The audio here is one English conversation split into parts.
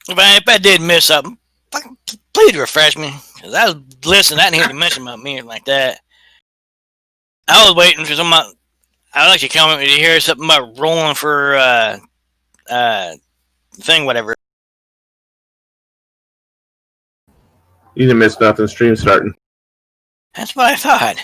If I did miss something, please refresh me. Because I was listening, I didn't hear you mention about me or like that. I was waiting for somebody. I'd like to comment to hear something about rolling for thing, whatever. You didn't miss nothing. Stream starting. That's what I thought.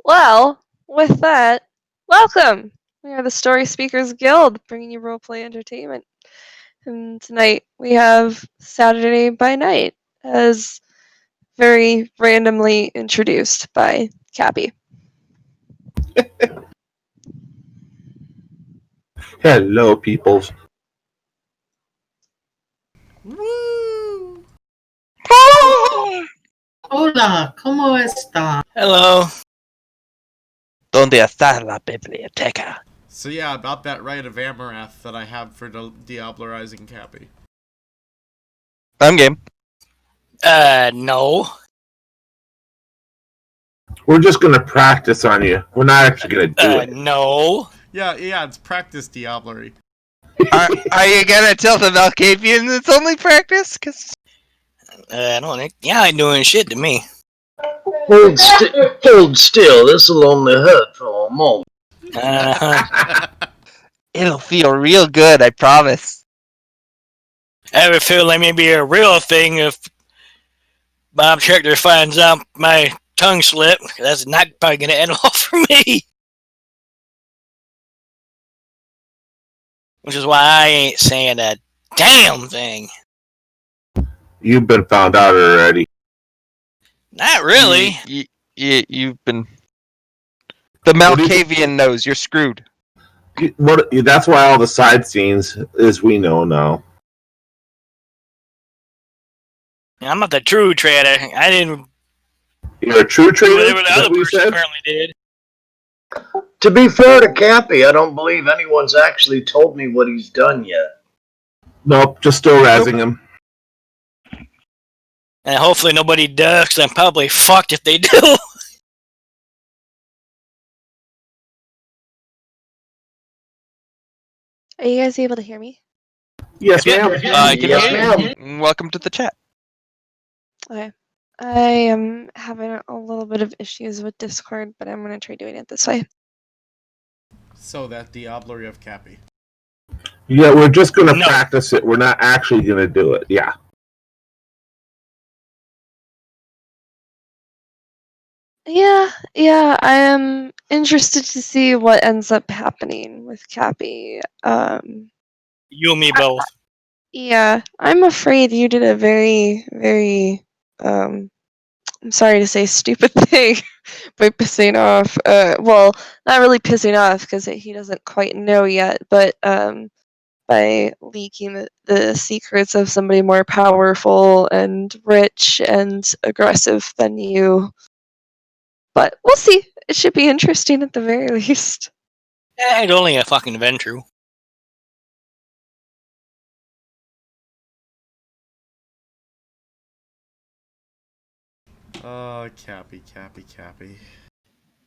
Well, with that, welcome! We are the Story Speakers Guild, bringing you roleplay entertainment. And tonight we have Saturday by Night, as very randomly introduced by Cappy. Hello, peoples. Woo! Hola, ¿cómo está? Hello. ¿Dónde está la biblioteca? So yeah, about that rite of Amaranth that I have for Diablerizing Cappy. I'm game. No. We're just gonna practice on you. We're not actually gonna do it. No. Yeah, it's practice Diablery. Are you gonna tell the Malkavian it's only practice? Cause I don't think. Yeah, ain't doing shit to me. Hold still. This'll only hurt for a moment. it'll feel real good, I promise. I would feel like maybe a real thing if Bob Schechter finds out my tongue slip. That's not probably going to end well for me. Which is why I ain't saying a damn thing. You've been found out already. Not really. You've been. The Malkavian knows you're screwed. That's why all the side scenes is we know now. I'm not the true traitor. I didn't. You're a true traitor? Whatever the other person apparently did. To be fair to Cappy, I don't believe anyone's actually told me what he's done yet. Nope, just still razzing him. And hopefully nobody does, because I'm probably fucked if they do. Are you guys able to hear me? Yes, ma'am. Yes, ma'am. Welcome to the chat. Okay. I am having a little bit of issues with Discord, but I'm going to try doing it this way. So that Diablery of Cappy. Yeah, we're just gonna practice it. We're not actually gonna do it. Yeah. Yeah, I am interested to see what ends up happening with Cappy. You and me both. Yeah, I'm afraid you did a very, very, I'm sorry to say, stupid thing by pissing off. Well, not really pissing off because he doesn't quite know yet, but by leaking the secrets of somebody more powerful and rich and aggressive than you. But we'll see. It should be interesting at the very least. It's only a fucking adventure. Cappy.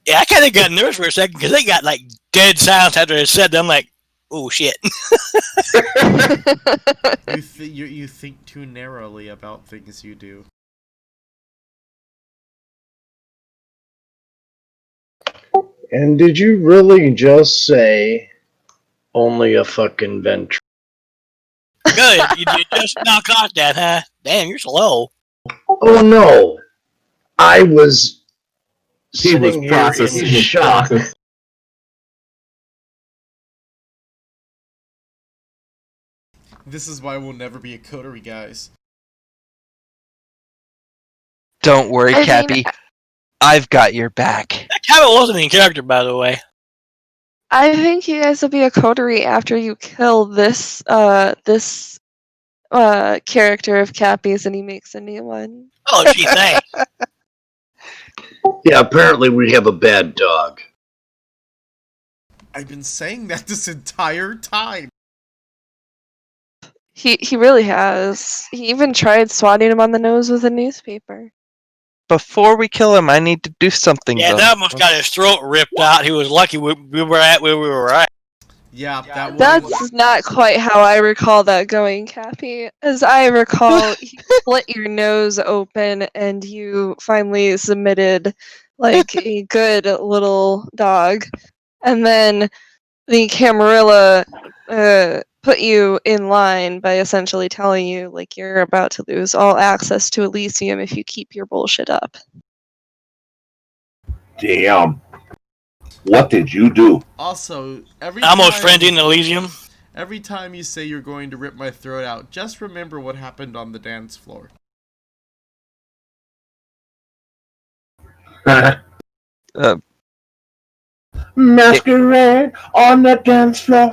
Yeah, I kind of got nervous for a second because they got like dead silence after I said that. I'm like, oh shit. You think too narrowly about things you do. And did you really just say only a fucking venture? Good, you just knock off that, huh? Damn, you're slow. Oh no, I was He was sitting here processing in shock. This is why we'll never be a coterie, guys. Don't worry, Cappy. I've got your back. That Cabot wasn't in character, by the way. I think you guys will be a coterie after you kill this character of Cappy's and he makes a new one. Oh, gee, thanks. Yeah, apparently we have a bad dog. I've been saying that this entire time. He really has. He even tried swatting him on the nose with a newspaper. Before we kill him, I need to do something. Yeah, though. that almost got his throat ripped out. He was lucky we were at where we were at. Yeah, that was. That's not quite how I recall that going, Cappy. As I recall, you split your nose open and you finally submitted like a good little dog. And then the Camarilla put you in line by essentially telling you like you're about to lose all access to Elysium if you keep your bullshit up. Damn. What did you do? Also, Almost friendly in Elysium. Every time you say you're going to rip my throat out, just remember what happened on the dance floor. Masquerade on the dance floor.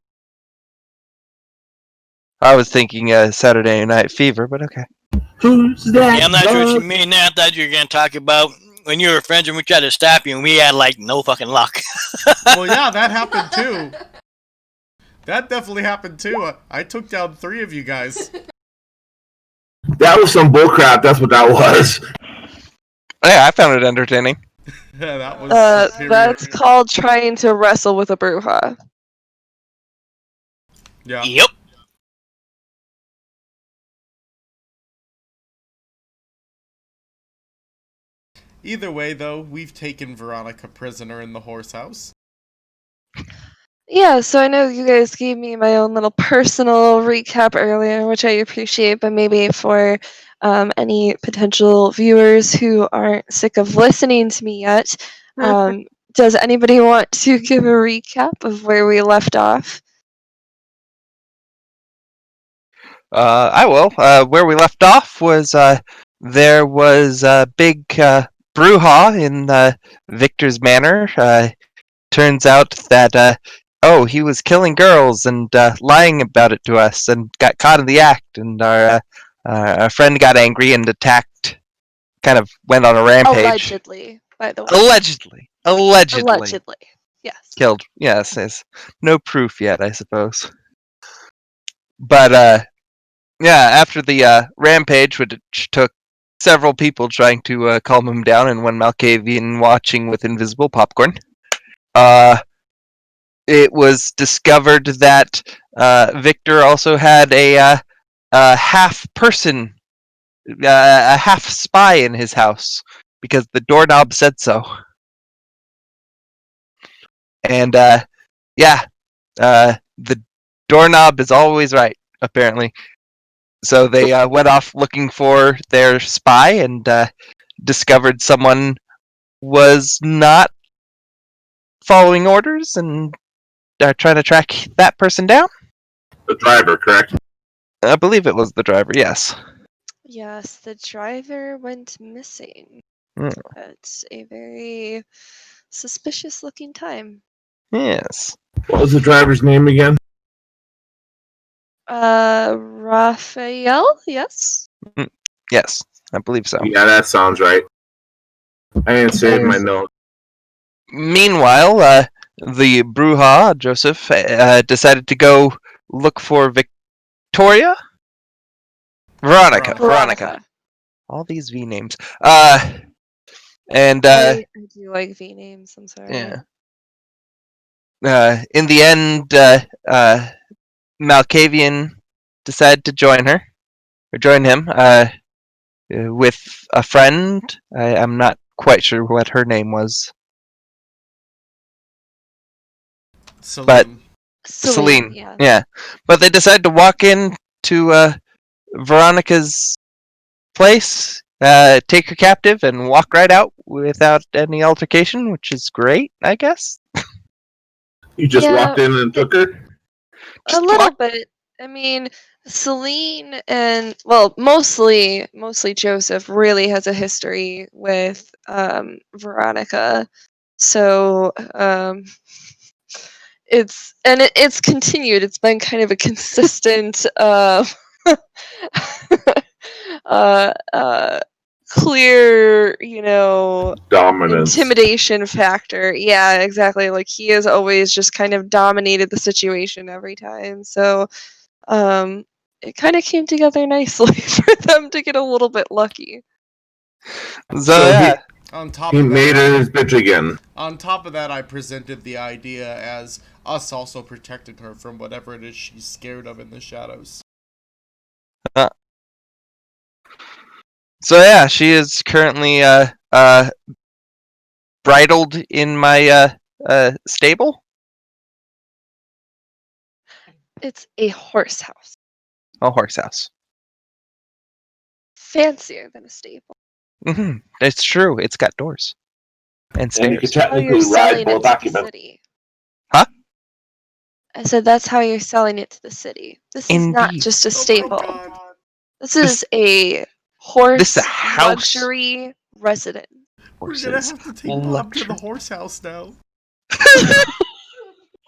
I was thinking Saturday Night Fever, but okay. Who's that? Yeah, I'm not sure what you bug? mean now. I thought you were going to talk about when you were friends and we tried to stop you and we had, like, no fucking luck. Well, yeah, that happened too. That definitely happened too. I took down 3 of you guys. That was some bullcrap. That's what that was. Yeah, I found it entertaining. Yeah, that was superior. That's called trying to wrestle with a Bruja. Yeah. Yep. Either way, though, we've taken Veronica prisoner in the horse house. Yeah, so I know you guys gave me my own little personal recap earlier, which I appreciate, but maybe for any potential viewers who aren't sick of listening to me yet, does anybody want to give a recap of where we left off? I will. Where we left off was there was a big brouhaha in Victor's manor. Turns out that he was killing girls and lying about it to us, and got caught in the act. And our friend got angry and attacked. Kind of went on a rampage. Allegedly, by the way. Allegedly. Allegedly. Yes. Killed. Yes. There's no proof yet, I suppose. But after the rampage, which took several people trying to calm him down, and one Malkavian watching with invisible popcorn, it was discovered that Victor also had a half person, a half spy in his house, because the doorknob said so. And the doorknob is always right, apparently. So they went off looking for their spy and discovered someone was not following orders and are trying to track that person down. The driver, correct? I believe it was the driver, yes. Yes, the driver went missing at a very suspicious looking time. Yes. What was the driver's name again? Raphael, yes? Yes, I believe so. Yeah, that sounds right. I didn't save my note. Meanwhile, the Bruja, Joseph, decided to go look for Victoria? Veronica. All these V names. And I do like V names, I'm sorry. yeah. In the end, Malkavian decided to join him, with a friend. I'm not quite sure what her name was. Celine. Yeah. But they decided to walk into Veronica's place, take her captive, and walk right out without any altercation, which is great, I guess. You just walked in and took her? A little bit. I mean, Celine and, well, mostly Joseph really has a history with Veronica. So it's continued. It's been kind of a consistent clear, dominance, intimidation factor. Yeah, exactly. Like, he has always just kind of dominated the situation every time. So it kind of came together nicely for them to get a little bit lucky. So yeah. On top He of made that, her his bitch again. on top of that, I presented the idea as us also protecting her from whatever it is she's scared of in the shadows. So yeah, she is currently bridled in my stable. It's a horse house. A horse house. Fancier than a stable. It's true. It's got doors and And you stairs. can Oh, you're technically ride selling it both to the occupants. city. Huh? I said that's how you're selling it to the city. This is not Indeed. just a Oh my stable. God. This is a horse This is a house. luxury residence. We're gonna have to take Bob to the horse house now.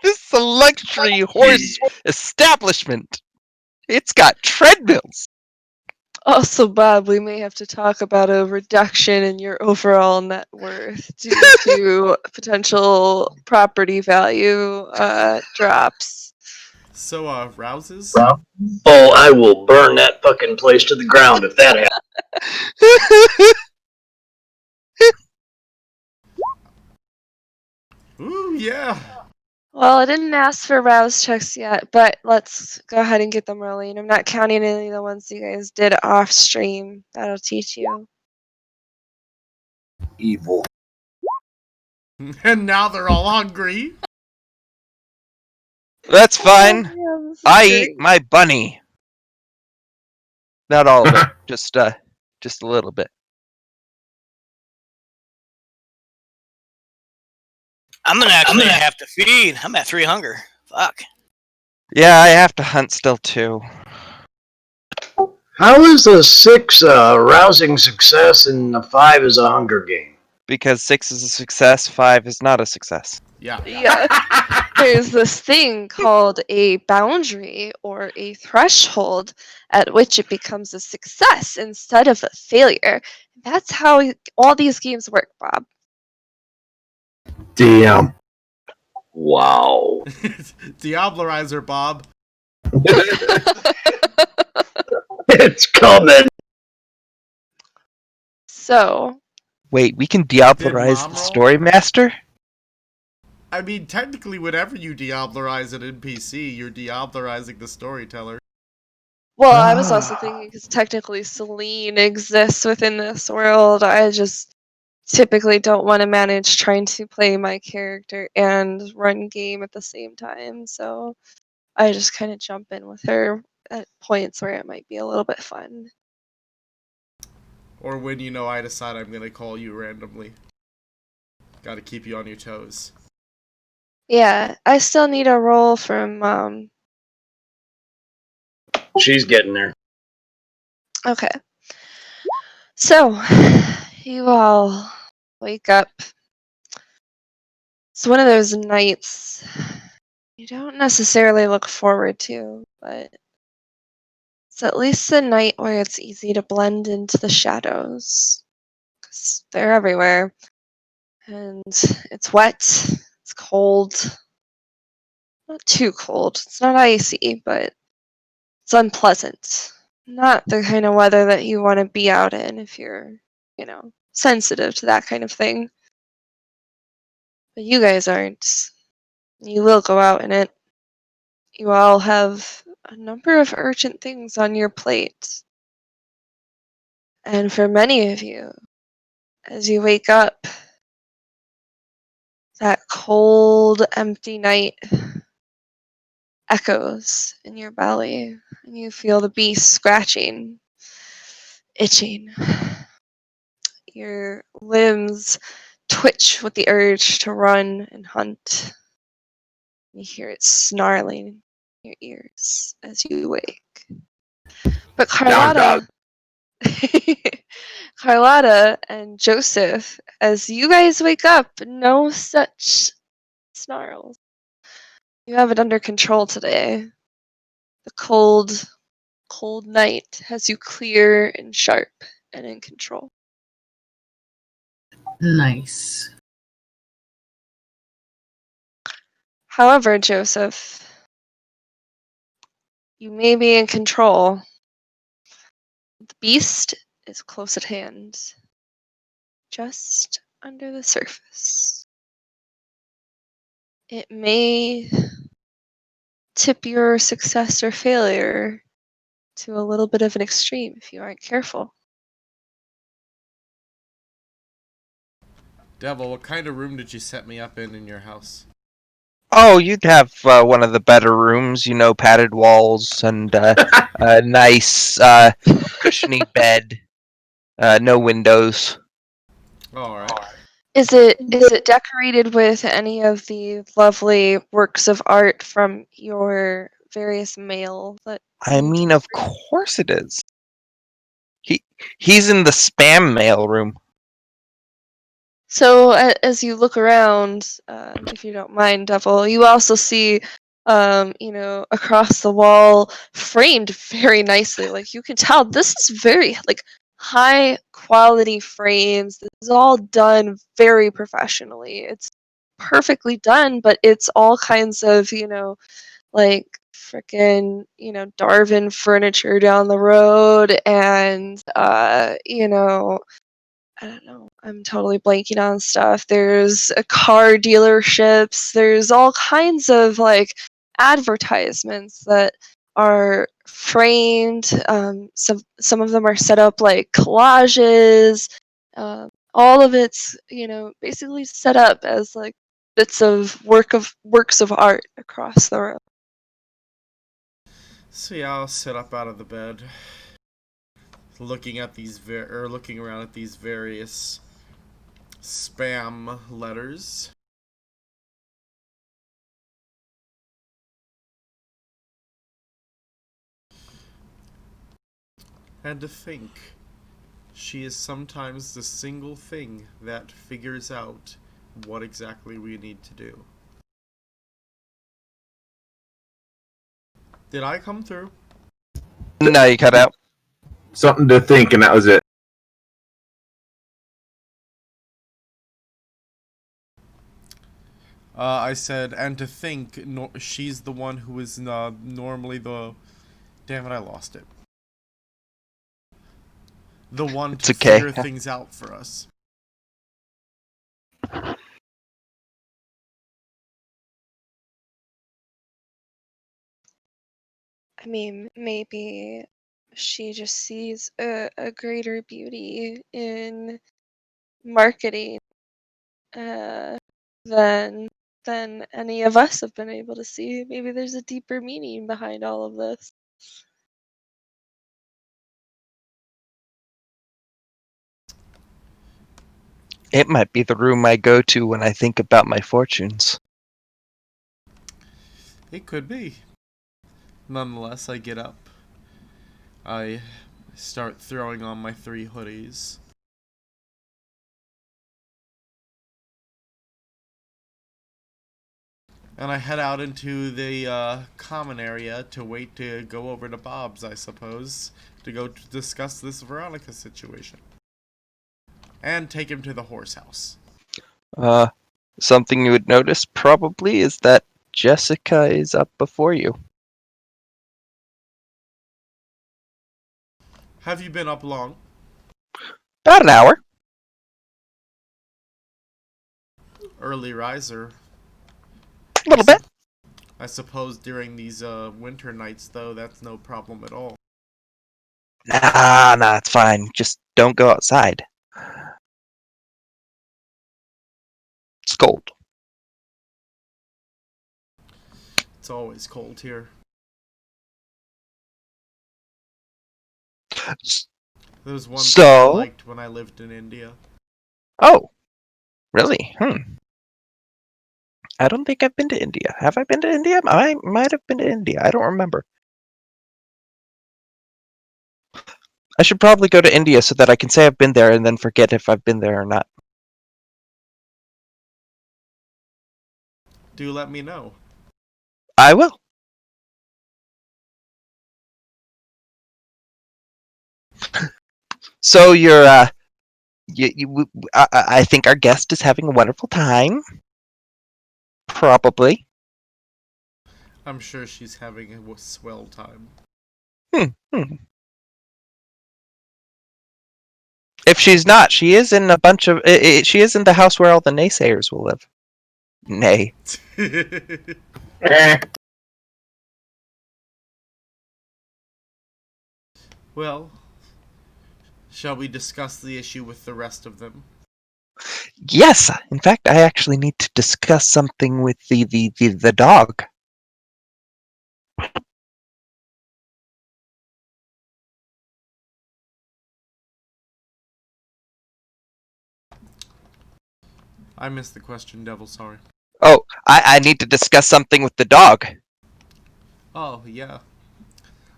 This is a luxury horse establishment. It's got treadmills. Also, Bob, we may have to talk about a reduction in your overall net worth due to potential property value drops. So, Rouses? Oh, I will burn that fucking place to the ground if that happens. Ooh, yeah. Well, I didn't ask for rouse checks yet, but let's go ahead and get them rolling. I'm not counting any of the ones you guys did off stream. That'll teach you. Evil. And now they're all hungry. That's fine. Oh, yeah, this is I great. eat my bunny. Not all of it, just a little bit. I'm gonna actually have to feed. I'm at 3 hunger. Fuck. Yeah, I have to hunt still too. How is a 6 rousing success and a 5 is a hunger game? Because 6 is a success, 5 is not a success. Yeah. Yeah. There's this thing called a boundary or a threshold at which it becomes a success instead of a failure. That's how all these games work, Bob. Damn. Wow. Diablerizer, Bob. It's coming. So, Wait, we can diablerize Mom the roll? story master? I mean, technically, whenever you diablerize an NPC, you're diablerizing the storyteller. well, I was also thinking because technically Celine exists within this world. I just typically don't want to manage trying to play my character and run game at the same time. So I just kind of jump in with her at points where it might be a little bit fun. Or when, I decide I'm gonna call you randomly. Gotta keep you on your toes. Yeah, I still need a roll from She's getting there. Okay. So, you all wake up. It's one of those nights you don't necessarily look forward to, but it's at least a night where it's easy to blend into the shadows. 'Cause they're everywhere. And it's wet, it's cold. Not too cold. It's not icy, but it's unpleasant. Not the kind of weather that you want to be out in if you're, sensitive to that kind of thing. But you guys aren't. You will go out in it. You all have a number of urgent things on your plate. And for many of you, as you wake up, that cold, empty night echoes in your belly, and you feel the beast scratching, itching. Your limbs twitch with the urge to run and hunt. You hear it snarling in your ears as you wake. But Carlotta, Carlotta and Joseph, as you guys wake up, no such snarls. You have it under control today. The cold, cold night has you clear and sharp and in control. Nice. However, Joseph, you may be in control. The beast is close at hand. just under the surface. It may tip your success or failure to a little bit of an extreme if you aren't careful. Devil, what kind of room did you set me up in your house? Oh, you'd have one of the better rooms, you know, padded walls and a nice cushiony bed, no windows. Alright. Is it decorated with any of the lovely works of art from your various mail that I mean, of course it is. He's in the spam mail room. So as you look around, if you don't mind, Devil, you also see, across the wall, framed very nicely. Like you can tell, this is very like high quality frames. This is all done very professionally. It's perfectly done, but it's all kinds of, like frickin', Darwin furniture down the road, and I don't know. I'm totally blanking on stuff. There's car dealerships. There's all kinds of like advertisements that are framed. Some of them are set up like collages. All of it's basically set up as like bits of works of art across the room. So yeah, I'll sit up out of the bed, looking at these looking around at these various spam letters. And to think, she is sometimes the single thing that figures out what exactly we need to do. Did I come through? No, you cut out. Something to think, and that was it. I said, and to think, she's the one who is normally the... Damn it, I lost it. The one It's to okay. figure things out for us. I mean, maybe she just sees a greater beauty in marketing than any of us have been able to see. Maybe there's a deeper meaning behind all of this. It might be the room I go to when I think about my fortunes. It could be. Nonetheless, I get up. I start throwing on my 3 hoodies. And I head out into the common area to wait to go over to Bob's, I suppose, to go discuss this Veronica situation. And take him to the horse house. Something you would notice probably is that Jessica is up before you. Have you been up long? About an hour. Early riser. A little bit. I suppose during these winter nights, though, that's no problem at all. Nah, it's fine. Just don't go outside. It's cold. It's always cold here. There was one thing I liked when I lived in India. Oh, really? I don't think I've been to India. Have I been to India? I might have been to India. I don't remember. I should probably go to India so that I can say I've been there and then forget if I've been there or not. Do let me know. I will. So you're, I think our guest is having a wonderful time. Probably. I'm sure she's having a swell time. If she's not, she is in a bunch of. She is in the house where all the naysayers will live. Nay. Eh. Well, shall we discuss the issue with the rest of them? Yes. In fact, I actually need to discuss something with the dog. I missed the question, Devil, sorry. Oh, I need to discuss something with the dog. Oh, yeah.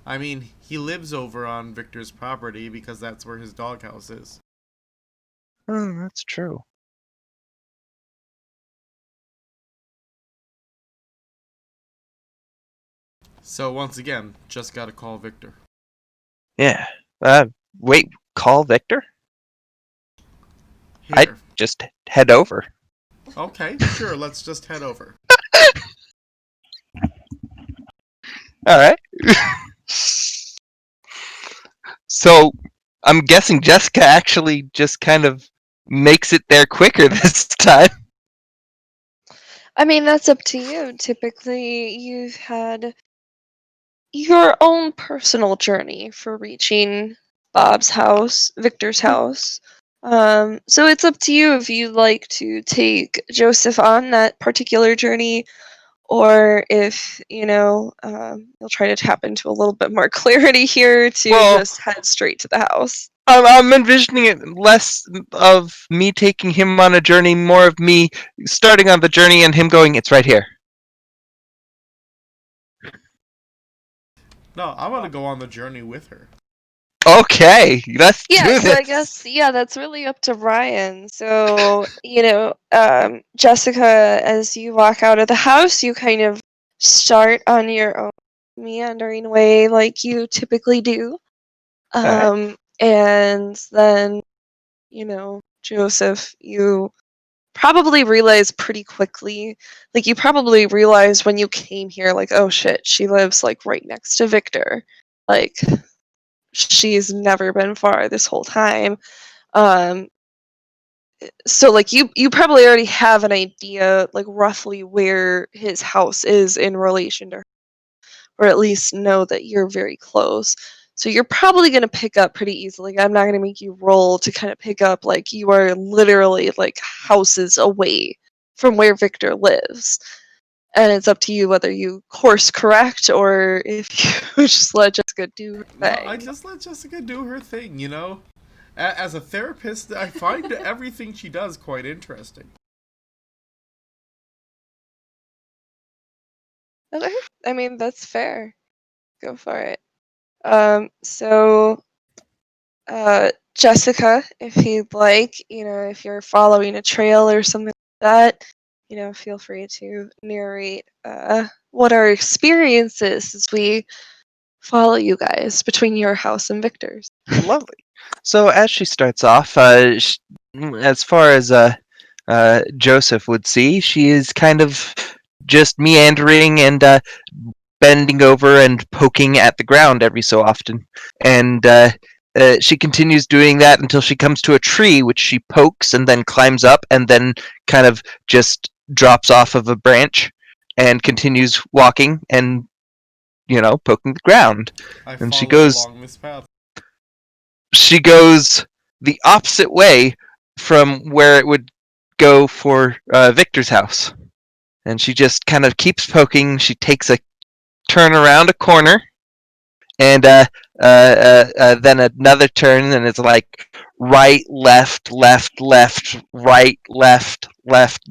I mean, he lives over on Victor's property because that's where his doghouse is. That's true. So once again, just gotta call Victor. Yeah. Wait. Call Victor? Here. I'd just head over. Okay, sure, let's just head over. Alright. So, I'm guessing Jessica actually just kind of makes it there quicker this time. I mean, that's up to you. Typically, you've had your own personal journey for reaching Bob's house, Victor's house. So it's up to you if you'd like to take Joseph on that particular journey, or if, you'll try to tap into a little bit more clarity here to Well- just head straight to the house. I'm envisioning it less of me taking him on a journey, more of me starting on the journey and him going, it's right here. No, I want to go on the journey with her. Okay, let's do Yeah, this. so I guess, that's really up to Ryan. So, Jessica, as you walk out of the house, you kind of start on your own meandering way like you typically do. Alright. And then, Joseph, you probably realize pretty quickly, like, you probably realized when you came here, like, oh shit, she lives, like, right next to Victor. Like, she's never been far this whole time. So like you probably already have an idea, like, roughly where his house is in relation to her, or at least know that you're very close. So you're probably going to pick up pretty easily. I'm not going to make you roll to kind of pick up, like, you are literally like houses away from where Victor lives. And it's up to you whether you course correct or if you just let Jessica do her No, thing. I just let Jessica do her thing, you know? As a therapist, I find everything she does quite interesting. Okay. I mean, that's fair. Go for it. So, Jessica, if you'd like, if you're following a trail or something like that, feel free to narrate what our experience is as we follow you guys between your house and Victor's. Lovely. So as she starts off, as far as Joseph would see, she is kind of just meandering and bending over and poking at the ground every so often. And she continues doing that until she comes to a tree, which she pokes and then climbs up and then kind of just drops off of a branch and continues walking and, poking the ground. I And she follow goes- along this path. She goes the opposite way from where it would go for Victor's house. And she just kind of keeps poking. She takes a turn around a corner, and then another turn, and it's like right, left, left, left, right, left, left.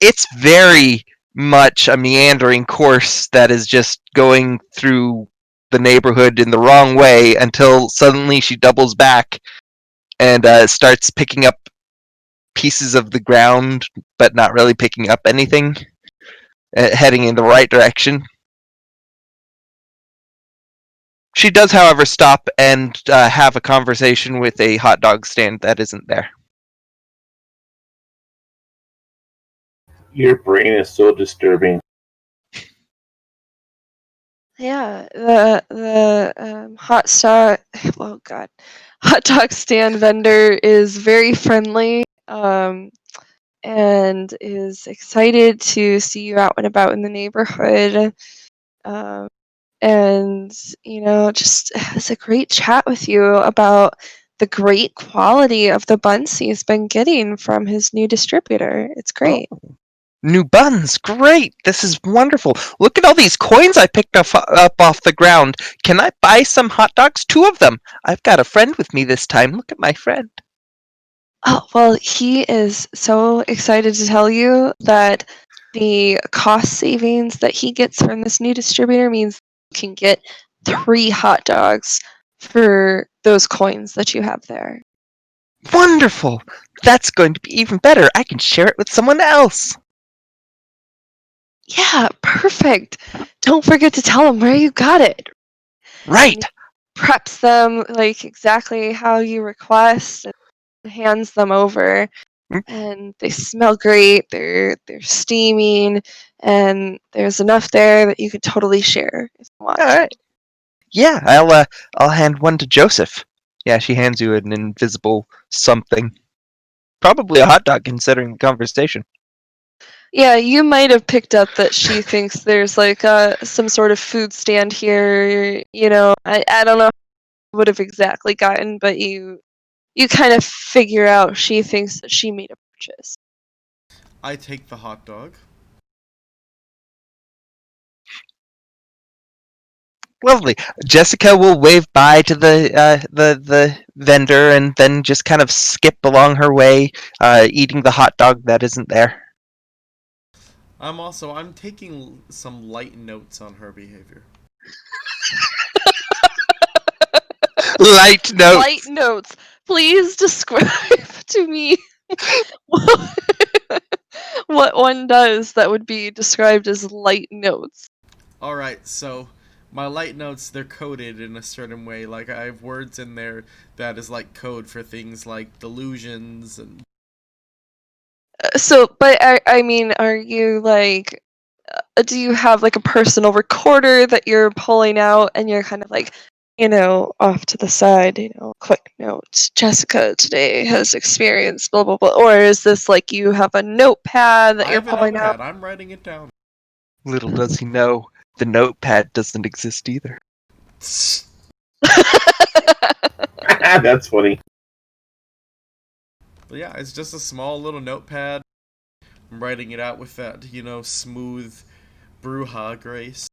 It's very much a meandering course that is just going through the neighborhood in the wrong way until suddenly she doubles back and starts picking up pieces of the ground, but not really picking up anything, heading in the right direction. She does, however, stop and have a conversation with a hot dog stand that isn't there. Your brain is so disturbing. Yeah, the oh god, hot dog stand vendor is very friendly, and is excited to see you out and about in the neighborhood, um, and just has a great chat with you about the great quality of the buns he's been getting from his new distributor. It's great. Oh, new buns, great! This is wonderful. Look at all these coins I picked up off the ground. Can I buy some hot dogs? 2 of them. I've got a friend with me this time. Look at my friend. Oh, well, he is so excited to tell you that the cost savings that he gets from this new distributor means you can get 3 hot dogs for those coins that you have there. Wonderful! That's going to be even better. I can share it with someone else. Yeah, perfect. Don't forget to tell him where you got it. Right. Preps them like exactly how you request and hands them over. And they smell great. They're steaming, and there's enough there that you could totally share if you want. All right. Yeah, I'll hand one to Joseph. Yeah, she hands you an invisible something. Probably a hot dog, considering the conversation. Yeah, you might have picked up that she thinks there's like some sort of food stand here. I don't know what would have exactly gotten, but you kind of figure out she thinks that she made a purchase. I take the hot dog. Lovely. Jessica will wave bye to the vendor and then just kind of skip along her way, eating the hot dog that isn't there. I'm taking some light notes on her behavior. Light notes. Light notes. Please describe to me what one does that would be described as light notes. Alright, so my light notes, they're coded in a certain way. Like, I have words in there that is like code for things like delusions and... But I mean, are you like, do you have like a personal recorder that you're pulling out and you're kind of like, off to the side, quick notes, Jessica today has experienced blah, blah, blah. Or is this like you have a notepad that I you're have a pulling notepad. out? I'm writing it down. Little does he know, the notepad doesn't exist either. That's funny. But yeah, it's just a small little notepad. I'm writing it out with that, smooth Bruja grace.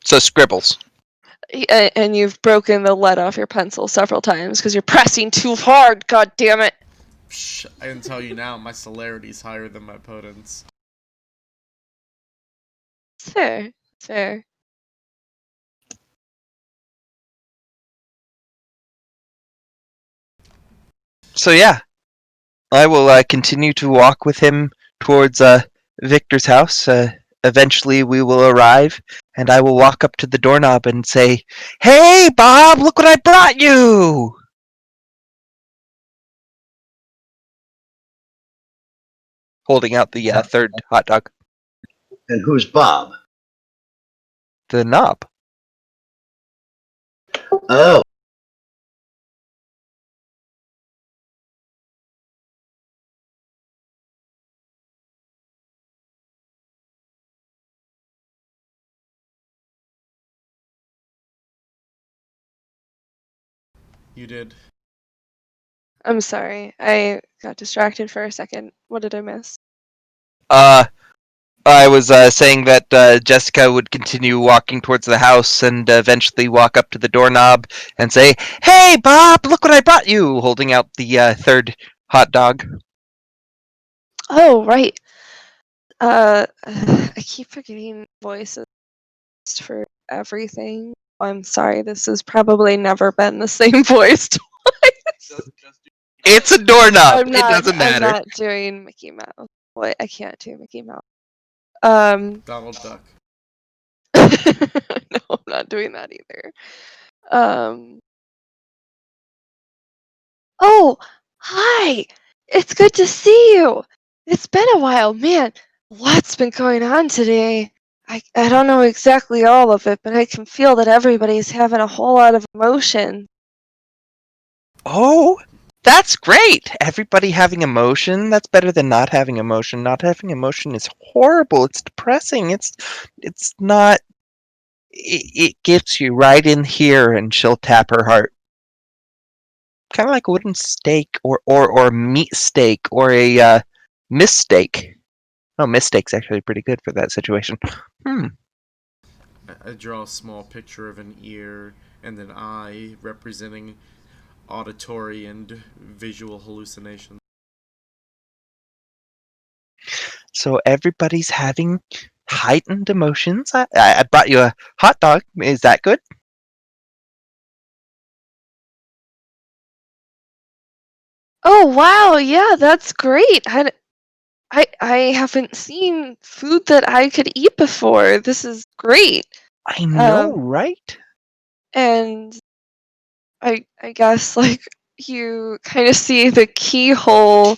So scribbles. And you've broken the lead off your pencil several times because you're pressing too hard, god damn it. Psh, I can tell you now, my celerity's higher than my potence. Fair. So yeah, I will continue to walk with him towards Victor's house. Eventually we will arrive, and I will walk up to the doorknob and say, "Hey, Bob, look what I brought you!" Holding out the third hot dog. And who's Bob? The knob. Oh. You did. I'm sorry. I got distracted for a second. What did I miss? I was saying that Jessica would continue walking towards the house and eventually walk up to the doorknob and say, "Hey, Bob, look what I brought you!" holding out the third hot dog. Oh, right. I keep forgetting voices for everything. I'm sorry, this has probably never been the same voice twice. It's a doorknob. It doesn't matter. I'm not doing Mickey Mouse. Wait, I can't do Mickey Mouse. Donald Duck. No, I'm not doing that either. Oh, hi! It's good to see you! It's been a while, man. Lots been going on today. I don't know exactly all of it, but I can feel that everybody's having a whole lot of emotion. Oh, that's great! Everybody having emotion, that's better than not having emotion. Not having emotion is horrible. It's depressing. It's not... It gets you right in here, and she'll tap her heart. Kind of like a wooden stake, or meat steak, or a mistake. Oh, mistake's actually pretty good for that situation. I draw a small picture of an ear and an eye representing auditory and visual hallucinations. So everybody's having heightened emotions. I brought you a hot dog. Is that good? Oh wow, yeah, that's great. I haven't seen food that I could eat before. This is great. I know, Um, right? and I guess like you kind of see the keyhole.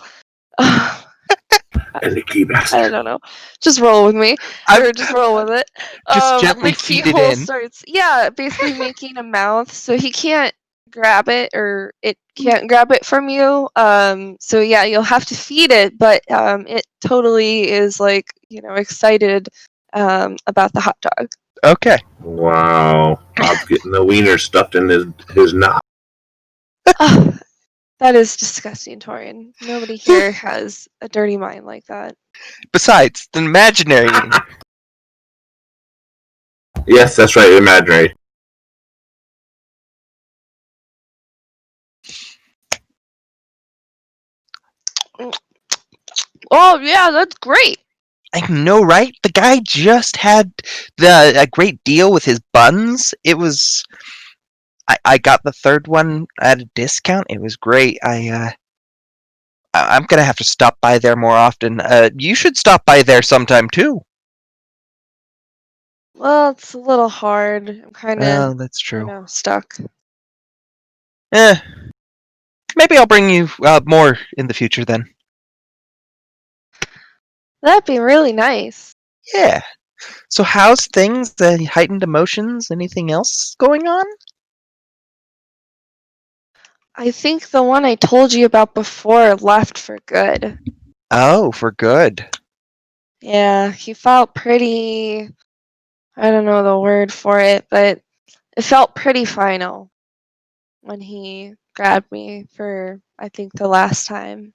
And the key I bastard. don't know. Just roll with me, or just roll with it. Just gently The feed it keyhole in. starts, yeah, basically making a mouth, so he can't grab it, or it can't grab it from you. So yeah, you'll have to feed it, but it totally is like excited about the hot dog. Okay. Wow. Bob's getting the wiener stuffed in his knob. Ah, that is disgusting, Torian. Nobody here has a dirty mind like that. Besides, the imaginary. Yes, that's right, imaginary. Oh yeah, that's great. I know, right? The guy just had a great deal with his buns. It was... I got the third one at a discount. It was great. I'm gonna have to stop by there more often. You should stop by there sometime too. Well, it's a little hard. I'm kind Oh, of, that's true. stuck. Eh, maybe I'll bring you more in the future then. That'd be really nice. Yeah. So how's things? The heightened emotions? Anything else going on? I think the one I told you about before left for good. Oh, for good. Yeah, he felt pretty. I don't know the word for it, but it felt pretty final when he grabbed me for, I think, the last time.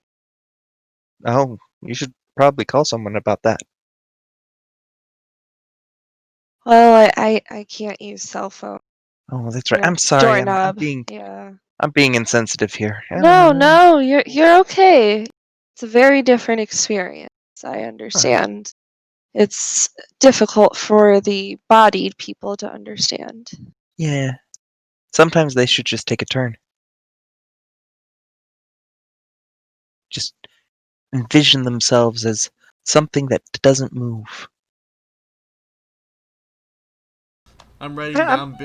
Oh, you should probably call someone about that. Well, I can't use cell phone. Oh, that's right. I'm sorry. I'm Doorknob. being Yeah. I'm being insensitive here. No, you're okay. It's a very different experience. I understand. It's difficult for the bodied people to understand. Yeah. Sometimes they should just take a turn. Just envision themselves as something that doesn't move. I'm writing down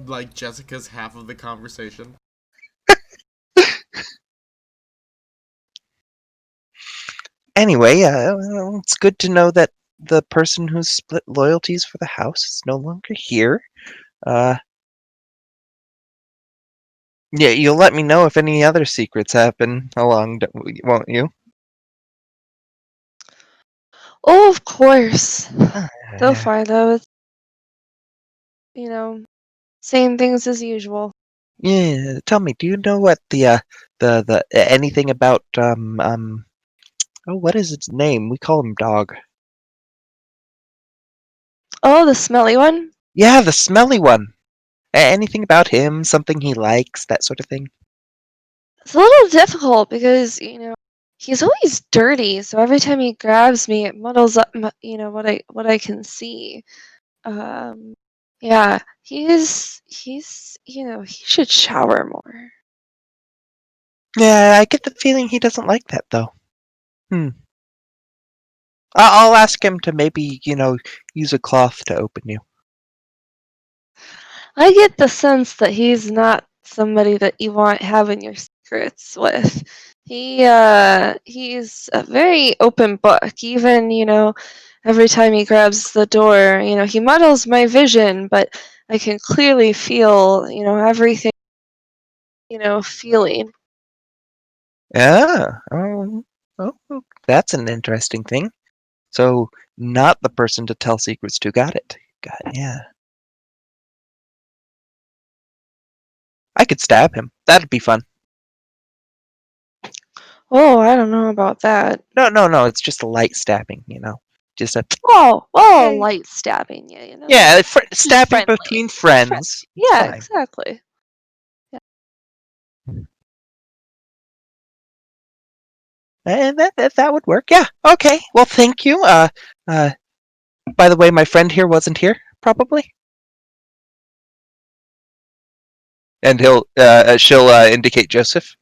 like Jessica's half of the conversation. Anyway, well, it's good to know that the person who split loyalties for the house is no longer here. Yeah, you'll let me know if any other secrets happen along, won't you? Oh, of course. So far, though, it's, same things as usual. Yeah, tell me, do you know what the anything about oh, what is its name? We call him Dog. Oh, the smelly one? Yeah, the smelly one. Anything about him? Something he likes? That sort of thing? It's a little difficult because, he's always dirty, so every time he grabs me, it muddles up, what I can see. Yeah, he's, he should shower more. Yeah, I get the feeling he doesn't like that, though. I'll ask him to maybe, use a cloth to open you. I get the sense that he's not somebody that you want having your sex secrets with. He's a very open book. Even, every time he grabs the door, he muddles my vision, but I can clearly feel, everything, feeling. Yeah. Oh, that's an interesting thing. So, not the person to tell secrets to. Got it. Yeah. I could stab him. That'd be fun. Oh, I don't know about that. No. It's just a light stabbing, Just a Oh, Hey. light stabbing, yeah, yeah, stabbing friendly. between friends. It's Yeah, fine. exactly. And that would work. Yeah. Okay. Well, thank you. By the way, my friend here wasn't here, probably. And she'll indicate Joseph.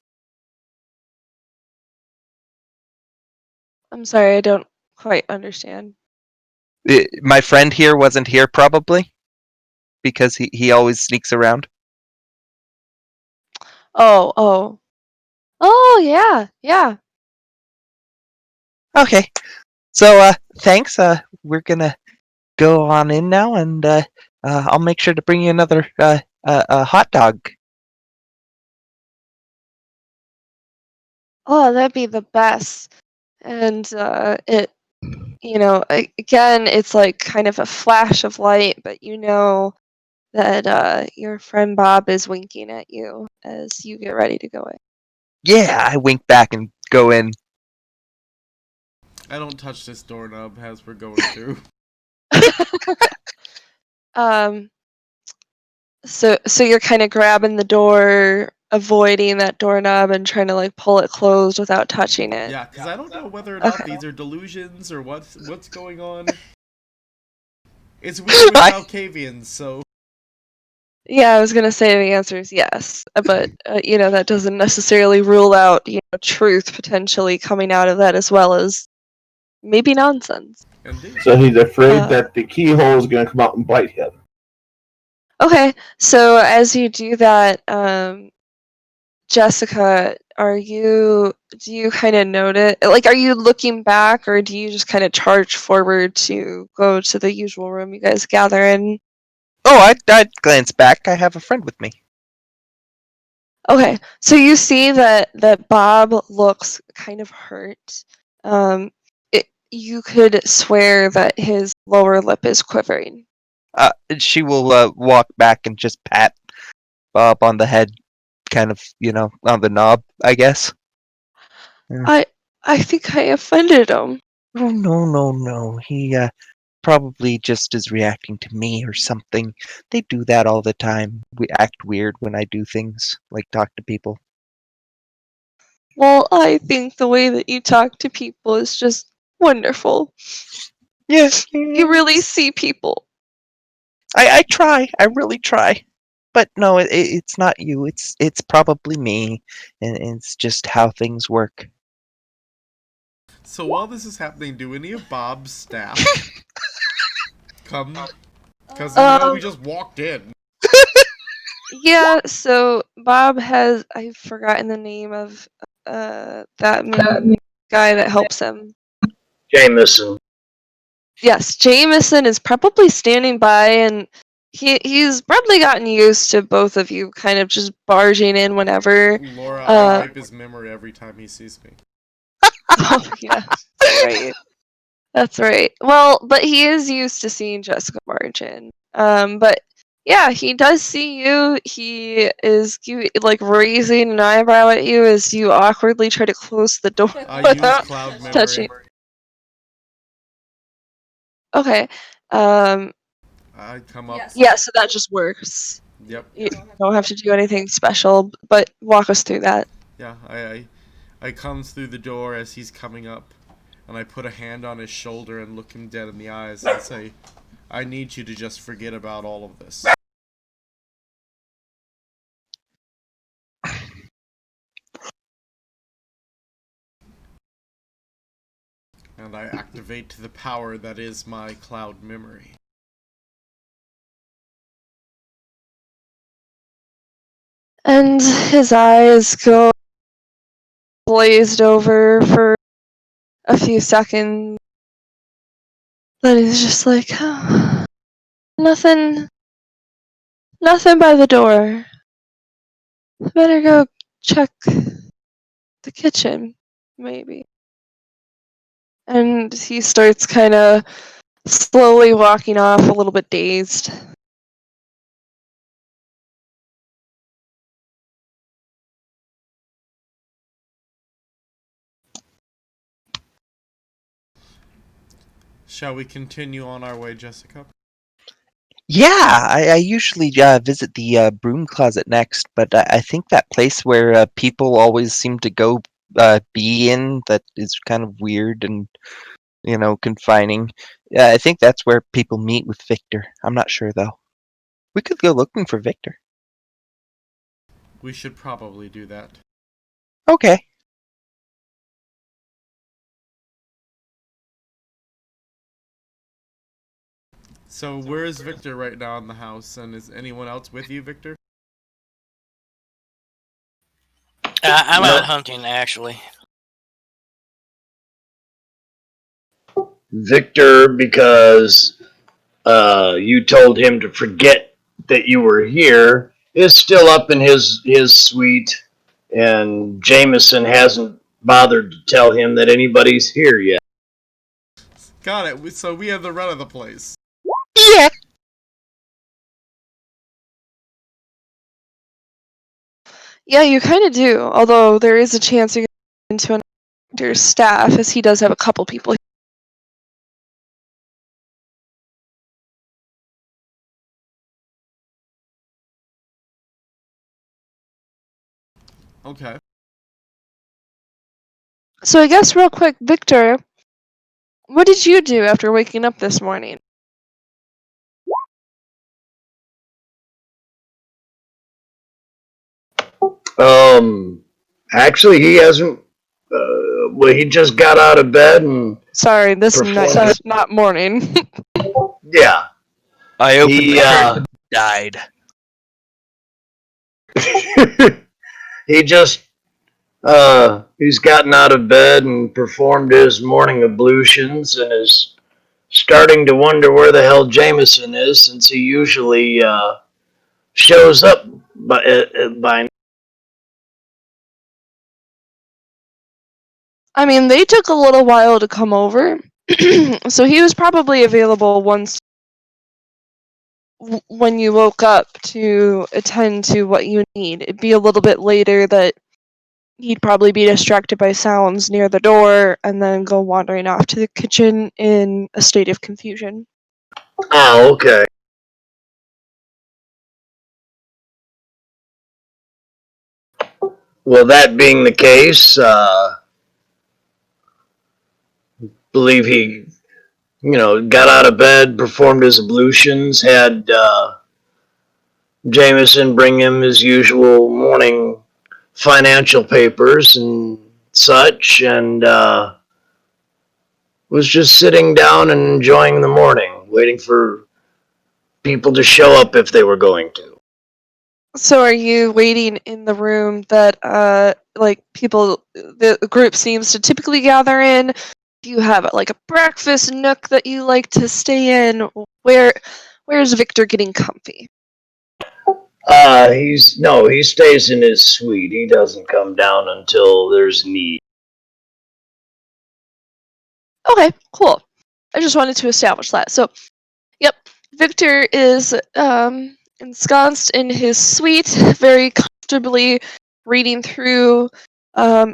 I'm sorry, I don't quite understand. My friend here wasn't here, probably, because he always sneaks around. Oh, yeah. Okay. So thanks. We're gonna go on in now, and I'll make sure to bring you another hot dog. Oh, that'd be the best. And again, it's like kind of a flash of light, but that your friend Bob is winking at you as you get ready to go in. Yeah, I wink back and go in. I don't touch this doorknob as we're going through. So you're kind of grabbing the door, avoiding that doorknob, and trying to like pull it closed without touching it. Yeah, because I don't know whether or not Okay. these are delusions or what's going on. It's weird with Malkavians, so Yeah, I was gonna say the answer is yes, but that doesn't necessarily rule out truth potentially coming out of that as well as maybe nonsense. indeed. So he's afraid that the keyhole is going to come out and bite him. Okay, so as you do that, Jessica, do you kind of notice, like, are you looking back or do you just kind of charge forward to go to the usual room you guys gather in? Oh, I'd glance back. I have a friend with me. Okay, so you see that Bob looks kind of hurt. You could swear that his lower lip is quivering. She will walk back and just pat Bob on the head, kind of, on the knob, I guess. Yeah. I think I offended him. Oh, no. He probably just is reacting to me or something. They do that all the time. We act weird when I do things, like talk to people. Well, I think the way that you talk to people is just wonderful. Yeah. You really see people. I try. I really try. But no, it's not you. It's probably me, and it's just how things work. So while this is happening, do any of Bob's staff come? Because we just walked in. Yeah, so Bob has, I've forgotten the name of that main guy that helps him. Jameson. Yes, Jameson is probably standing by, and he's probably gotten used to both of you kind of just barging in whenever. Laura, I wipe his memory every time he sees me. Oh, yeah, right. That's right. Well, but he is used to seeing Jessica barge in. But yeah, he does see you. He is like raising an eyebrow at you as you awkwardly try to close the door I use without cloud memory. touching. Okay. I come up. Yeah, so that just works. Yep. You don't have to do anything special, but walk us through that. Yeah, I come through the door as he's coming up, and I put a hand on his shoulder and look him dead in the eyes and say, I need you to just forget about all of this. And I activate the power that is my cloud memory. And his eyes go glazed over for a few seconds. Then he's just like, oh, nothing by the door. Better go check the kitchen, maybe. And he starts kind of slowly walking off, a little bit dazed. Shall we continue on our way, Jessica? Yeah, I usually visit the broom closet next, but I think that place where people always seem to go be in that is kind of weird and, confining. Yeah, I think that's where people meet with Victor. I'm not sure, though. We could go looking for Victor. We should probably do that. Okay. So where is Victor right now in the house, and is anyone else with you, Victor? I'm No. out hunting, actually. Victor, because you told him to forget that you were here, is still up in his suite, and Jameson hasn't bothered to tell him that anybody's here yet. Got it. So we have the run of the place. Yeah. Yeah, you kind of do, although there is a chance you get into an actor's staff, as he does have a couple people. Okay. So I guess real quick, Victor, what did you do after waking up this morning? Actually, he hasn't. Well, he just got out of bed and Sorry, this Performance. not morning. yeah, I opened he the curtain and died. he just he's gotten out of bed and performed his morning ablutions and is starting to wonder where the hell Jameson is, since he usually shows up by. I mean, they took a little while to come over, so he was probably available once when you woke up to attend to what you need. It'd be a little bit later that he'd probably be distracted by sounds near the door and then go wandering off to the kitchen in a state of confusion. Oh, okay. Well, that being the case, believe he, got out of bed, performed his ablutions, had Jameson bring him his usual morning financial papers and such, and was just sitting down and enjoying the morning, waiting for people to show up if they were going to. So are you waiting in the room that the group seems to typically gather in? Do you have like a breakfast nook that you like to stay in? Where's Victor getting comfy? He stays in his suite. He doesn't come down until there's need. Okay, cool. I just wanted to establish that. So, yep, Victor is ensconced in his suite, very comfortably reading through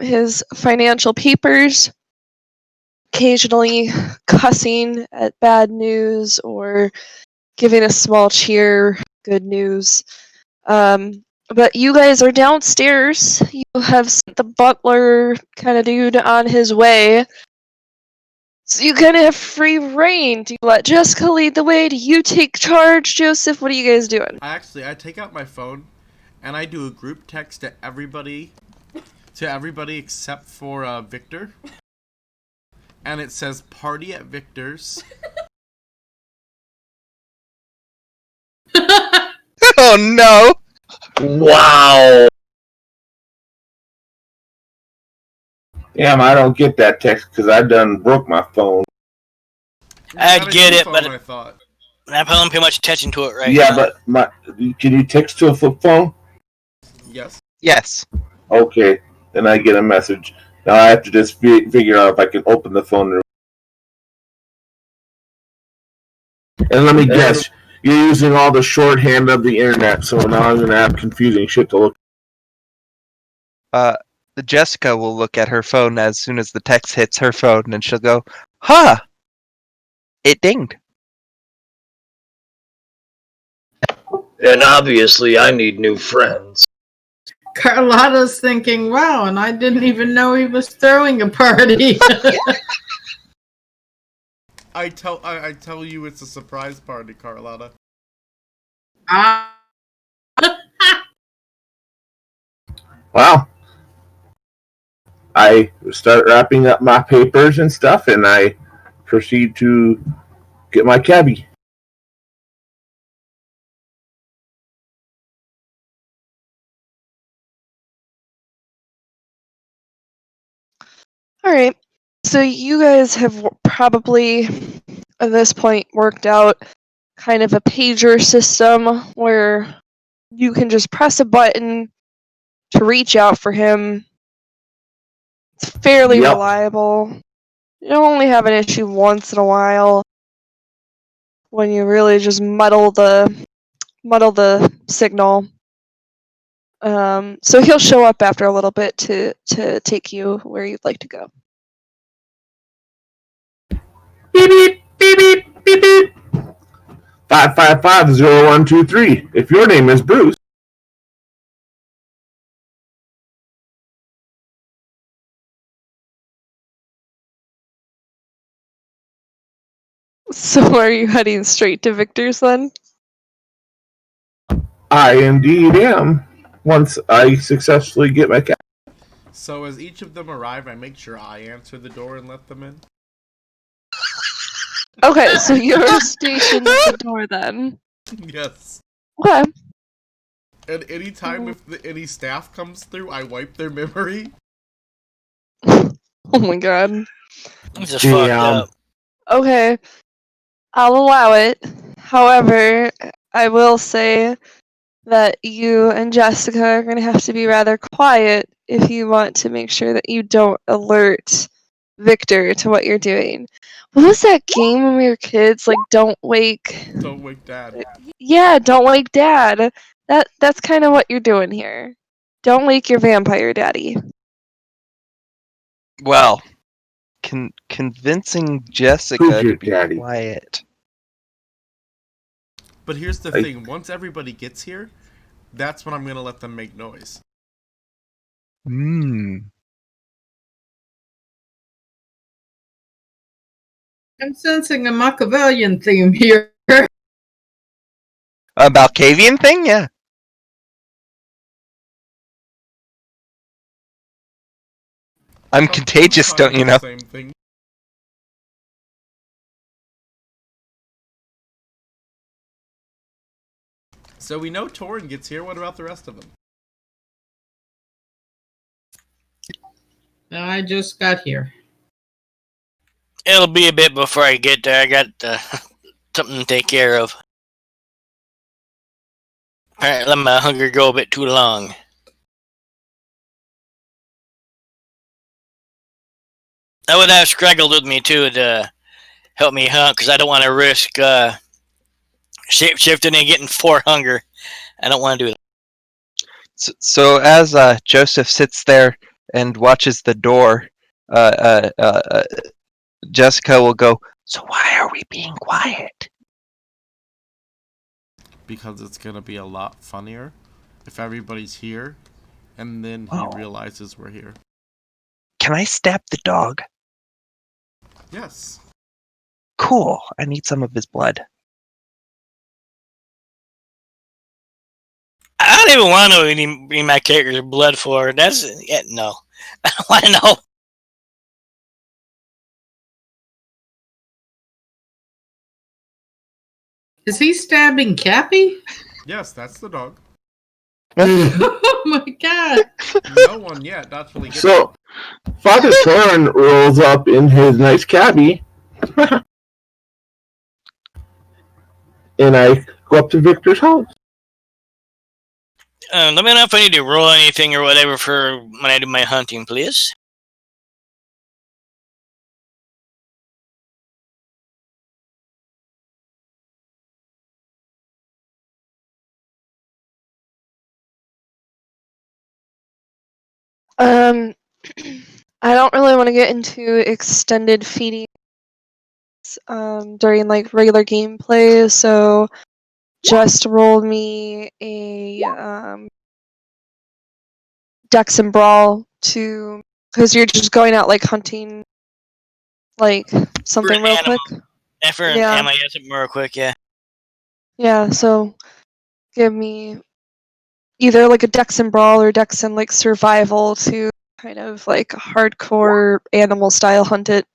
his financial papers, occasionally cussing at bad news or giving a small cheer, good news. But you guys are downstairs. You have sent the butler kind of dude on his way. So you kind of have free reign. Do you let Jessica lead the way? Do you take charge, Joseph? What are you guys doing? I take out my phone, and I do a group text to everybody except for Victor. And it says "Party at Victor's." Oh no! Wow. Damn, I don't get that text because I done broke my phone. I got a get new it, phone, but I thought. I'm not paying too much attention to it right Yeah, now. but can you text to a flip phone? Yes. Yes. Okay, then I get a message. Now I have to just figure out if I can open the phone. And let me guess, you're using all the shorthand of the internet, so now I'm gonna have confusing shit to look. Jessica will look at her phone as soon as the text hits her phone, and she'll go, "Huh! It dinged." And obviously, I need new friends. Carlotta's thinking, wow, and I didn't even know he was throwing a party. I tell you it's a surprise party, Carlotta. Ah. Wow. I start wrapping up my papers and stuff, and I proceed to get my cabbie. All right. So you guys have probably at this point worked out kind of a pager system where you can just press a button to reach out for him. It's fairly Yep. reliable. You only have an issue once in a while when you really just muddle the signal. So he'll show up after a little bit to take you where you'd like to go. Beep, beep, beep, beep, beep, beep. 555-0123. If your name is Bruce. So are you heading straight to Victor's then? I indeed am. Once I successfully get my cabbie. So as each of them arrive, I make sure I answer the door and let them in. Okay, so you're stationed at the door then. Yes. Okay. And anytime if any staff comes through, I wipe their memory. Oh my god. I'm just fucked up. Okay. I'll allow it. However, I will say that you and Jessica are going to have to be rather quiet if you want to make sure that you don't alert Victor to what you're doing. What was that game when we were kids? Like, don't wake. Don't wake Dad. Yeah, don't wake Dad. That's kind of what you're doing here. Don't wake your vampire daddy. Well, convincing Jessica Who's your to be daddy? quiet. But here's the thing: once everybody gets here, that's when I'm gonna let them make noise. Hmm. I'm sensing a Machiavellian theme here. A Malkavian thing? Yeah. I'm contagious, Sometimes don't you know? the Same thing. So we know Torin gets here. What about the rest of them? No, I just got here. It'll be a bit before I get there. I got something to take care of. Apparently, let my hunger go a bit too long. I would have Scraggled with me too to help me hunt because I don't want to risk shapeshifting and getting 4 hunger. I don't want to do that. So as Joseph sits there and watches the door, Jessica will go, "So why are we being quiet?" Because it's gonna be a lot funnier if everybody's here, and then he realizes we're here. Can I stab the dog? Yes. Cool. I need some of his blood. I don't even want to know any my character's blood for. That's no. I don't want to know. Is he stabbing Cappy? Yes, that's the dog. Oh my god. No one yet. That's really good. Father Thorn rolls up in his nice cabbie, and I go up to Victor's house. Let me know if I need to roll anything or whatever for when I do my hunting, please. I don't really want to get into extended feeding during like regular gameplay, so just roll me a Dex and Brawl to, because you're just going out like hunting like something an real animal. quick. For an Yeah. ammo, yes, real quick, yeah. Yeah, so give me either like a Dex and Brawl or Dex and like survival to kind of like hardcore animal style hunt it.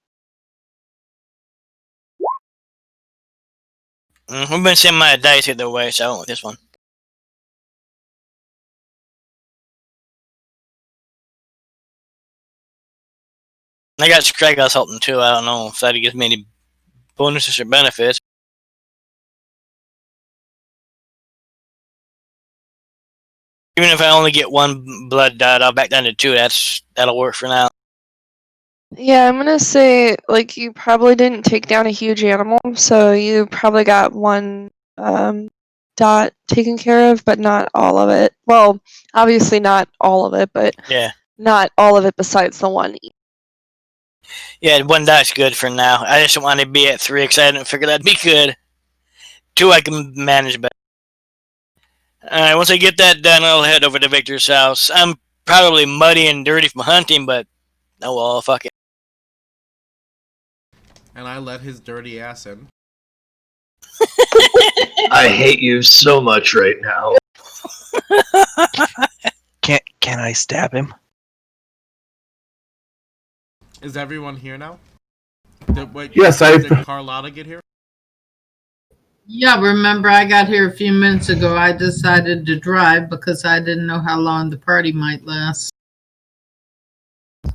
We've been sending my dice either way, so I went with this one. I got Scragos helping too. I don't know if that gives me any bonuses or benefits. Even if I only get one blood dot, I'll back down to 2. That'll work for now. Yeah, I'm gonna say like you probably didn't take down a huge animal, so you probably got one dot taken care of, but not all of it. Well, obviously not all of it, but Yeah. not all of it besides the one. Yeah, 1 dot's good for now. I just want to be at 3 because I didn't figure that'd be good. 2 I can manage better. Alright, once I get that done, I'll head over to Victor's house. I'm probably muddy and dirty from hunting, but oh well, fuck it. And I let his dirty ass in. I hate you so much right now. Can I stab him? Is everyone here now? Yes, did Carlotta get here? Yeah, remember I got here a few minutes ago. I decided to drive because I didn't know how long the party might last.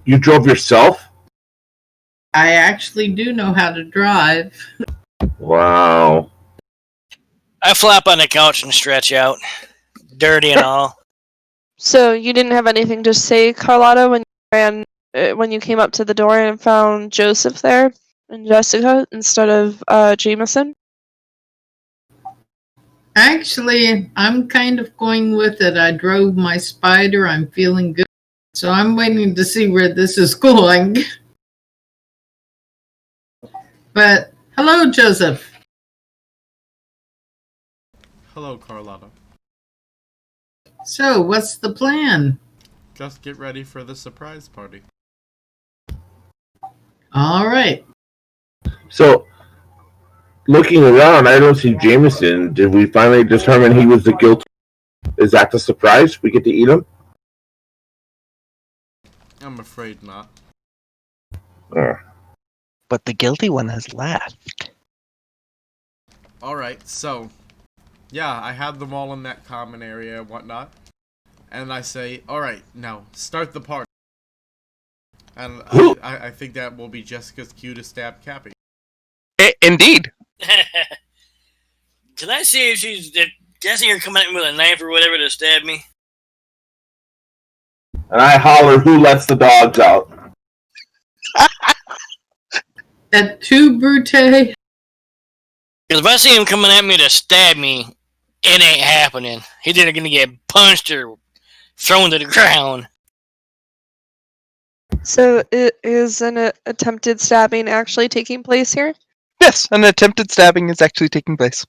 You drove yourself? I actually do know how to drive. Wow. I flop on the couch and stretch out, dirty and all. So you didn't have anything to say, Carlotta, when you came up to the door and found Joseph there and Jessica instead of Jameson? Actually, I'm kind of going with it. I drove my spider. I'm feeling good. So I'm waiting to see where this is going. But hello, Joseph. Hello, Carlotta. So what's the plan? Just get ready for the surprise party. All right. So, looking around, I don't see Jameson. Did we finally determine he was the guilty? Is that the surprise? We get to eat him? I'm afraid not. But the guilty one has left. Alright, so, yeah, I had them all in that common area and whatnot. And I say, alright, now, start the party. And I think that will be Jessica's cue to stab Cappy. Indeed. Can I see if she's guessing you're coming at me with a knife or whatever to stab me? And I holler, who lets the dogs out? At 2 Brute. Because if I see him coming at me to stab me, it ain't happening. He's either going to get punched or thrown to the ground. So is an attempted stabbing actually taking place here? Yes, an attempted stabbing is actually taking place.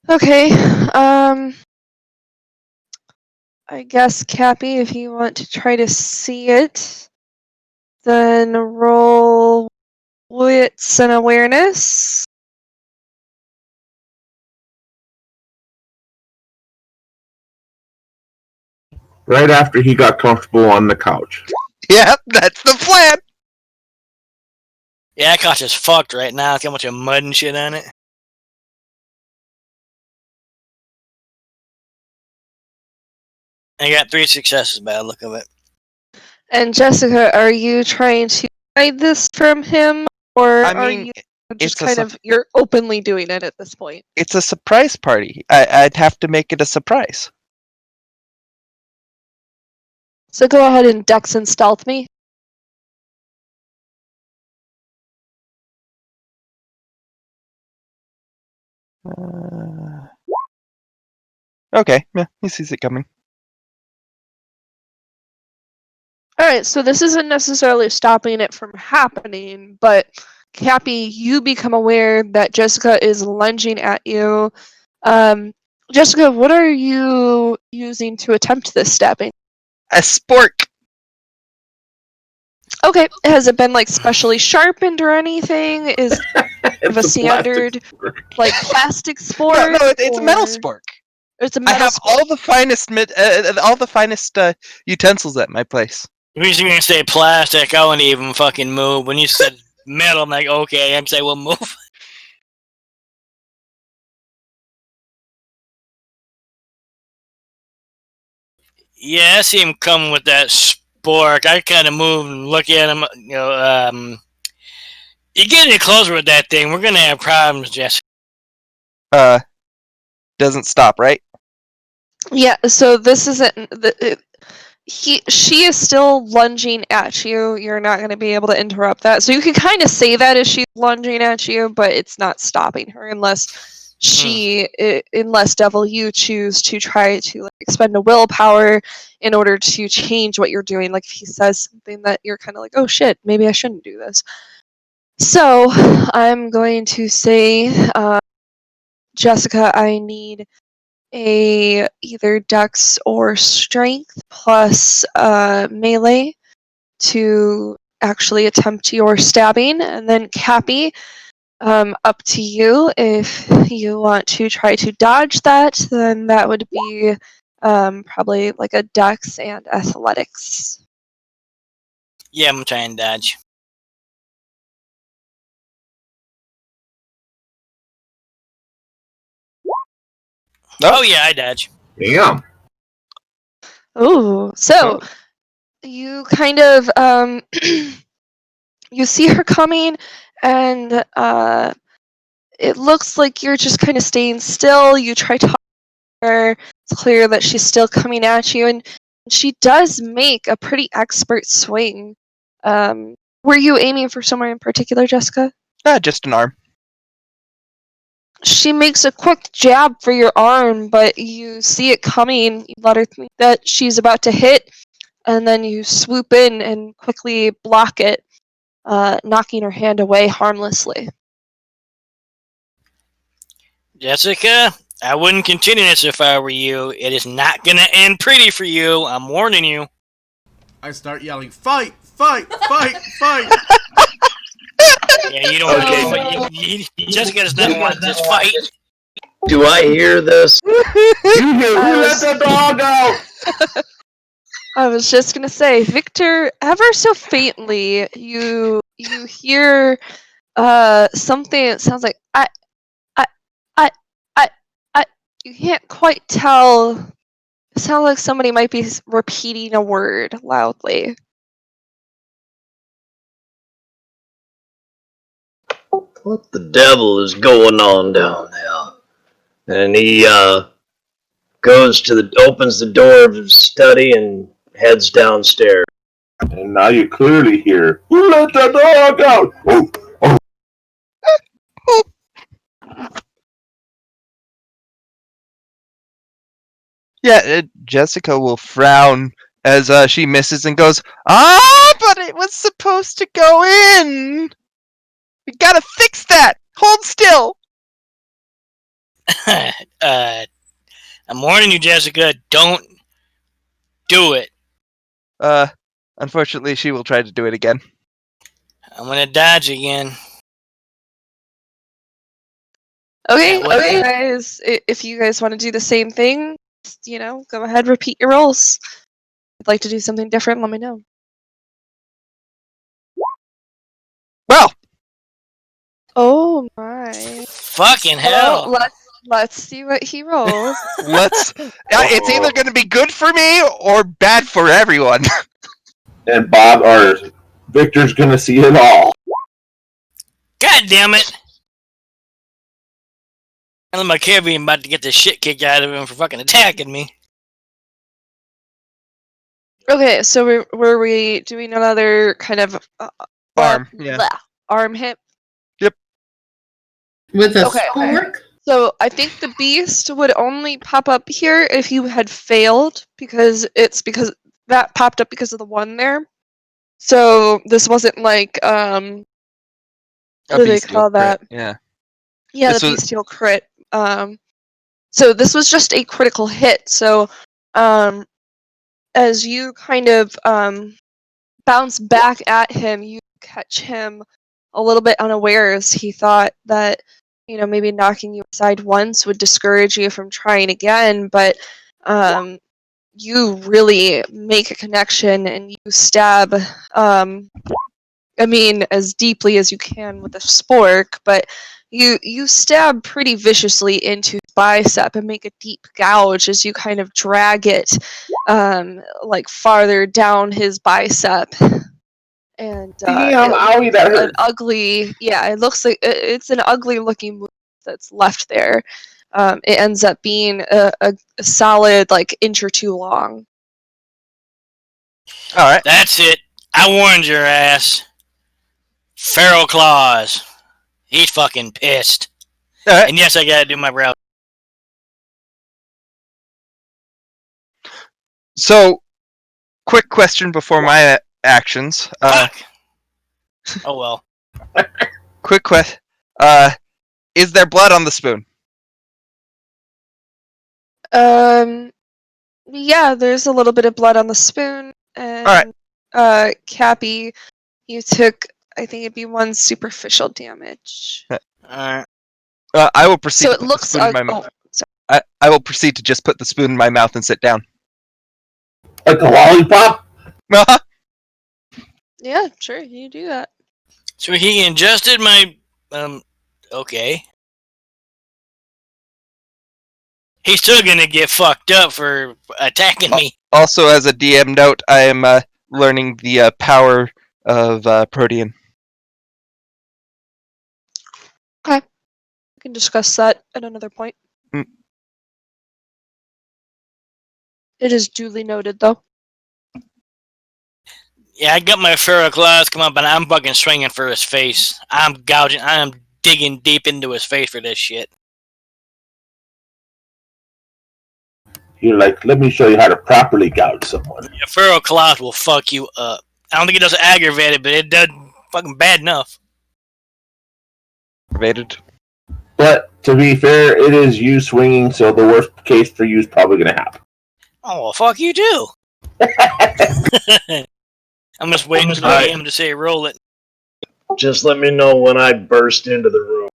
Okay, I guess, Cappy, if you want to try to see it, then roll wits and awareness. Right after he got comfortable on the couch. Yep, that's the plan. Yeah, that couch is fucked right now. It's got a bunch of mud and shit on it. I got 3 successes by the look of it. And Jessica, are you trying to hide this from him, or I are mean, you just it's a kind of you're openly doing it at this point? It's a surprise party. I'd have to make it a surprise. So go ahead and dex and stealth me. Okay, yeah, he sees it coming. Alright, so this isn't necessarily stopping it from happening, but Cappy, you become aware that Jessica is lunging at you. Jessica, what are you using to attempt this stabbing? A spork. Okay, has it been like specially sharpened or anything? Is it of a standard like plastic sport? No, it's a metal or- spork. It's a I metal have sport. all the finest utensils at my place. If you're going to say plastic, I wouldn't even fucking move. When you said metal, I'm like, okay, I'm saying we'll move. Yeah, I see him coming with that spork. I kind of move and look at him. You get any closer with that thing, we're gonna have problems, Jessica. Doesn't stop, right? Yeah, so this isn't she is still lunging at you. You're not going to be able to interrupt that. So you can kind of say that as she's lunging at you, but it's not stopping her unless unless Devil, you choose to try to like expend a willpower in order to change what you're doing. Like if he says something that you're kind of like, oh shit, maybe I shouldn't do this. So I'm going to say, Jessica, I need a either dex or strength plus melee to actually attempt your stabbing, and then Cappy, up to you. If you want to try to dodge that, then that would be probably like a dex and athletics. Yeah, I'm trying to dodge. Oh yeah, I dodge. Damn. Ooh, so you kind of you see her coming, and it looks like you're just kind of staying still. You try talking to her. It's clear that she's still coming at you, and she does make a pretty expert swing. Were you aiming for somewhere in particular, Jessica? Just an arm. She makes a quick jab for your arm, but you see it coming. You let her think that she's about to hit, and then you swoop in and quickly block it, knocking her hand away harmlessly. Jessica, I wouldn't continue this if I were you. It is not gonna end pretty for you. I'm warning you. I start yelling, fight, fight, fight, fight. Yeah, you don't want to. Jessica does not want this fight. Do I hear this? You hear, who let the dog out? I was just gonna say, Victor, ever so faintly, you hear something that sounds like I. You can't quite tell. It sounds like somebody might be repeating a word loudly. What the devil is going on down there? And he opens the door of his study and heads downstairs. And now you clearly hear, who let the dog out? Oh, oh. Yeah, Jessica will frown as she misses and goes, but it was supposed to go in! We gotta fix that! Hold still! I'm warning you, Jessica. Don't do it. Unfortunately, she will try to do it again. I'm gonna dodge again. Okay, Yeah, what- okay, guys. If you guys want to do the same thing, go ahead, repeat your rolls. If you'd like to do something different, let me know. Well, Oh my. Fucking hell. Well, Let's see what he rolls. Let's. It's either going to be good for me or bad for everyone. And Bob or Victor's gonna see it all. God damn it! I look like Kevin about to get the shit kicked out of him for fucking attacking me. Okay, so were we doing another kind of Arm, yeah. arm hit? With a Okay. spork? So I think the beast would only pop up here if you had failed, because that popped up because of the one there. So this wasn't like what do they bestial call crit, that? Yeah. Yeah, This the was- bestial crit. So this was just a critical hit. So as you kind of bounce back at him, you catch him a little bit unawares. He thought that, maybe knocking you aside once would discourage you from trying again, but you really make a connection and you stab, as deeply as you can with a spork, but you stab pretty viciously into his bicep and make a deep gouge as you kind of drag it farther down his bicep. And Damn, owie, that an hurt. ugly, it looks like it's an ugly looking wound that's left there. It ends up being a solid inch or two long. All right. That's it. I warned your ass. Feral Claws. He's fucking pissed. All right. And yes, I gotta do my brow. So, quick question before my actions. Fuck. Oh well. Quick question. Is there blood on the spoon? Yeah, there's a little bit of blood on the spoon. And, Cappy, you took, I think it'd be 1 superficial damage. Alright. I will proceed So to it put looks the spoon in my oh, mouth. sorry. I will proceed to just put the spoon in my mouth and sit down. Like a lollipop? Yeah, sure, you do that. So he ingested my okay. He's still gonna get fucked up for attacking me. Also, as a DM note, I am learning the power of Protean. We can discuss that at another point. Mm. It is duly noted, though. Yeah, I got my feral claws come up and I'm fucking swinging for his face. I'm gouging, I am digging deep into his face for this shit. You're like, let me show you how to properly gouge someone. Your feral claws will fuck you up. I don't think it does aggravated, but it does fucking bad enough. Evaded. But to be fair, it is you swinging, so the worst case for you is probably going to happen. Oh, well, fuck you too. I'm just waiting for the game to say roll it. Just let me know when I burst into the room.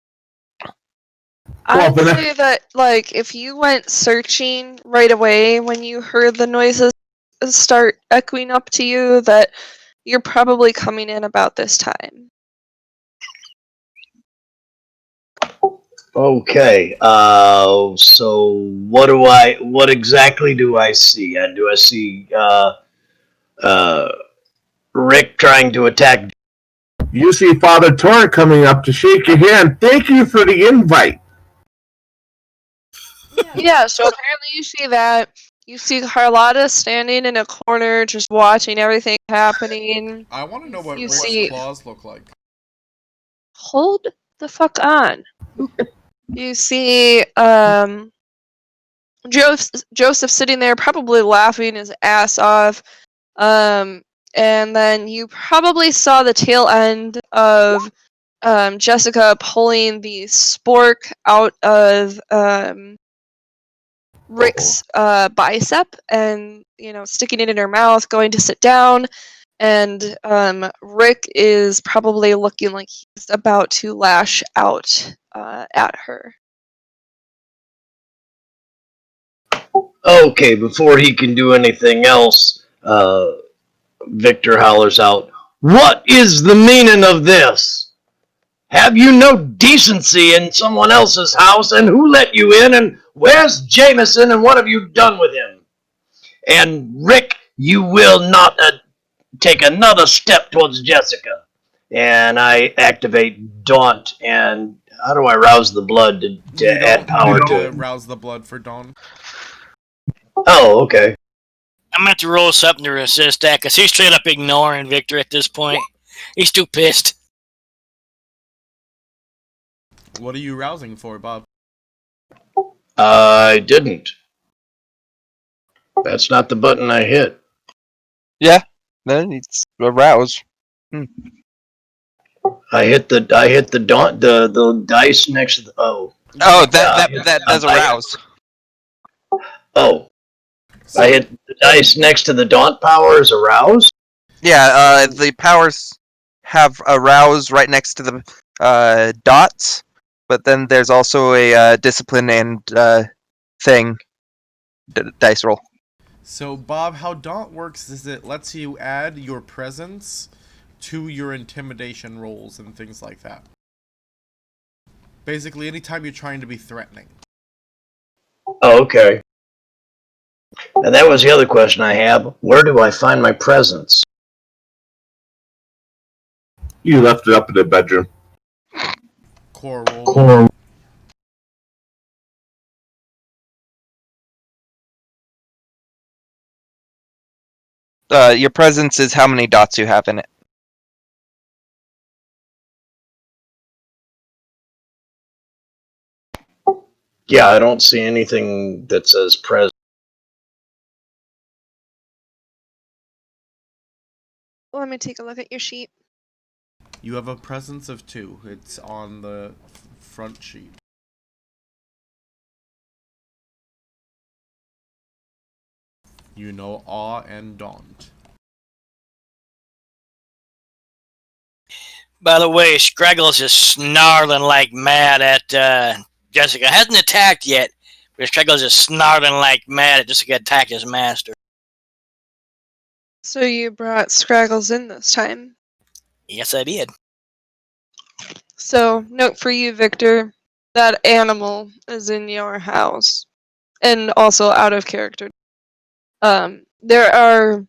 I'd but say that, if you went searching right away when you heard the noises start echoing up to you, that you're probably coming in about this time. Okay. So what exactly do I see? Do I see Rick trying to attack? You see Father Torrent coming up to shake your hand. Thank you for the invite. Yeah, so apparently you see that. You see Carlotta standing in a corner just watching everything happening. I want to know what You Rick's see- claws look like. Hold the fuck on. You see Joseph sitting there probably laughing his ass off. And then you probably saw the tail end of Jessica pulling the spork out of Rick's bicep and sticking it in her mouth, going to sit down, and Rick is probably looking like he's about to lash out at her. Okay, before he can do anything else, Victor hollers out, "What is the meaning of this?" Have you no decency in someone else's house? And who let you in? And where's Jameson? And what have you done with him? And Rick, you will not take another step towards Jessica. And I activate Daunt. And how do I rouse the blood to add power to it? Rouse the blood for Dawn. Oh, okay. I'm going to have to roll something to resist that, because he's straight up ignoring Victor at this point. He's too pissed. What are you rousing for, Bob? I didn't. That's not the button I hit. Then it's arouse. I hit the Daunt, the dice next to the Oh, that does arouse. Oh. I hit the dice next to the Daunt power as arouse? Yeah, the powers have arouse right next to the dots, but then there's also a discipline and thing dice roll. So, Bob, how Daunt works is it lets you add your presence to your intimidation rolls and things like that. Basically, anytime you're trying to be threatening. Oh, okay. And that was the other question I have. Where do I find my presence? You left it up in the bedroom. Core roll. Your presence is how many dots you have in it. Yeah, I don't see anything that says presence. Let me take a look at your sheet. You have a presence of 2. It's on the front sheet. You know Awe and Daunt. By the way, Scraggles is snarling like mad at Jessica. Hasn't attacked yet, but Scraggles is snarling like mad at Jessica attacked his master. So you brought Scraggles in this time. Yes, I did. So, note for you, Victor, that animal is in your house. And also out of character. There are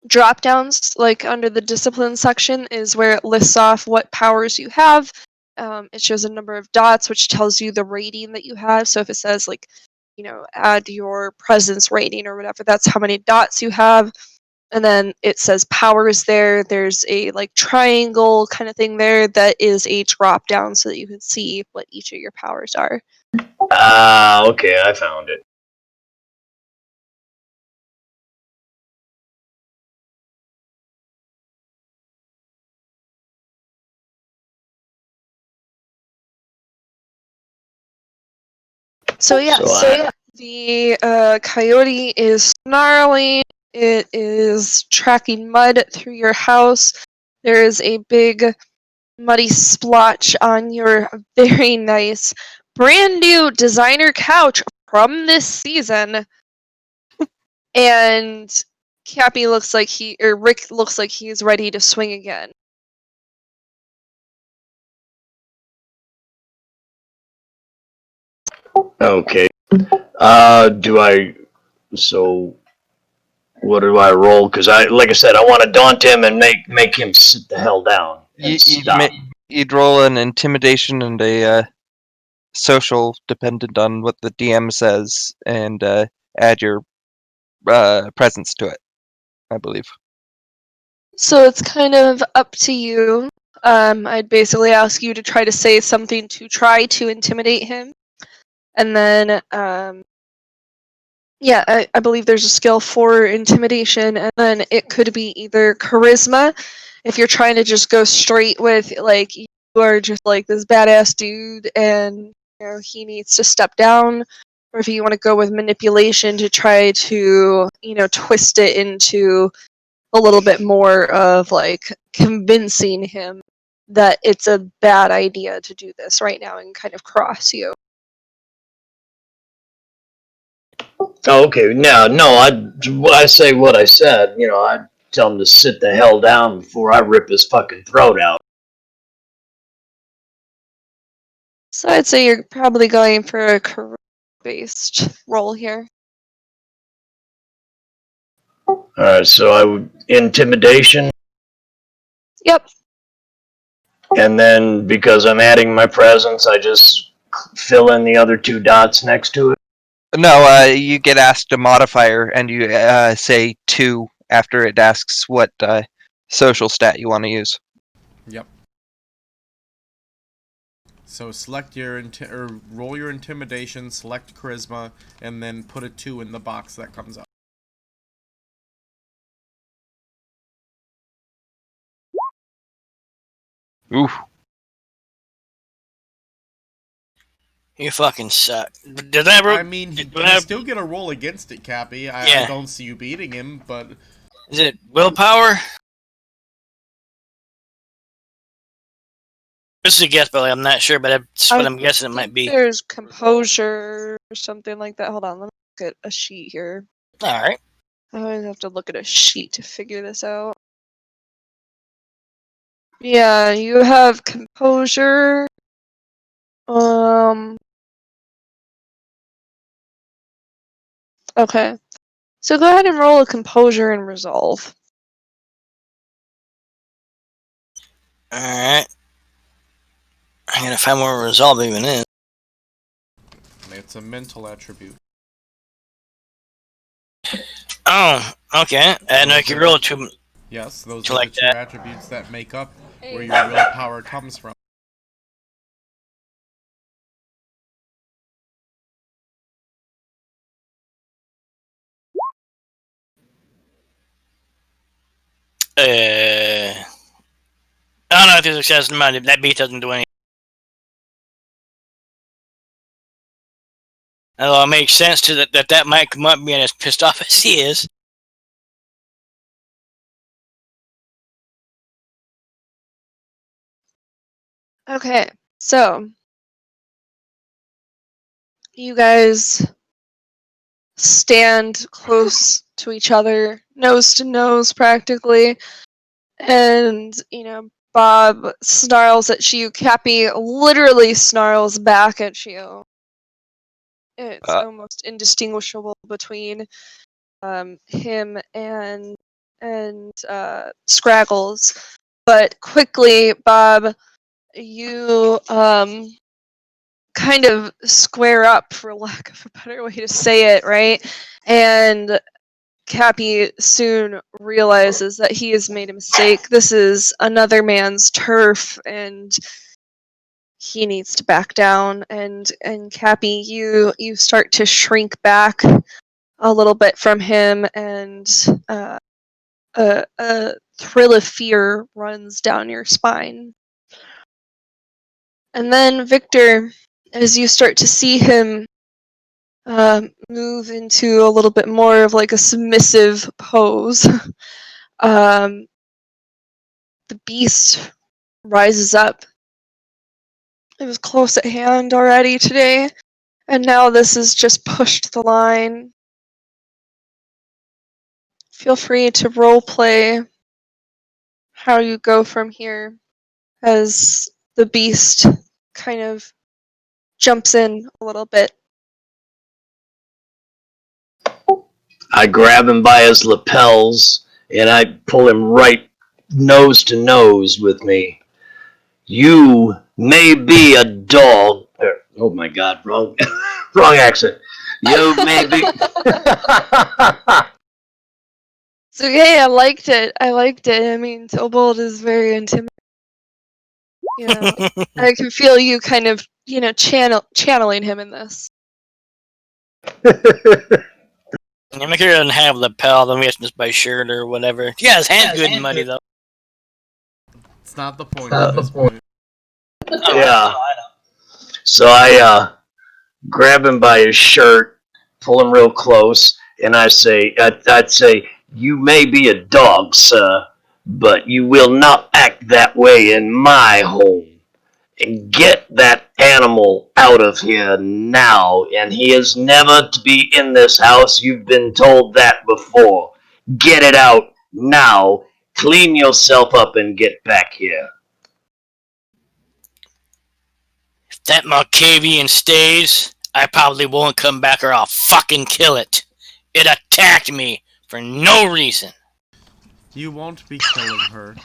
drop downs, like under the discipline section is where it lists off what powers you have. It shows a number of dots, which tells you the rating that you have. So if it says, like, add your presence rating or whatever, that's how many dots you have. And then it says powers there. There's a triangle kind of thing there that is a drop down so that you can see what each of your powers are. Okay, I found it. So yeah, the coyote is snarling. It is tracking mud through your house. There is a big muddy splotch on your very nice brand new designer couch from this season. And Rick looks like he's ready to swing again. Okay. What do I roll? Because like I said, I want to daunt him and make him sit the hell down. You'd roll an intimidation and a social, dependent on what the DM says, and add your presence to it, I believe. So it's kind of up to you. I'd basically ask you to try to say something to try to intimidate him. And then, I believe there's a skill for intimidation, and then it could be either charisma, if you're trying to just go straight with, you are just this badass dude and he needs to step down, or if you want to go with manipulation to try to, twist it into a little bit more of convincing him that it's a bad idea to do this right now and kind of cross you. Oh, okay. No, I say what I said. I tell him to sit the hell down before I rip his fucking throat out. So I'd say you're probably going for a charisma-based role here. Alright, so I would intimidation, Yep. and then because I'm adding my presence, I just fill in the other 2 dots next to it. No, you get asked a modifier, and you say 2 after it asks what social stat you want to use. Yep. So select your or roll your intimidation, select charisma, and then put a 2 in the box that comes up. Oof. You fucking suck. Did I? I mean, you did I- still get a roll against it, Cappy. I Yeah. don't see you beating him, but Is it willpower? This is a guess, Billy. I'm not sure, but that's what I'm guessing it might be. There's composure or something like that. Hold on, let me look at a sheet here. All right. I always have to look at a sheet to figure this out. Yeah, you have composure. Okay. So go ahead and roll a composure and resolve. All right. I'm gonna find where resolve even is. it's a mental attribute. Oh, okay. And I can roll to. Yes, those To are like the 2 that. attributes that make up where your willpower comes from. I don't know if there's success in mind. That beat doesn't do anything. Although it makes sense to that might come up being as pissed off as he is. Okay, so you guys stand close to each other, nose to nose practically, and Bob snarls at you. Cappy literally snarls back at you. It's almost indistinguishable between him and Scraggles. But quickly, Bob, you kind of square up, for lack of a better way to say it, right? And Cappy soon realizes that he has made a mistake. This is another man's turf, and he needs to back down. And Cappy, you start to shrink back a little bit from him, and a thrill of fear runs down your spine. And then Victor, as you start to see him move into a little bit more of like a submissive pose, the beast rises up. It was close at hand already today, and now this has just pushed the line. Feel free to roleplay how you go from here as the beast kind of jumps in a little bit. I grab him by his lapels and I pull him right nose to nose with me. You may be a dog. Oh my god, wrong accent. You may be. So yeah, I liked it. I mean, Tobold is very intimidating. I can feel you kind of, channeling him in this. Yeah, make sure he doesn't have lapel, then we have to just buy shirt or whatever. Yeah, his hand's good and muddy though. It's not the point at this point. Yeah. So I grab him by his shirt, pull him real close, and I'd say, you may be a dog, sir, but you will not act that way in my home. And get that animal out of here now, and he is never to be in this house. You've been told that before. Get it out now. Clean yourself up and get back here. that Malkavian stays, I probably won't come back or I'll fucking kill it. It attacked me for no reason. You won't be killing her.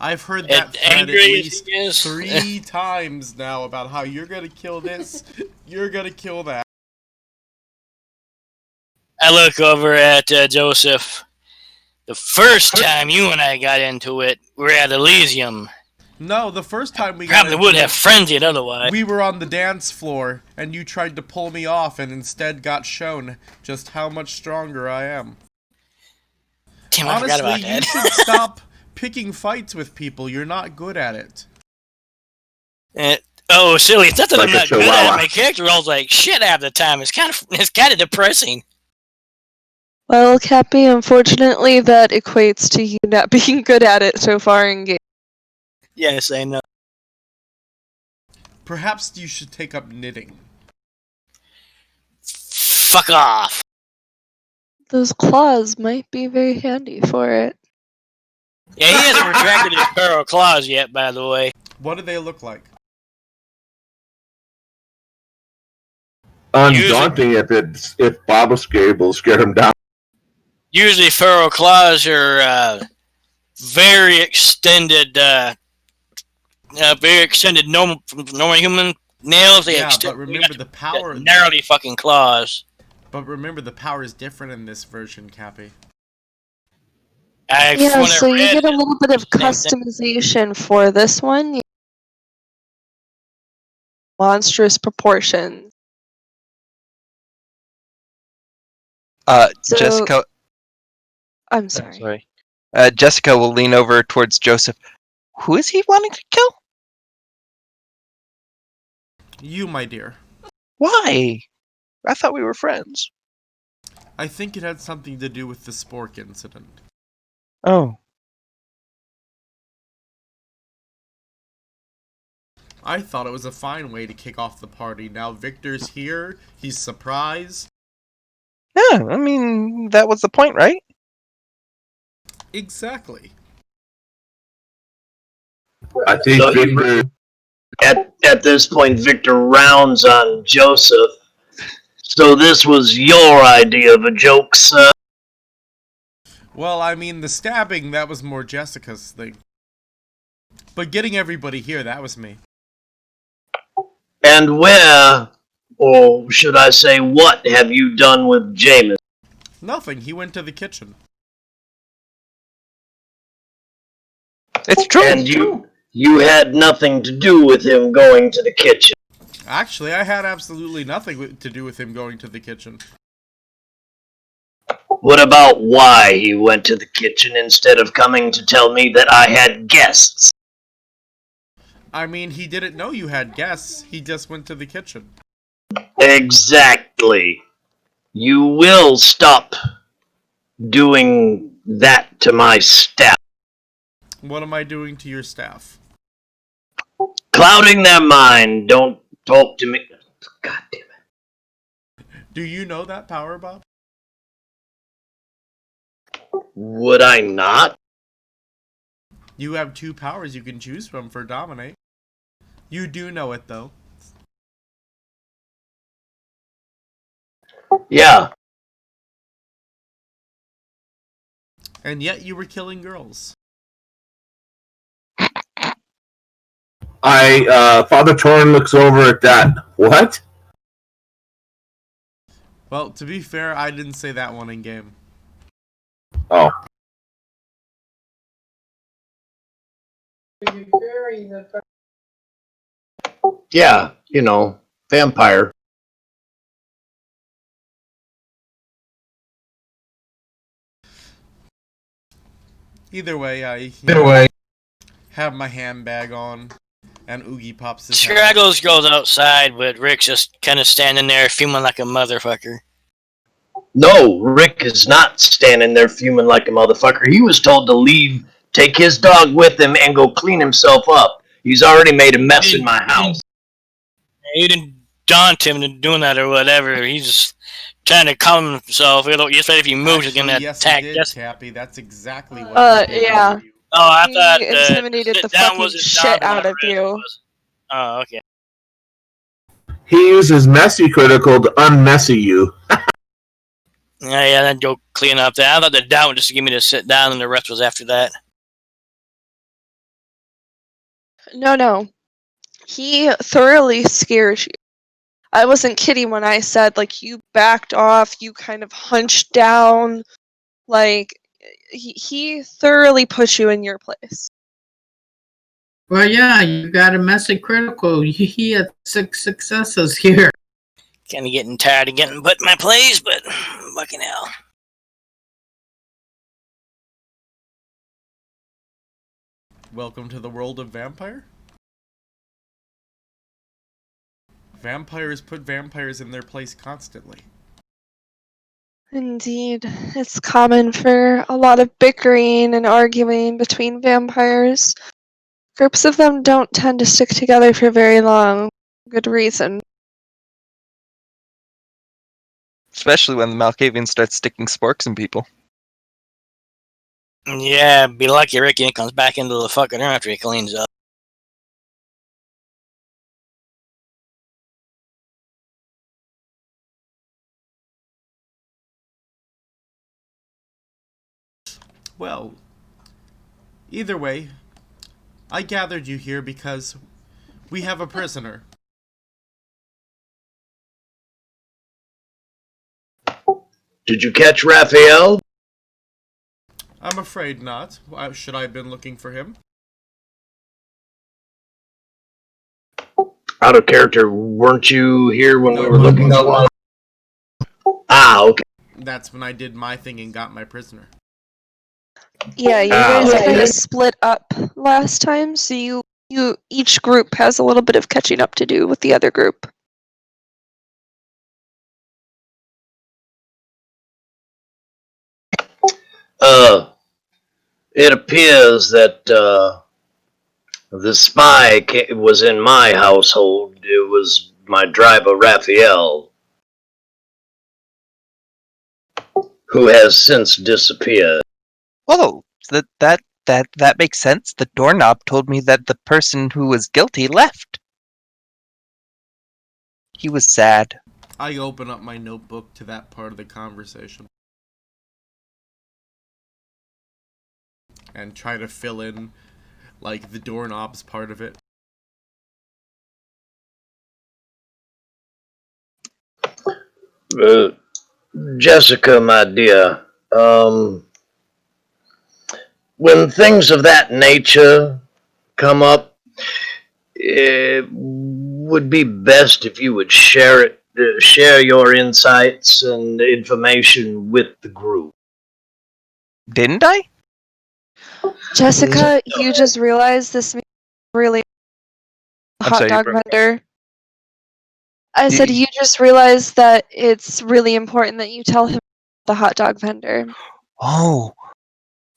I've heard that It thread at angry least as 3 times now about how you're gonna kill this, you're gonna kill that. I look over at Joseph. The first time you and I got into it, we were at Elysium. No, the first time we got Probably into would it, have frenzied otherwise. we were on the dance floor, and you tried to pull me off and instead got shown just how much stronger I am. Damn, I forgot about Honestly, you that. should stop picking fights with people. You're not good at it. Oh, silly! It's not that Like I'm a not good at it. chihuahua. My character rolls like shit half the time. It's kind of depressing. Well, Cappy, unfortunately, that equates to you not being good at it so far in game. Yes, I know. Perhaps you should take up knitting. Fuck off. Those claws might be very handy for it. Yeah, he hasn't retracted his feral claws yet, by the way. What do they look like? Undaunting if Bob was able to scare him down. Usually, feral claws are very extended, normal human nails. They Yeah, extend. but remember the power. Gnarly fucking claws. But remember the power is different in this version, Cappy. Yeah, so you get a little bit of same thing. customization for this one. Monstrous proportions. So- Jessica. I'm sorry. Sorry. Jessica will lean over towards Joseph. Who is he wanting to kill? You, my dear. Why? I thought we were friends. I think it had something to do with the Spork incident. Oh. I thought it was a fine way to kick off the party. Now Victor's here, he's surprised. Yeah, I mean, that was the point, right? Exactly. I think So Victor. At this point, Victor rounds on Joseph. So this was your idea of a joke, sir? Well, I mean, the stabbing, that was more Jessica's thing. But getting everybody here, that was me. And where, or should I say, what have you done with Jameson? Nothing, he went to the kitchen. It's true. And you had nothing to do with him going to the kitchen. Actually, I had absolutely nothing to do with him going to the kitchen. What about why he went to the kitchen instead of coming to tell me that I had guests? I mean, he didn't know you had guests, he just went to the kitchen. Exactly. You will stop doing that to my staff. What am I doing to your staff? Clouding their mind. Don't talk to me. God damn it. Do you know that power, Bob? Would I not? You have 2 powers you can choose from for Dominate. You do know it, though. Yeah. And yet you were killing girls. Father Torn looks over at that. What? Well, to be fair, I didn't say that one in game. Oh. Yeah, you know, vampire. Either way, I have my handbag on, and Oogie pops his head. Straggles goes outside, but Rick's just kind of standing there fuming like a motherfucker. No, Rick is not standing there fuming like a motherfucker. He was told to leave, take his dog with him, and go clean himself up. He's already made a mess in my house. He didn't daunt him into doing that or whatever. He's just trying to calm himself. He said if he moves, he's gonna Actually, yes, attack he did, Jessica. Cappy. That's exactly what he did. Yeah. Oh, I thought He intimidated sit the down fucking was his shit dog, out of whatever it you. was. Oh, okay. He uses messy critical to unmessy you. Yeah, that joke clean up that. I thought the down was just to give me to sit down, and the rest was after that. No. He thoroughly scares you. I wasn't kidding when I said, like, you backed off, you kind of hunched down. Like, he thoroughly put you in your place. Well, yeah, you got a messy critical. He had 6 successes here. Kind of getting tired of getting put in my place, but fucking hell. Welcome to the world of vampire. Vampires put vampires in their place constantly. Indeed. It's common for a lot of bickering and arguing between vampires. Groups of them don't tend to stick together for very long. Good reason. Especially when the Malkavian starts sticking sporks in people. Yeah, be lucky Ricky comes back into the fucking room after he cleans up. Well, either way, I gathered you here because we have a prisoner. Did you catch Raphael? I'm afraid not. Should I have been looking for him? Out of character, weren't you here when No, we were looking for him? Ah, okay. That's when I did my thing and got my prisoner. Yeah, you guys kind of split up last time, so you each group has a little bit of catching up to do with the other group. It appears that the spy was in my household. It was my driver, Raphael, who has since disappeared. Oh, that makes sense. The doorknob told me that the person who was guilty left. He was sad. I open up my notebook to that part of the conversation. And try to fill in, like, the doorknob's part of it. Jessica, my dear, when things of that nature come up, it would be best if you would share your insights and information with the group. Didn't I? Jessica, you just realized this really I'm hot sorry, you dog broke- vendor. I said you just realized that it's really important that you tell him the hot dog vendor. Oh,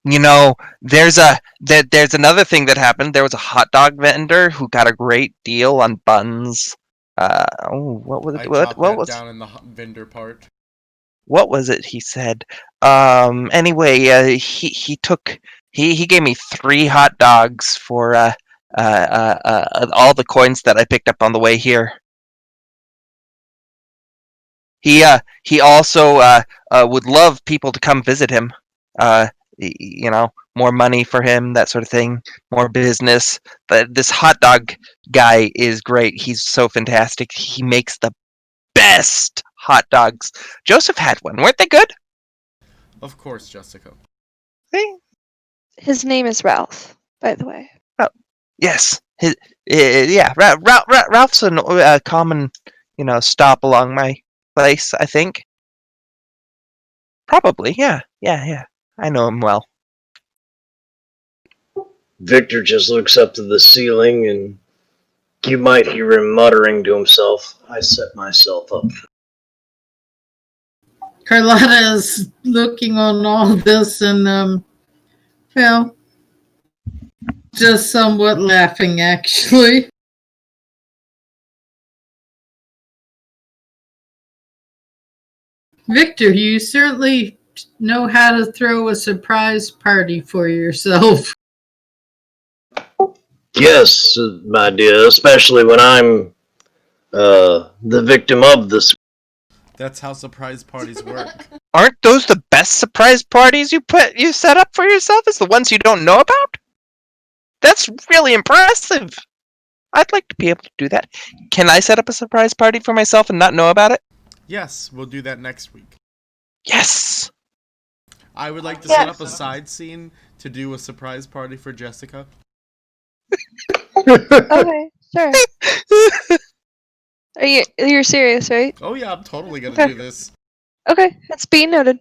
there's another thing that happened. There was a hot dog vendor who got a great deal on buns. What was I it? jot What that was down in the vendor part. what was it he said? Anyway, he gave me 3 hot dogs for all the coins that I picked up on the way here. He also would love people to come visit him. More money for him, that sort of thing, more business. But this hot dog guy is great. He's so fantastic. He makes the best hot dogs. Joseph had one. Weren't they good? Of course, Jessica. His name is Ralph, by the way. Yes. Ralph's a common, stop along my place, I think. Probably, yeah. I know him well. Victor just looks up to the ceiling, and you might hear him muttering to himself, I set myself up. Carlotta is looking on all this and, just somewhat laughing, actually. Victor, you certainly know how to throw a surprise party for yourself. Yes, my dear, especially when I'm the victim of this. That's how surprise parties work. Aren't those the best surprise parties you set up for yourself? Is the ones you don't know about? That's really impressive. I'd like to be able to do that. Can I set up a surprise party for myself and not know about it? Yes, we'll do that next week. Yes. I would like to set up a side scene to do a surprise party for Jessica. Okay, sure. You're serious, right? Oh yeah, I'm totally gonna Okay. do this. Okay, that's being noted.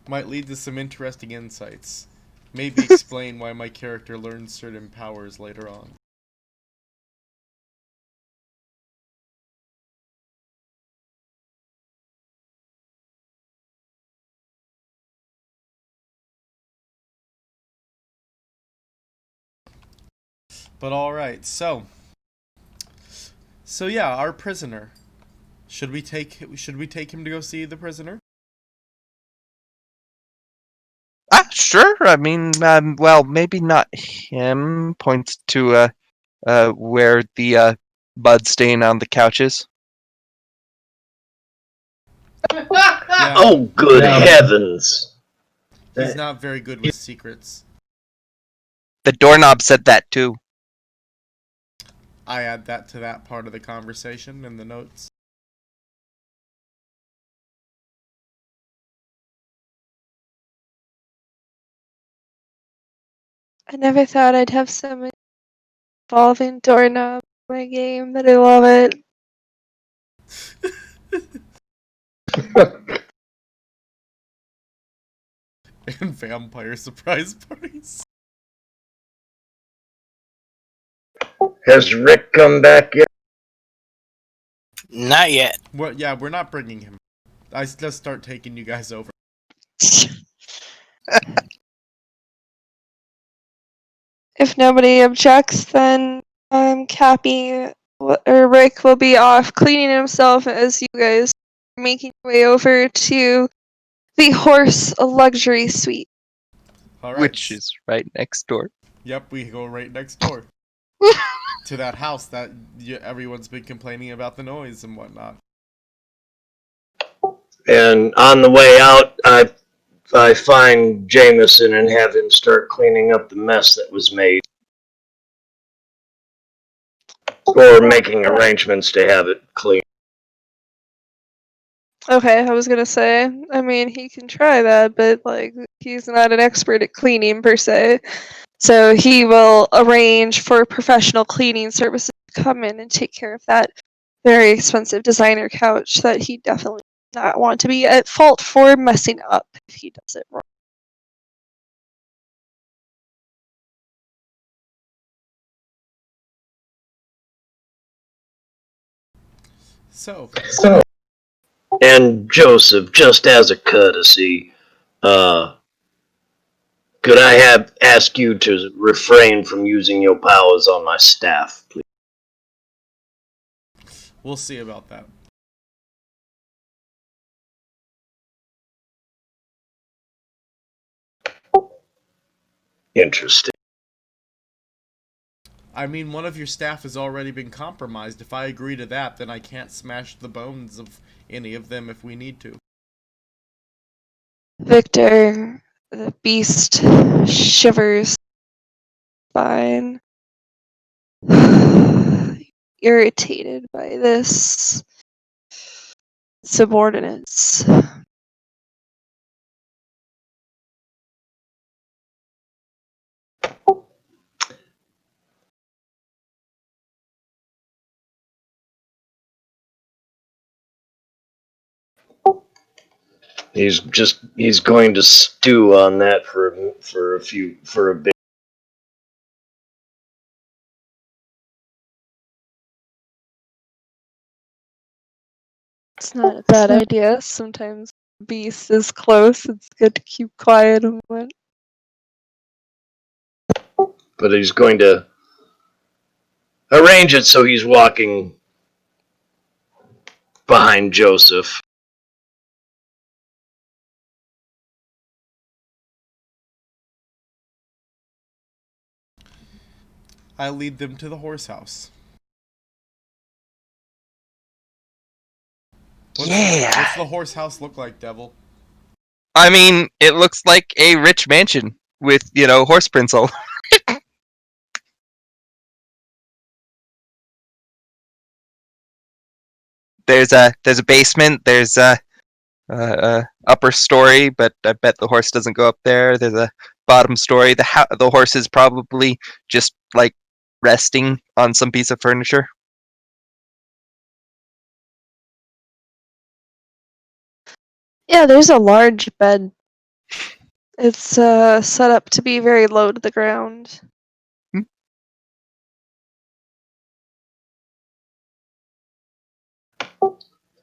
Might lead to some interesting insights. Maybe explain why my character learns certain powers later on. But alright, so yeah, our prisoner. Should we take him to go see the prisoner? Sure. I mean, well, maybe not him. Points to where the blood stain on the couch is. Yeah, Oh, good heavens! he's not very good with secrets. The doorknob said that too. I add that to that part of the conversation in the notes. I never thought I'd have so many evolving doorknob in my game, but I love it. And vampire surprise parties. Has Rick come back yet? Not yet. Well, yeah, we're not bringing him. I just start taking you guys over. If nobody objects, then Cappy or Rick will be off cleaning himself as you guys are making your way over to the horse luxury suite. All right. Which is right next door. Yep, we go right next door to that house that everyone's been complaining about the noise and whatnot. And on the way out, I find Jameson and have him start cleaning up the mess that was made. Or making arrangements to have it clean. Okay, I was gonna say, I mean, he can try that, but like, he's not an expert at cleaning per se. So he will arrange for professional cleaning services to come in and take care of that very expensive designer couch that he definitely does not want to be at fault for messing up if he does it wrong. So, And Joseph, just as a courtesy, could I ask you to refrain from using your powers on my staff, please? we'll see about that. Interesting. I mean, one of your staff has already been compromised. If I agree to that, then I can't smash the bones of any of them if we need to. Victor, the beast, shivers spine, irritated by this subordinates. He's going to stew on that for a bit. It's not a bad idea. Sometimes beast is close. It's good to keep quiet and what. But he's going to arrange it so he's walking behind Joseph. I lead them to the horse house. What's the horse house look like, Devil? I mean, it looks like a rich mansion with, horse prints all. There's a basement. There's a upper story, but I bet the horse doesn't go up there. There's a bottom story. The horse is probably just like resting on some piece of furniture. Yeah, there's a large bed. It's set up to be very low to the ground.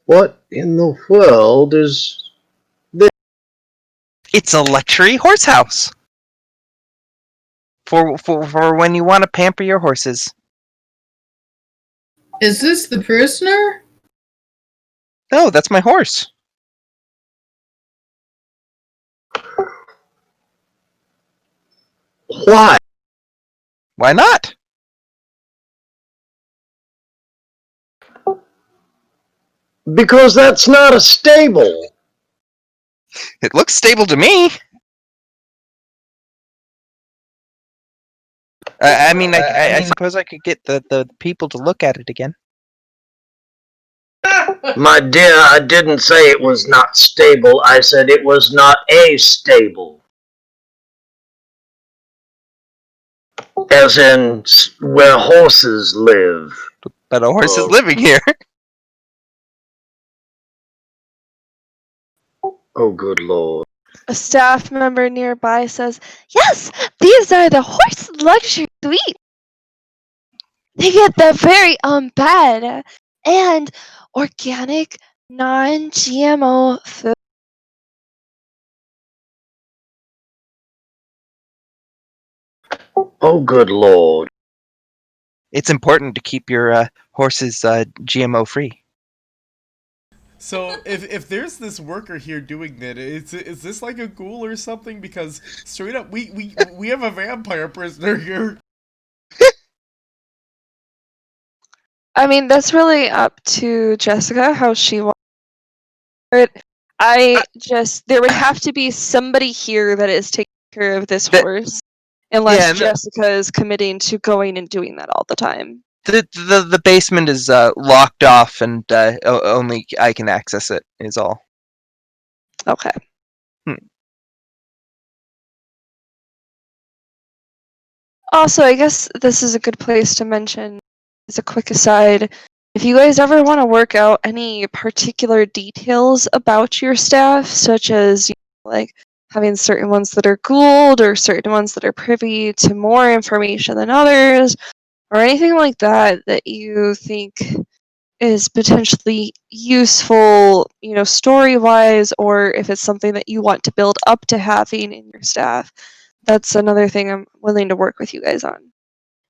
What in the world is... It's a luxury horse house for when you want to pamper your horses. Is this the prisoner? No, that's my horse. Why? Why not? Because that's not a stable. It looks stable to me. I mean, I suppose I could get the people to look at it again. My dear, I didn't say it was not stable. I said it was not a stable. As in where horses live. But a horse is living here. Oh, good lord. A staff member nearby says, "Yes, these are the horse luxury suites. They get the very bed and organic, non-GMO food." Oh, good lord. It's important to keep your horses GMO free. So if there's this worker here doing that, is this like a ghoul or something? Because straight up, we have a vampire prisoner here. I mean, that's really up to Jessica how she wants it. There would have to be somebody here that is taking care of this horse, unless Jessica is committing to going and doing that all the time. The basement is locked off, and only I can access it. Is all. Okay. Also, I guess this is a good place to mention, as a quick aside, if you guys ever want to work out any particular details about your staff, such as like having certain ones that are Gould or certain ones that are privy to more information than others, or anything like that that you think is potentially useful, story-wise, or if it's something that you want to build up to having in your staff, that's another thing I'm willing to work with you guys on.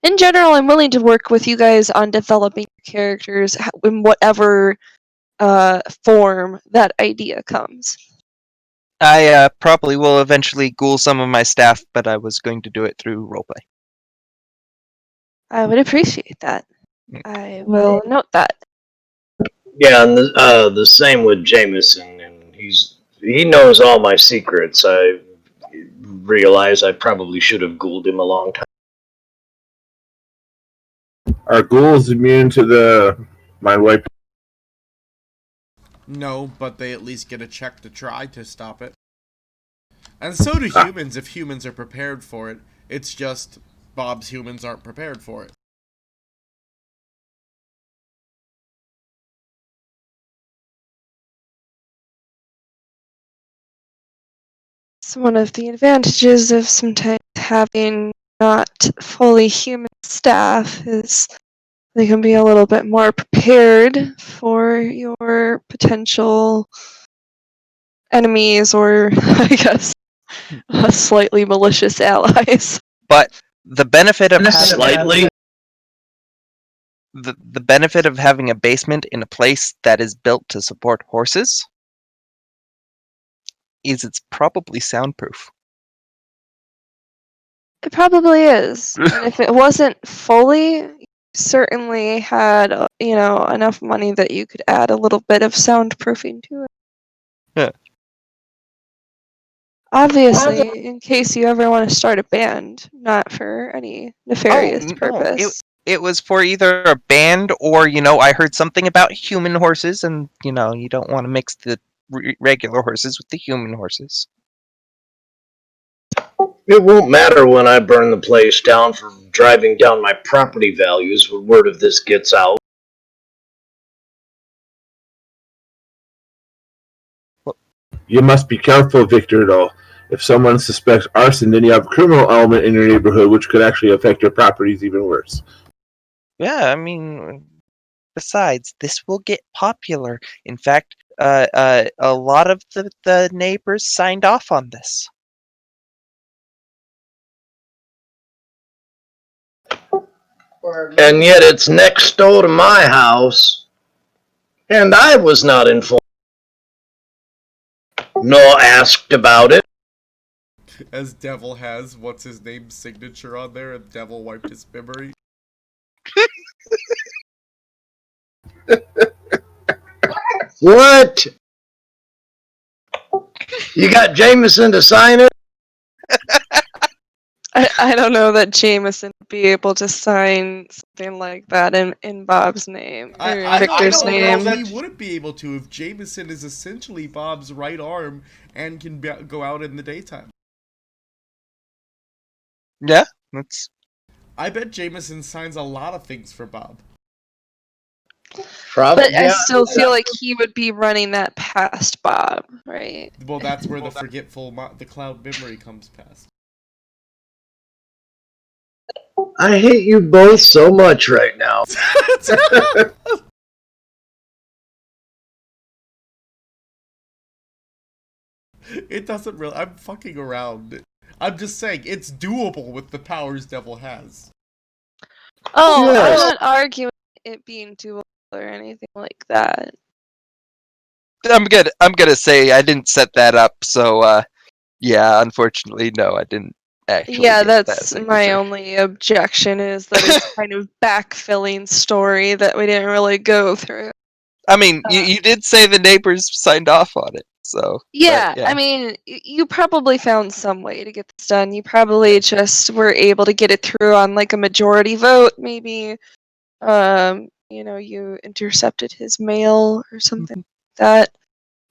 In general, I'm willing to work with you guys on developing characters in whatever form that idea comes. I probably will eventually ghoul some of my staff, but I was going to do it through roleplay. I would appreciate that. I will note that. Yeah, and the same with Jameson, and he knows all my secrets. I realize I probably should have ghouled him a long time. Are ghouls immune to the mind wipe? No, but they at least get a check to try to stop it. And so do humans if humans are prepared for it. It's just Bob's humans aren't prepared for it. It's one of the advantages of sometimes having not fully human staff is they can be a little bit more prepared for your potential enemies or, I guess, slightly malicious allies. But the benefit of Slightly? the benefit of having a basement in a place that is built to support horses is it's probably soundproof. It probably is. And if it wasn't fully, you certainly had, enough money that you could add a little bit of soundproofing to it. Yeah. Obviously, in case you ever want to start a band, not for any nefarious no, purpose. It was for either a band or, I heard something about human horses, and, you don't want to mix the regular horses with the human horses. It won't matter when I burn the place down for driving down my property values when word of this gets out. You must be careful, Victor, though. If someone suspects arson, then you have a criminal element in your neighborhood, which could actually affect your properties even worse. Yeah, I mean, besides, this will get popular. In fact, a lot of the neighbors signed off on this. And yet it's next door to my house, and I was not informed nor asked about it. As Devil has what's his name's signature on there, and Devil wiped his memory. What? You got Jameson to sign it? I don't know that Jameson would be able to sign something like that in Bob's name, or I Victor's don't name. know that he wouldn't be able to if Jameson is essentially Bob's right arm and can go out in the daytime. Yeah, that's... I bet Jameson signs a lot of things for Bob. Probably. But I still feel like he would be running that past Bob, right? Well, that's where the the cloud memory comes past. I hate you both so much right now. It doesn't really. I'm fucking around. I'm just saying it's doable with the powers Devil has. Oh, Yes. I'm not arguing it being doable or anything like that. I'm gonna say I didn't set that up, so yeah, unfortunately, no, I didn't actually. Yeah, get that's that my signature. only objection, is that it's kind of backfilling story that we didn't really go through. I mean, you did say the neighbors signed off on it, so. Yeah, but, yeah. I mean, you probably found some way to get this done. You probably just were able to get it through on like a majority vote, maybe. You intercepted his mail or something like that.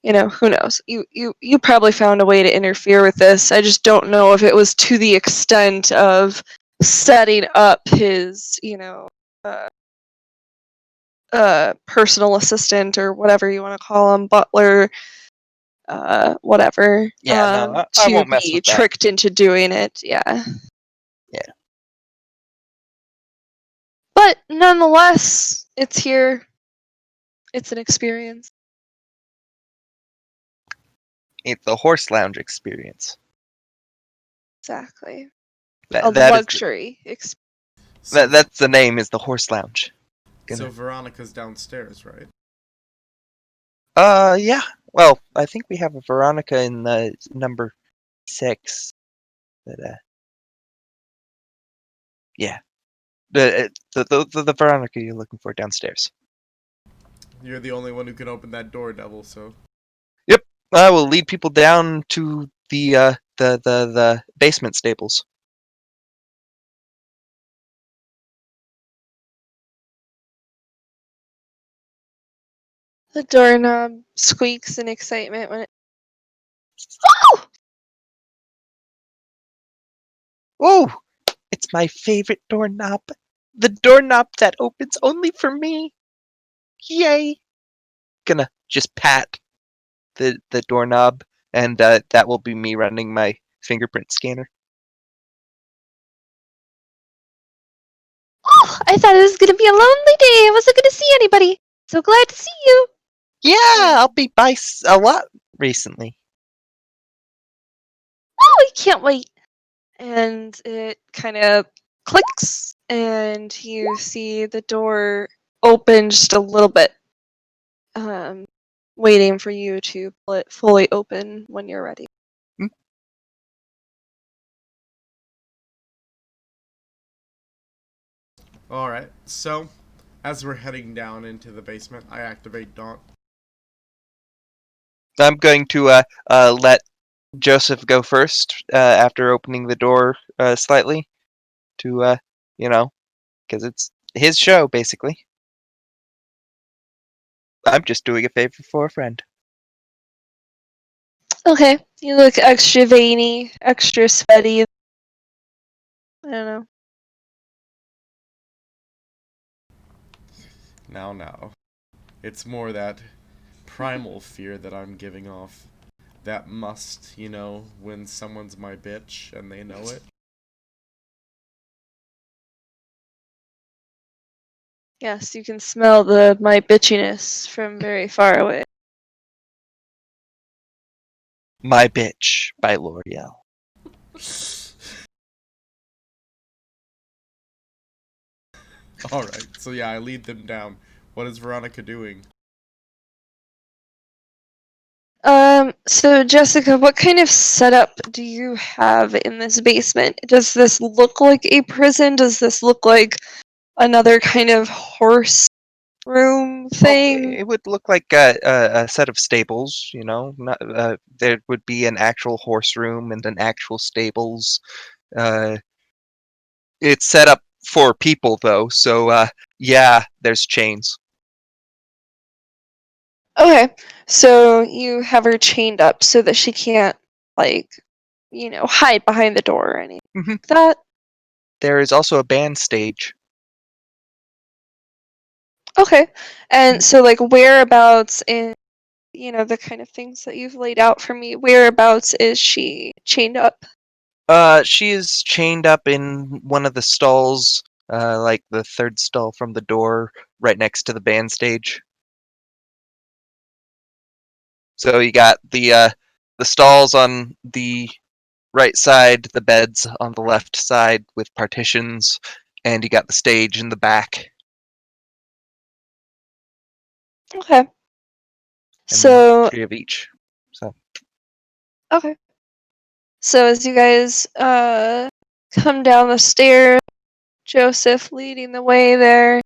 Who knows? You probably found a way to interfere with this. I just don't know if it was to the extent of setting up his, personal assistant or whatever you want to call him, butler, whatever. Yeah, no, I to won't mess be with that. tricked into doing it. Yeah. Yeah. But nonetheless, it's here. It's an experience. It's the horse lounge experience. Exactly. That A is luxury experience. that's the name, is the horse lounge. So Veronica's downstairs, right? Yeah. Well, I think we have a Veronica in the number 6. But yeah. The Veronica you're looking for downstairs. You're the only one who can open that door, Devil. So I will lead people down to the basement stables. The doorknob squeaks in excitement when it. Oh! Oh, it's my favorite doorknob. The doorknob that opens only for me. Yay! Gonna just pat the doorknob, and that will be me running my fingerprint scanner. Oh, I thought it was gonna be a lonely day. I wasn't gonna see anybody. So glad to see you. Yeah, I'll be by a lot recently. Oh, I can't wait. And it kind of clicks, and you see the door open just a little bit, waiting for you to pull it fully open when you're ready. Alright, so as we're heading down into the basement, I activate Daunt. I'm going to let Joseph go first after opening the door slightly to, because it's his show, basically. I'm just doing a favor for a friend. Okay, you look extra veiny, extra sweaty. I don't know. Now. It's more that primal fear that I'm giving off. That must, when someone's my bitch and they know it. Yes, you can smell my bitchiness from very far away. My Bitch by L'Oreal. Alright, so yeah, I lead them down. What is Veronica doing? So Jessica, what kind of setup do you have in this basement? Does this look like a prison? Does this look like another kind of horse room thing? It would look like a set of stables, Not, there would be an actual horse room and an actual stables. It's set up for people, though, so yeah, there's chains. Okay, so you have her chained up so that she can't, hide behind the door or anything Mhm. like that. There is also a band stage. Okay, and so, whereabouts in, the kind of things that you've laid out for me, whereabouts is she chained up? She is chained up in one of the stalls, like the third stall from the door, right next to the band stage. So you got the stalls on the right side, the beds on the left side with partitions, and you got the stage in the back. Okay. And So, 3 of each. So okay. So as you guys come down the stairs, Joseph leading the way there,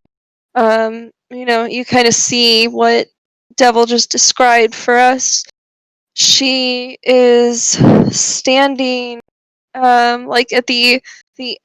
you kind of see what Devil just described for us. She is standing at the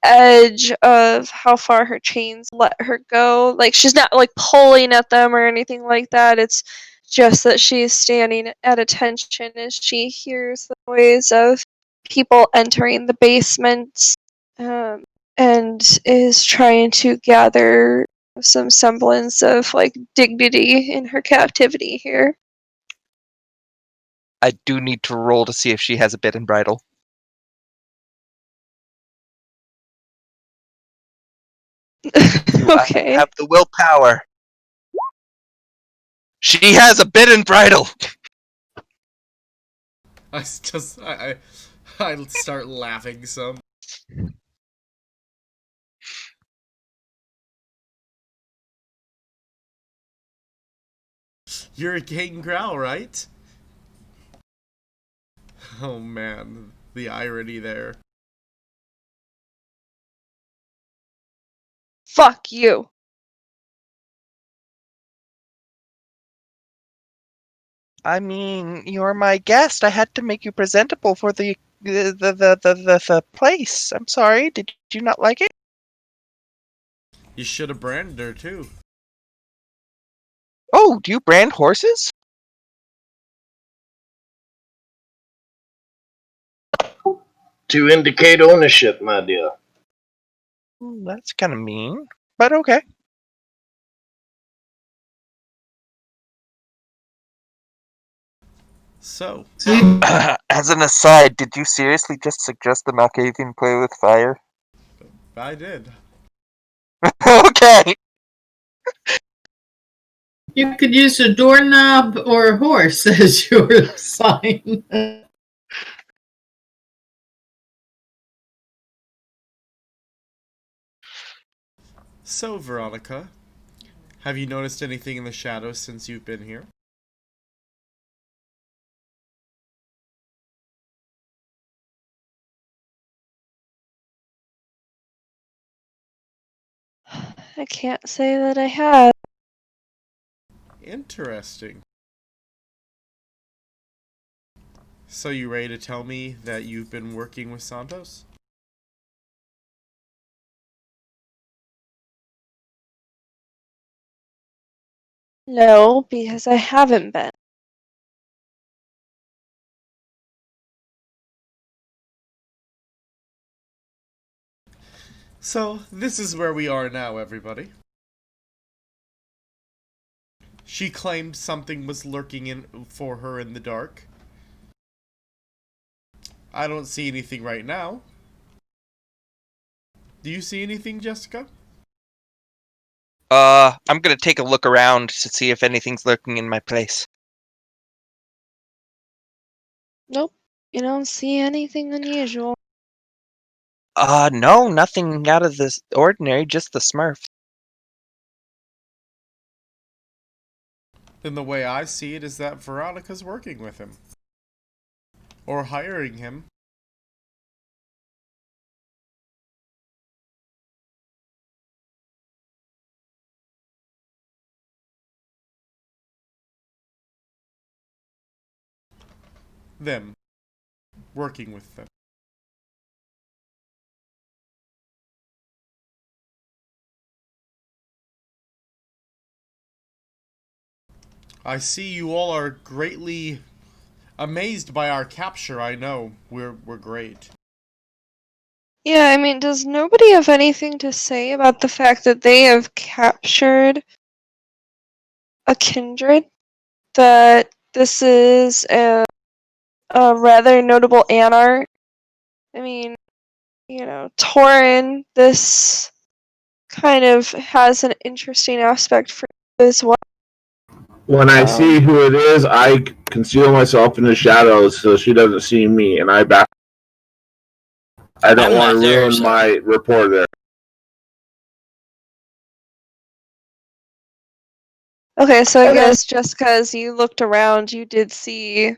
edge of how far her chains let her go. Like she's not pulling at them or anything like that. It's just that she's standing at attention as she hears the noise of people entering the basement, and is trying to gather some semblance of dignity in her captivity here. I do need to roll to see if she has a bit and bridle. Okay. I have the willpower. She has a bit and bridle. I start laughing some. You're a King Growl, right? Oh man, the irony there. Fuck you. I mean, you're my guest. I had to make you presentable for the place. I'm sorry. Did you not like it? You should have branded her too. Oh, do you brand horses? To indicate ownership, my dear. That's kind of mean, but okay. So, As an aside, did you seriously just suggest the Malkavian play with fire? I did. Okay. You could use a doorknob or a horse as your sign. So, Veronica, Have you noticed anything in the shadows since you've been here? I can't say that I have. Interesting. So you ready to tell me that you've been working with Santos? No, because I haven't been. So, this is where we are now, everybody. She claimed something was lurking in for her in the dark. I don't see anything right now. Do you see anything, Jessica? I'm gonna take a look around to see if anything's lurking in my place. Nope. You don't see anything unusual. No, nothing out of the ordinary, just the Smurf. Then the way I see it is that Veronica's working with him. Or hiring him. Them. Working with them. I see you all are greatly amazed by our capture. I know. We're great. Yeah, I mean, does nobody have anything to say about the fact that they have captured a kindred? That this is a rather notable anarch? I mean, Torin, this kind of has an interesting aspect for you as well. When I see who it is, I conceal myself in the shadows so she doesn't see me, and I back. I don't I'm want not to there, ruin so- my rapport there. Okay, so I guess just because you looked around, you did see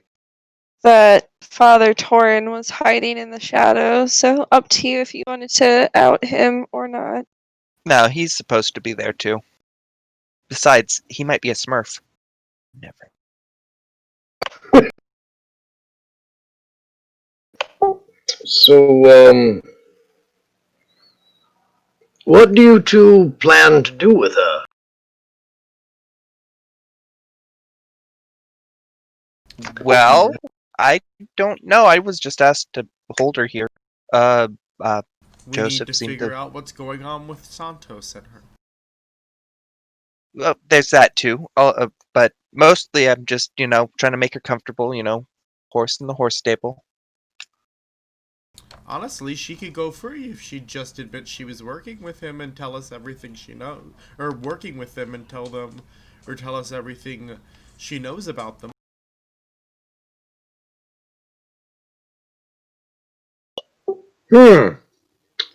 that Father Torin was hiding in the shadows. So up to you if you wanted to out him or not. No, he's supposed to be there too. Besides, he might be a Smurf. Never. So, what do you two plan to do with her? Well, I don't know. I was just asked to hold her here. We Joseph need to seemed figure to- out what's going on with Santos and her. Well, there's that too. But mostly I'm just, trying to make her comfortable, horse in the horse stable. Honestly, she could go free if she just admit she was working with him and tell us everything she knows. Or working with them and tell us everything she knows about them.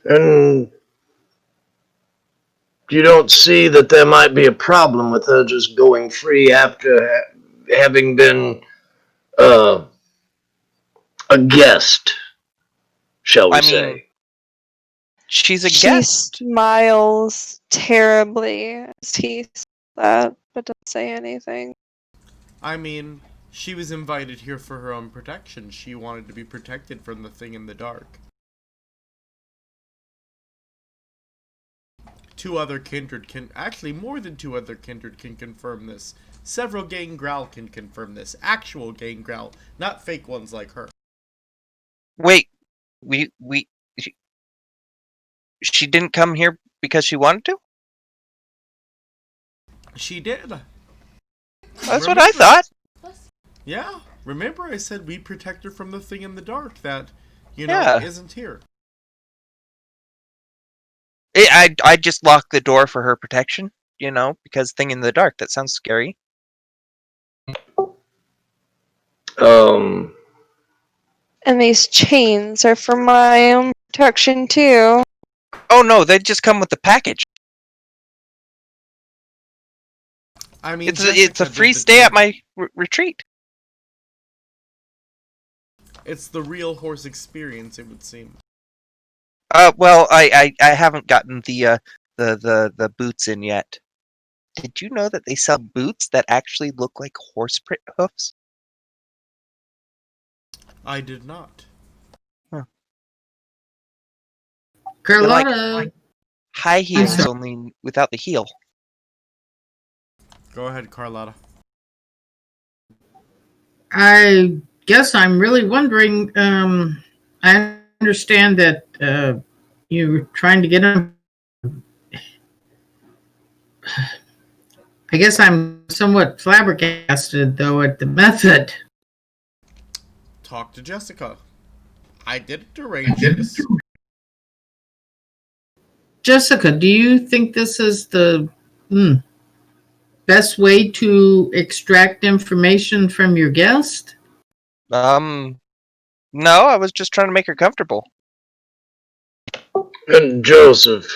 And you don't see that there might be a problem with her just going free after having been a guest, shall we I mean, say? She's a She guest. smiles terribly as he says that, but doesn't say anything. I mean, she was invited here for her own protection. She wanted to be protected from the thing in the dark. Two other kindred can... Actually, more than two other kindred can confirm this. Several Gangrel can confirm this. Actual Gangrel, not fake ones like her. Wait, she didn't come here because she wanted to? She did. That's what I thought. Yeah, remember I said we'd protect her from the thing in the dark that, Yeah. isn't here. I just locked the door for her protection, because thing in the dark, that sounds scary. Um, And these chains are for my own protection too. Oh no, they just come with the package. I mean, It's a Jessica free did the stay at deed. my retreat. Jessica It's a did free the stay at deed. my retreat. It's the real horse experience, it would seem. Well, I haven't gotten the boots in yet. Did you know that they sell boots that actually look like horse print hoofs? I did not. They're like Carlotta, high heels, sorry. only without the heel. Go ahead, Carlotta. I guess I'm really wondering. I understand that you're trying to get him. I guess I'm somewhat flabbergasted, though, at the method. Talk to Jessica. I didn't arrange this. Jessica, do you think this is the best way to extract information from your guest? No, I was just trying to make her comfortable. And Joseph,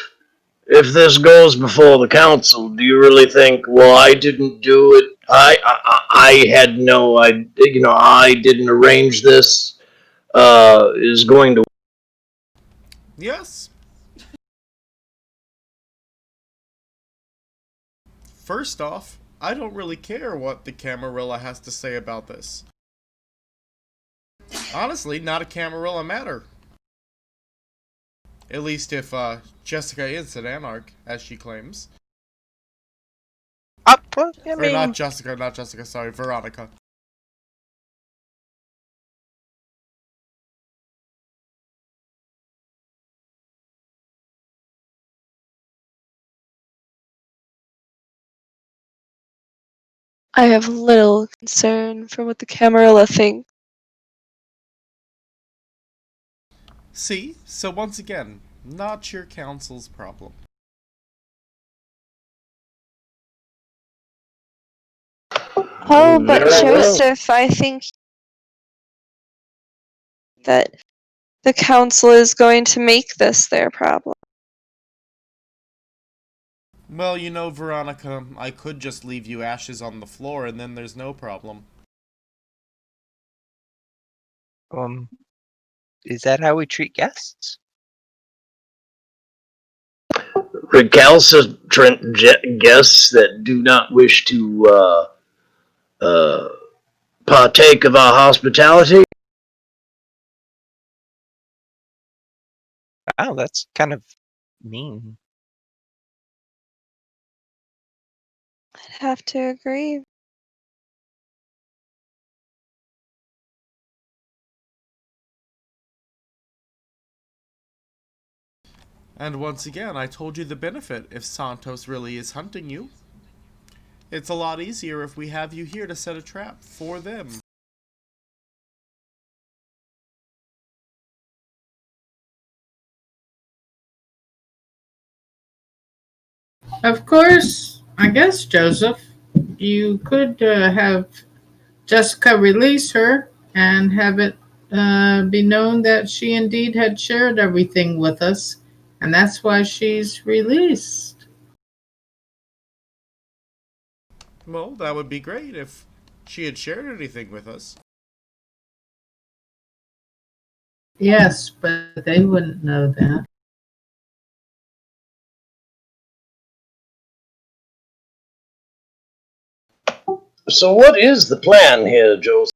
if this goes before the council, do you really think, well, I didn't do it? I had no idea, I didn't arrange this, is going to. Yes. First off, I don't really care what the Camarilla has to say about this. Honestly, not a Camarilla matter. At least if Jessica is an anarch, as she claims. Well, I Or mean, not Jessica, sorry, Veronica. I have little concern for what the Camarilla think. See? So once again, not your council's problem. Oh, but Very well. Joseph, I think that the council is going to make this their problem. Well, Veronica, I could just leave you ashes on the floor and then there's no problem. is that how we treat guests? Recalcitrant guests that do not wish to partake of our hospitality. Wow, that's kind of mean. I'd have to agree. And once again, I told you the benefit if Santos really is hunting you. It's a lot easier if we have you here to set a trap for them. Of course, I guess, Joseph, you could have Jessica release her and have it be known that she indeed had shared everything with us, and that's why she's released. Well, that would be great if she had shared anything with us. Yes, but they wouldn't know that. So what is the plan here, Joseph?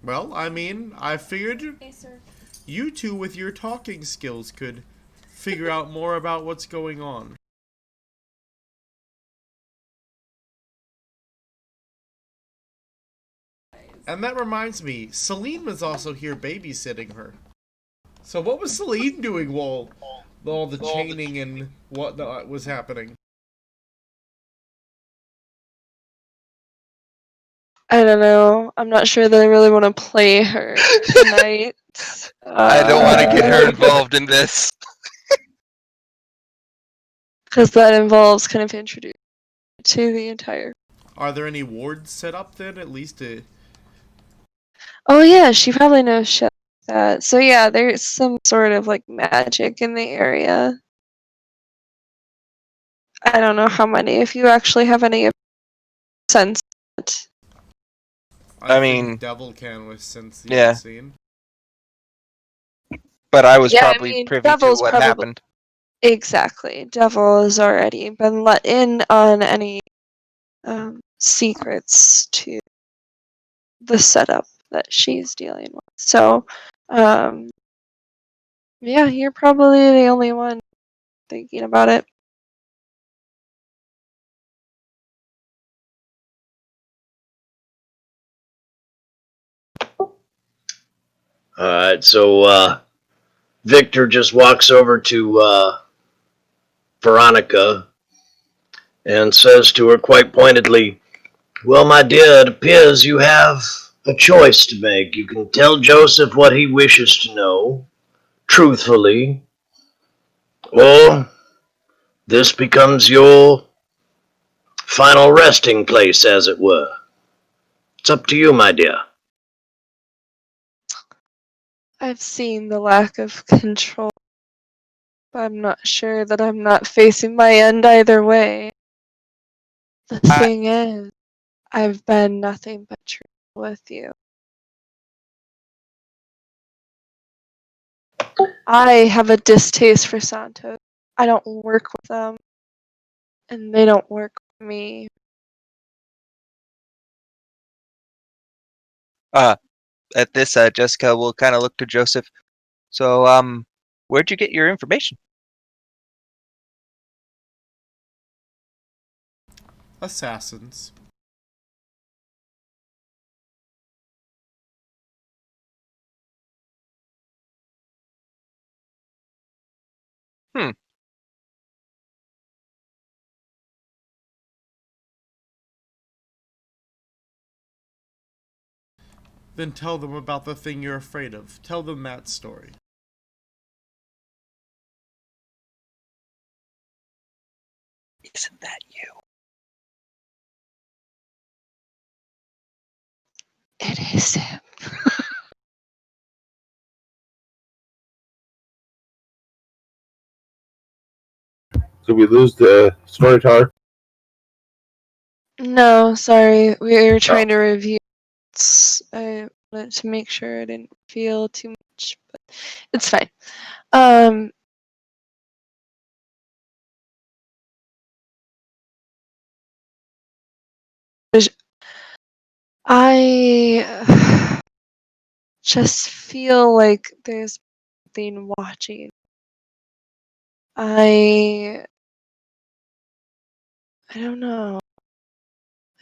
Well, I figured you two with your talking skills could figure out more about what's going on. And that reminds me, Celine was also here babysitting her. So what was Celine doing while all the chaining and whatnot was happening? I don't know. I'm not sure that I really want to play her tonight. I don't want to get her involved in this. Because that involves kind of introducing to the entire. Are there any wards set up then, at least to... Oh yeah, she probably knows shit like that. So yeah, there's some sort of like magic in the area. I don't know how many. If you actually have any sense. I think mean, Devil can with since the yeah. scene. But I was Yeah, I probably mean, privy to Devil's what probably- happened. Exactly. Devil has already been let in on any secrets to the setup that she's dealing with. So, yeah, you're probably the only one thinking about it. Alright, so Victor just walks over to Veronica and says to her quite pointedly, "Well, my dear, it appears you have a choice to make. You can tell Joseph what he wishes to know, truthfully, or this becomes your final resting place, as it were. It's up to you, my dear." I've seen the lack of control. I'm not sure that I'm not facing my end either way. The thing is, I've been nothing but true with you. I have a distaste for Santos. I don't work with them, and they don't work with me. At this, Jessica will kind of look to Joseph. So, where'd you get your information? Assassins. Hmm. Then tell them about the thing you're afraid of. Tell them that story. Isn't that you? It is him. Did we lose the storyteller? No, sorry. We were trying to review. I wanted to make sure I didn't feel too much, but it's fine. I just feel like there's something watching. I don't know.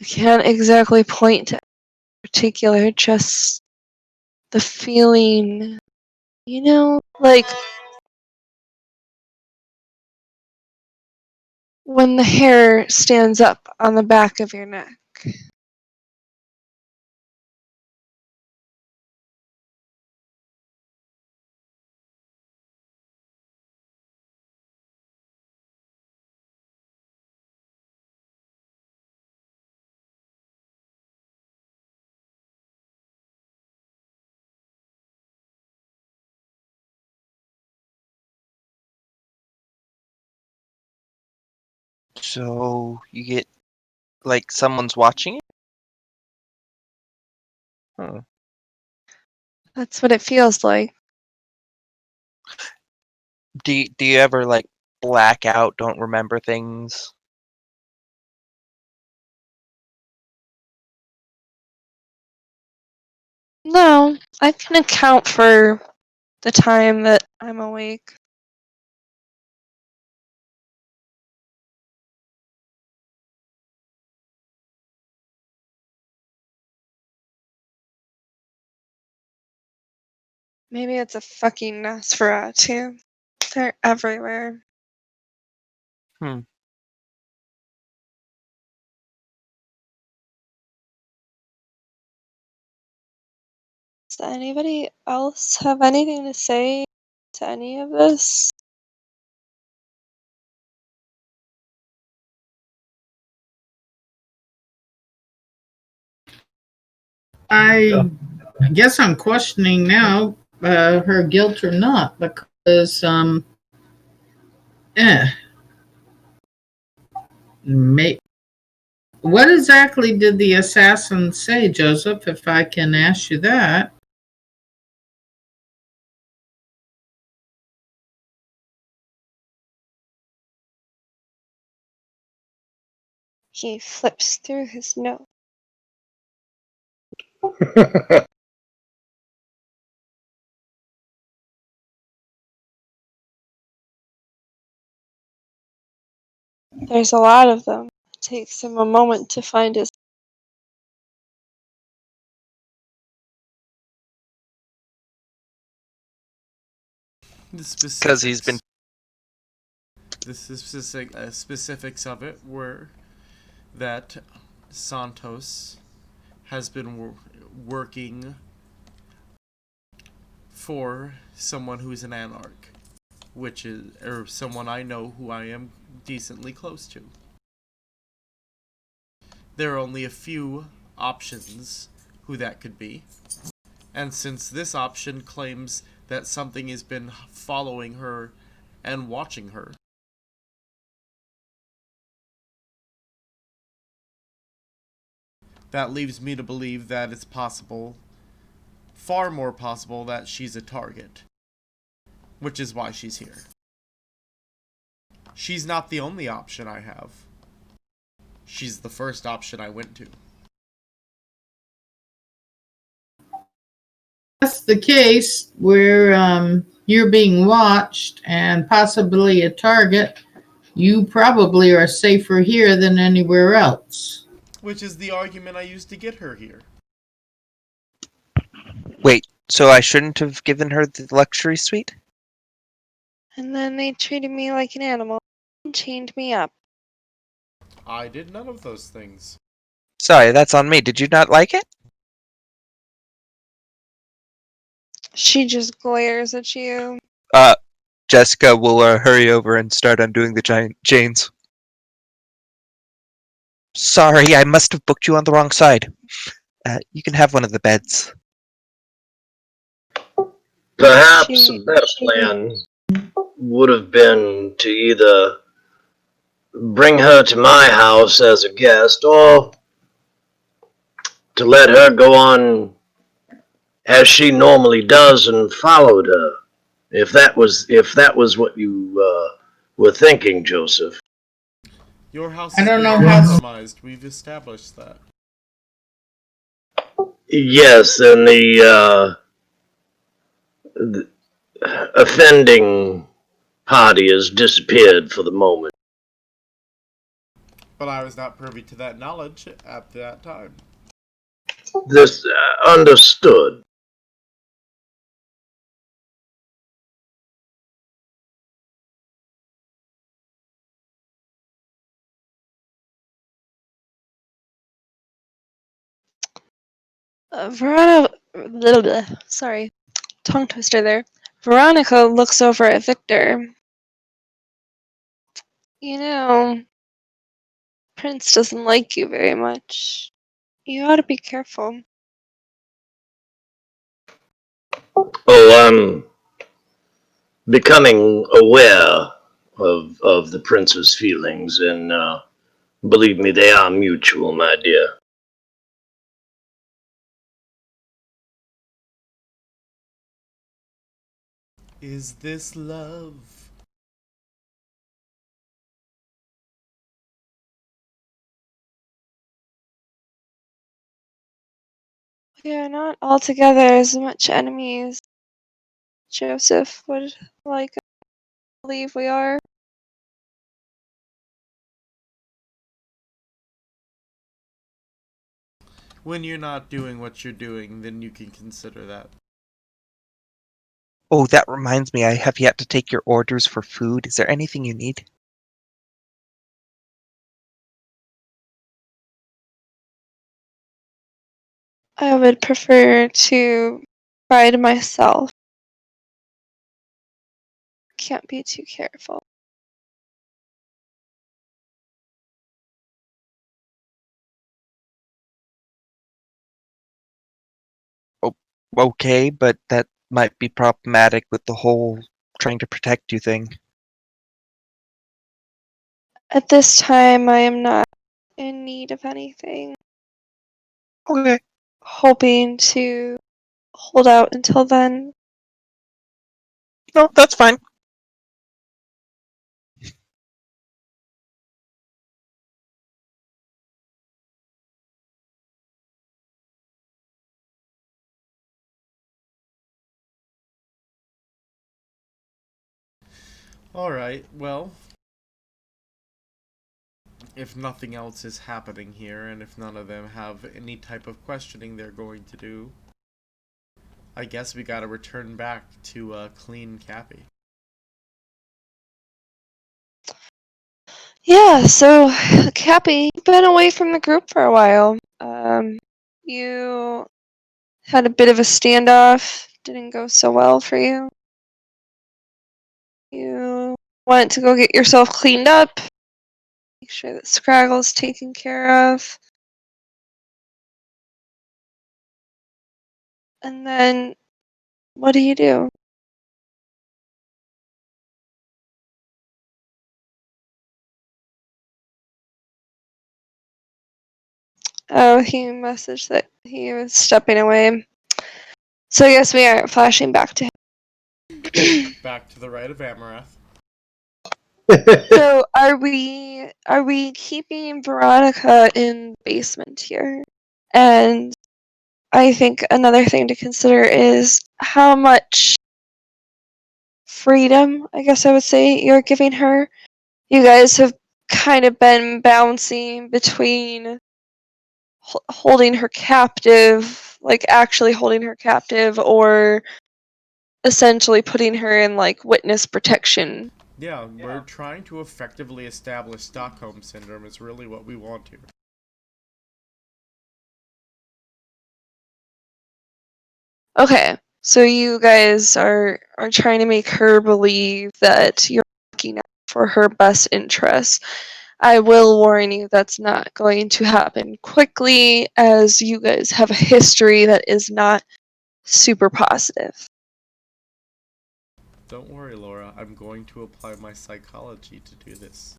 I can't exactly point to particular, just the feeling, like when the hair stands up on the back of your neck. So, you get, like, someone's watching it? Huh. That's what it feels like. Do you ever, like, black out, don't remember things? No, I can account for the time that I'm awake. Maybe it's a fucking Nosferatu. They're everywhere. Hmm. Does anybody else have anything to say to any of this? I guess I'm questioning now her guilt or not because eh, What exactly did the assassin say, Joseph, if I can ask you that? He flips through his note. There's a lot of them. It takes him a moment to find his. The Because he's been. Specifics of it were that Santos has been working for someone who's an anarch, which is, or someone I know who I am decently close to. There are only a few options who that could be, and since this option claims that something has been following her and watching her, that leaves me to believe that it's possible, far more possible, that she's a target. Which is why she's here. She's not the only option I have. She's the first option I went to. That's the case where you're being watched and possibly a target. You probably are safer here than anywhere else. Which is the argument I used to get her here. Wait, so I shouldn't have given her the luxury suite? And then they treated me like an animal and chained me up. I did none of those things. Sorry, that's on me. Did you not like it? She just glares at you. Jessica will hurry over and start undoing the giant chains. Sorry, I must have booked you on the wrong side. You can have one of the beds. Perhaps a better plan would have been to either bring her to my house as a guest or to let her go on as she normally does and followed her. If that was what you were thinking, Joseph. Your house I has don't been know how- compromised. We've established that. Yes, and the offending party has disappeared for the moment. But I was not privy to that knowledge at that time. This understood. Sorry, tongue twister there. Veronica looks over at Victor. You know, Prince doesn't like you very much. You ought to be careful. Oh, I'm becoming aware of the prince's feelings, and believe me, they are mutual, my dear. Is this love? We are not altogether as much enemies Joseph would like us to believe we are. When you're not doing what you're doing, then you can consider that. Oh, that reminds me, I have yet to take your orders for food. Is there anything you need? I would prefer to ride myself. Can't be too careful. Okay, but that might be problematic with the whole trying to protect you thing. At this time, I am not in need of anything. Okay. Hoping to hold out until then. No, that's fine. Alright, well, if nothing else is happening here, and if none of them have any type of questioning they're going to do, I guess we gotta return back to clean Cappy. Yeah, so Cappy, you've been away from the group for a while. You had a bit of a standoff. Didn't go so well for you. You went to go get yourself cleaned up. Make sure that Scraggle's taken care of. And then, what do? Oh, he messaged that he was stepping away. So I guess we aren't flashing back to him. Back to the right of Amaranth. So are we keeping Veronica in the basement here? And I think another thing to consider is how much freedom, I guess I would say, you're giving her. You guys have kind of been bouncing between holding her captive, like actually holding her captive, or essentially putting her in like witness protection. Yeah, we're trying to effectively establish Stockholm Syndrome is really what we want here. Okay, so you guys are trying to make her believe that you're looking out for her best interests. I will warn you that's not going to happen quickly, as you guys have a history that is not super positive. Don't worry, Laura. I'm going to apply my psychology to do this.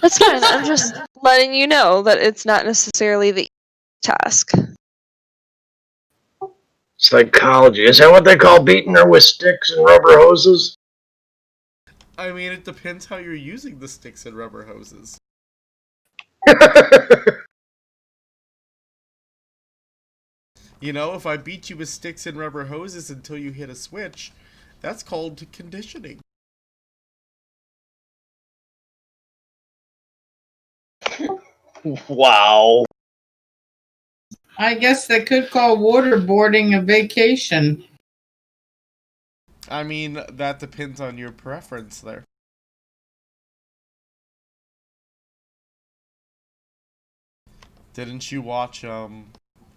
That's fine. I'm just letting you know that it's not necessarily the task. Psychology. Is that what they call beating her with sticks and rubber hoses? I mean, it depends how you're using the sticks and rubber hoses. You know, if I beat you with sticks and rubber hoses until you hit a switch, that's called conditioning. Wow. I guess they could call waterboarding a vacation. I mean, that depends on your preference there. Didn't you watch,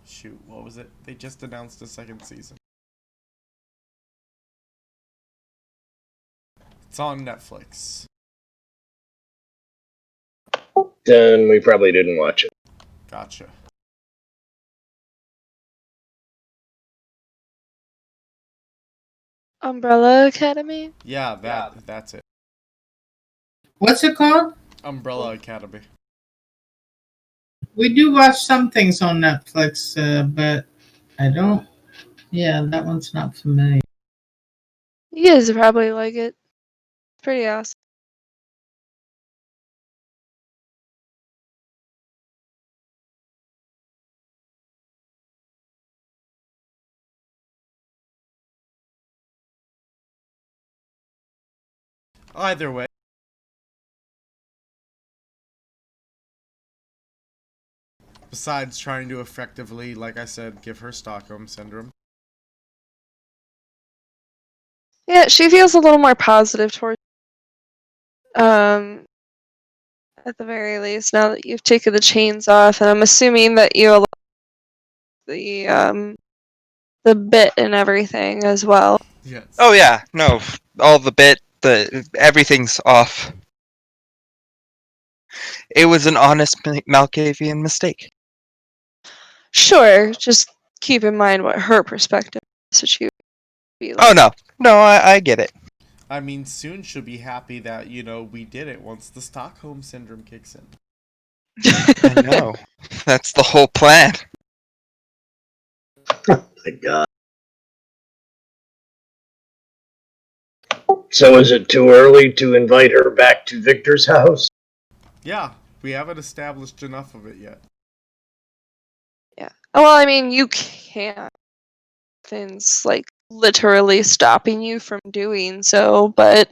shoot, what was it? They just announced a second season. It's on Netflix. Then we probably didn't watch it. Gotcha. Umbrella Academy? Yeah, that's it. What's it called? Umbrella Academy. We do watch some things on Netflix, but I don't. Yeah, that one's not familiar. You guys probably like it. It's pretty awesome. Either way. Besides trying to effectively, like I said, give her Stockholm Syndrome. Yeah, she feels a little more positive towards at the very least, now that you've taken the chains off, and I'm assuming that you allow the bit and everything as well. Yes. Oh yeah, no, all the bit, everything's off. It was an honest Malkavian mistake. Sure, just keep in mind what her perspective is, what you be like. Oh no, I get it. I mean, soon she'll be happy that, we did it once the Stockholm Syndrome kicks in. I know. That's the whole plan. My God. So is it too early to invite her back to Victor's house? Yeah, we haven't established enough of it yet. Yeah. Well, I mean, you can't. Things like literally stopping you from doing so, but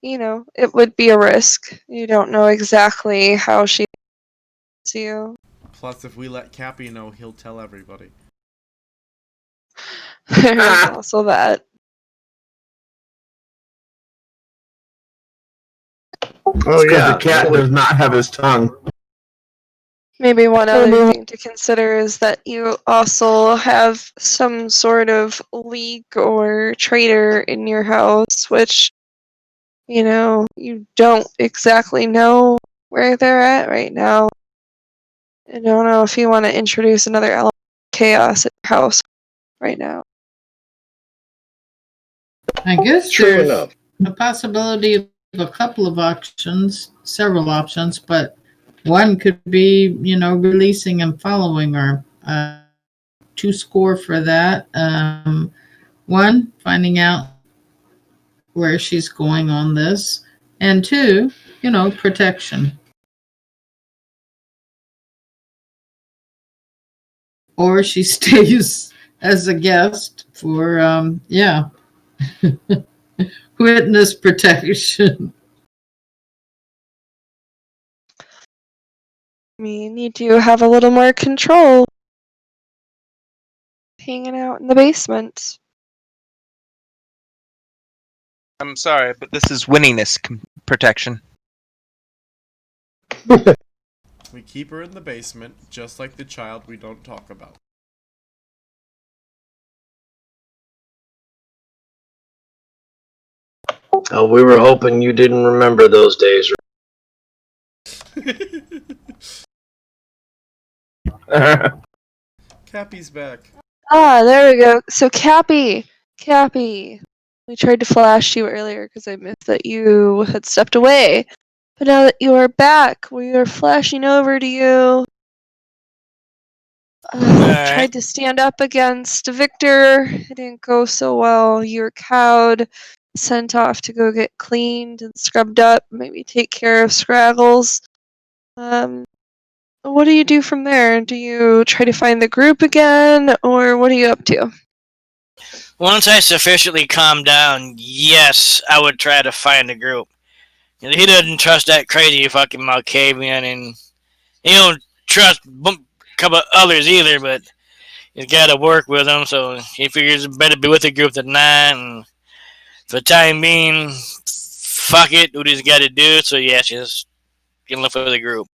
it would be a risk. You don't know exactly how she sees you. Plus, if we let Cappy know, he'll tell everybody. There's also that. Oh, Because yeah. the cat does not have his tongue. Maybe one other thing to consider is that you also have some sort of leak or traitor in your house, which, you don't exactly know where they're at right now. I don't know if you want to introduce another element of chaos at your house right now. I guess True there's enough. a possibility of a couple of options, several options, but one could be, releasing and following her. To score for that. One, finding out where she's going on this, and two, protection. Or she stays as a guest for, witness protection. I mean, you do have a little more control hanging out in the basement. I'm sorry, but this is winningness protection. We keep her in the basement, just like the child we don't talk about. Oh, we were hoping you didn't remember those days. Cappy's back. Ah, there we go. So, Cappy, we tried to flash you earlier because I missed that you had stepped away. But now that you are back, we are flashing over to you. Alright. Tried to stand up against Victor. It didn't go so well. You were cowed, sent off to go get cleaned and scrubbed up, maybe take care of Scraggles. What do you do from there? Do you try to find the group again, or what are you up to? Once I sufficiently calm down, yes, I would try to find a group. He doesn't trust that crazy fucking Malkavian, and he don't trust a couple others either, but he's got to work with them, so he figures it better be with a group than not, and for the time being, fuck it, what he's got to do, so yeah, just gonna look for the group.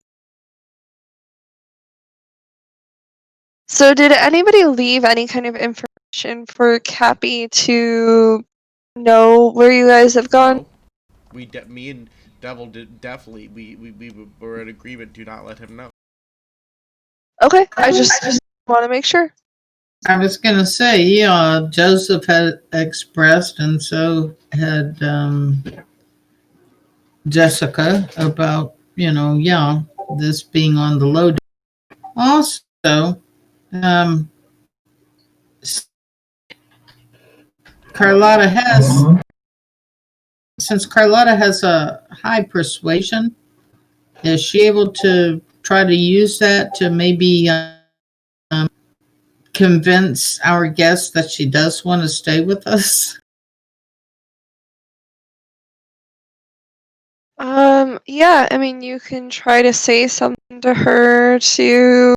So, did anybody leave any kind of information for Cappy to know where you guys have gone? No. Me and Devil did definitely. We were in agreement to not let him know. Okay, I just want to make sure. I was going to say, Joseph had expressed, and so had Jessica about, this being on the low. Also, Carlotta has, since Carlotta has a high persuasion, is she able to try to use that to maybe convince our guest that she does want to stay with us? Yeah, I mean, you can try to say something to her to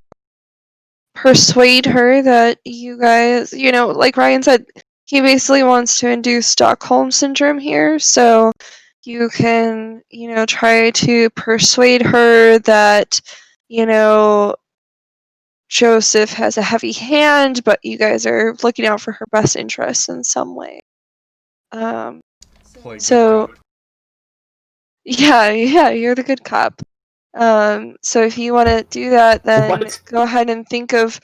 persuade her that you guys, like Ryan said, he basically wants to induce Stockholm Syndrome here, so you can, try to persuade her that, Joseph has a heavy hand, but you guys are looking out for her best interests in some way. Play So, good cop. yeah, you're the good cop. So if you want to do that, then What? go ahead and think of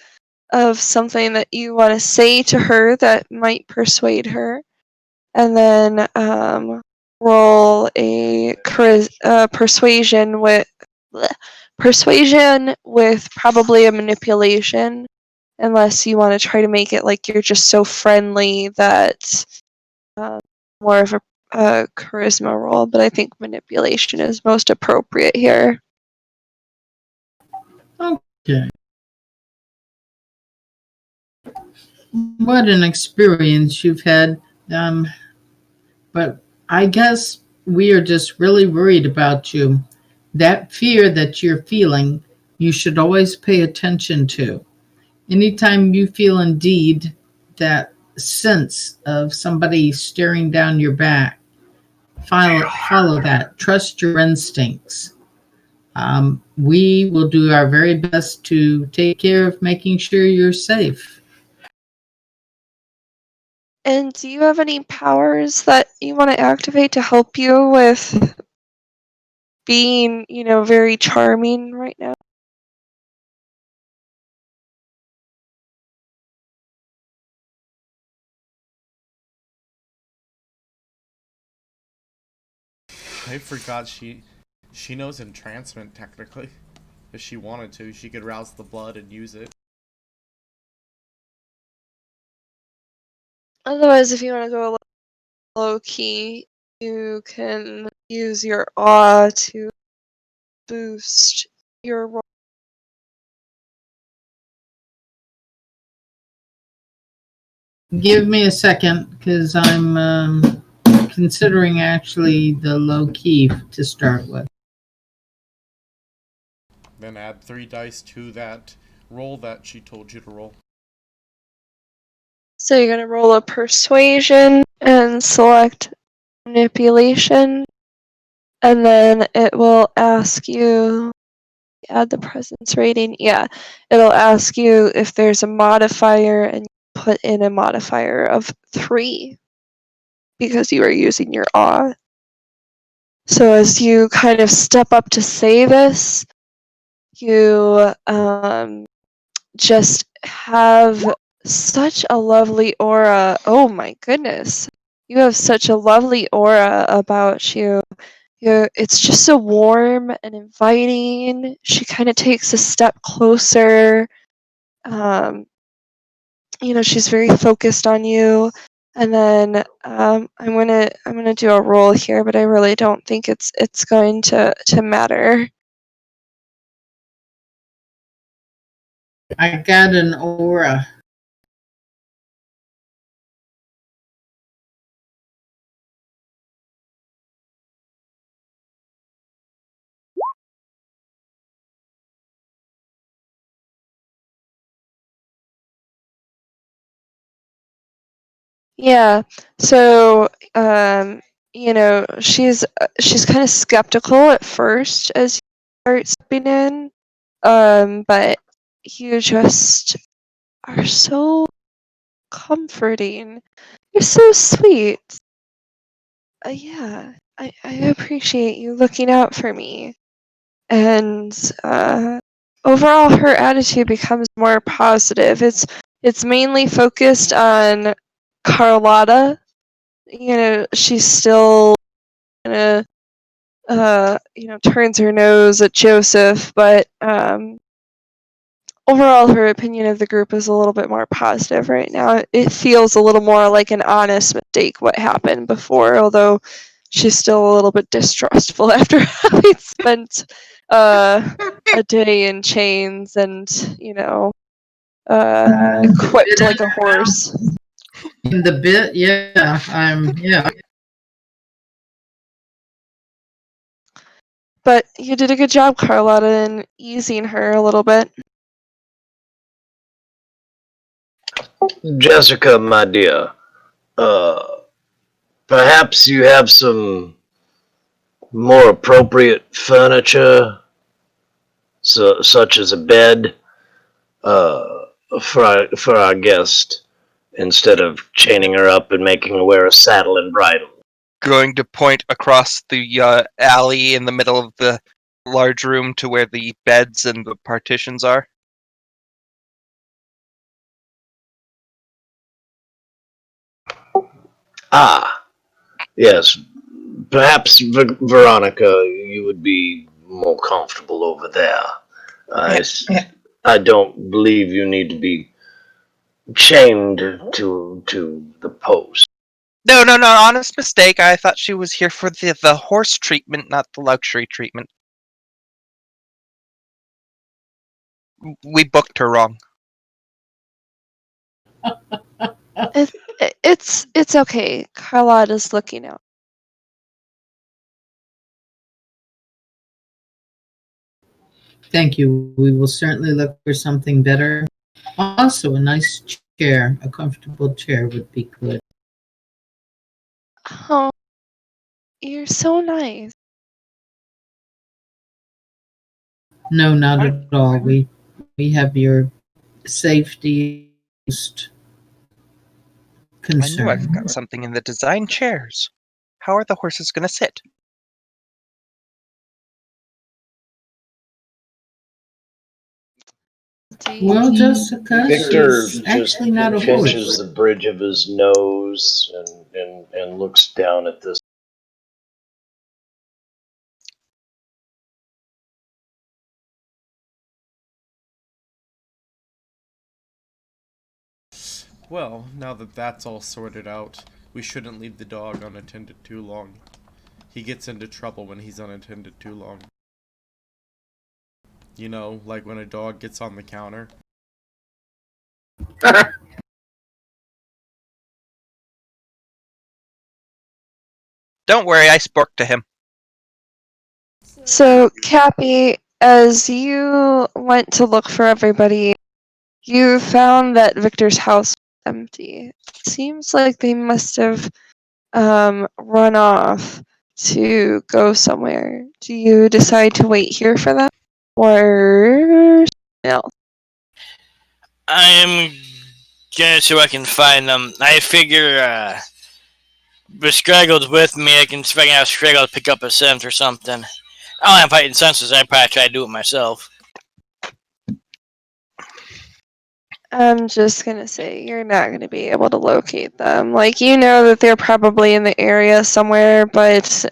something that you want to say to her that might persuade her. and then roll a persuasion with probably a manipulation, unless you want to try to make it like you're just so friendly that more of a charisma roll. But I think manipulation is most appropriate here. Okay. What an experience you've had. But I guess we are just really worried about you. That fear that you're feeling, you should always pay attention to. Anytime you feel indeed that sense of somebody staring down your back, follow that. Trust your instincts. We will do our very best to take care of making sure you're safe. And do you have any powers that you want to activate to help you with being, very charming right now? I forgot she knows entrancement technically. If she wanted to, she could rouse the blood and use it. Otherwise, if you want to go low key, you can use your awe to boost your roll. Give me a second, because I'm considering actually the low key to start with. Then add 3 dice to that roll that she told you to roll. So you're going to roll a persuasion and select manipulation, and then it will ask you, add the presence rating. Yeah, it'll ask you if there's a modifier, and you put in a modifier of 3 because you are using your awe. So as you kind of step up to say this, you just have such a lovely aura. Oh my goodness. You have such a lovely aura about you. It's just so warm and inviting. She kind of takes a step closer. She's very focused on you. And then I'm gonna do a roll here, but I really don't think it's going to matter. I got an aura. Yeah. So she's kind of skeptical at first as you start stepping in, but you just are so comforting. You're so sweet. Yeah, I appreciate you looking out for me. And overall, her attitude becomes more positive. It's mainly focused on Carlotta. She's still kind of turns her nose at Joseph, but overall, her opinion of the group is a little bit more positive right now. It feels a little more like an honest mistake what happened before, although she's still a little bit distrustful after having spent a day in chains and, equipped like a horse. In the bit, yeah. But you did a good job, Carlotta, in easing her a little bit. Jessica, my dear, perhaps you have some more appropriate furniture, such as a bed, for our guest, instead of chaining her up and making her wear a saddle and bridle. Going to point across the alley in the middle of the large room to where the beds and the partitions are. Ah, Yes, perhaps Veronica, you would be more comfortable over there. I don't believe you need to be chained to the post. No, honest mistake. I thought she was here for the horse treatment, not the luxury treatment. We booked her wrong. It's okay. Carlotta's looking out. Thank you. We will certainly look for something better. Also, a nice chair, a comfortable chair would be good. Oh, you're so nice. No, not at all. We have your safety most I know concern. I've got something in the design chairs. How are the horses going to sit? Well, Jessica, Victor she's just actually not a pinches horse. the bridge of his nose and looks down at this. Well, now that that's all sorted out, we shouldn't leave the dog unattended too long. He gets into trouble when he's unattended too long. You know, like when a dog gets on the counter. Don't worry, I spoke to him. So, Cappy, as you went to look for everybody, you found that Victor's house was empty. It seems like they must have run off to go somewhere. Do you decide to wait here for them? Or no? I'm gonna see if I can find them. I figure if Scraggle's with me, I can figure out Scraggle to pick up a scent or something. I don't have heightened senses. I'd probably try to do it myself. I'm just gonna say you're not gonna be able to locate them. Like, you know that they're probably in the area somewhere, but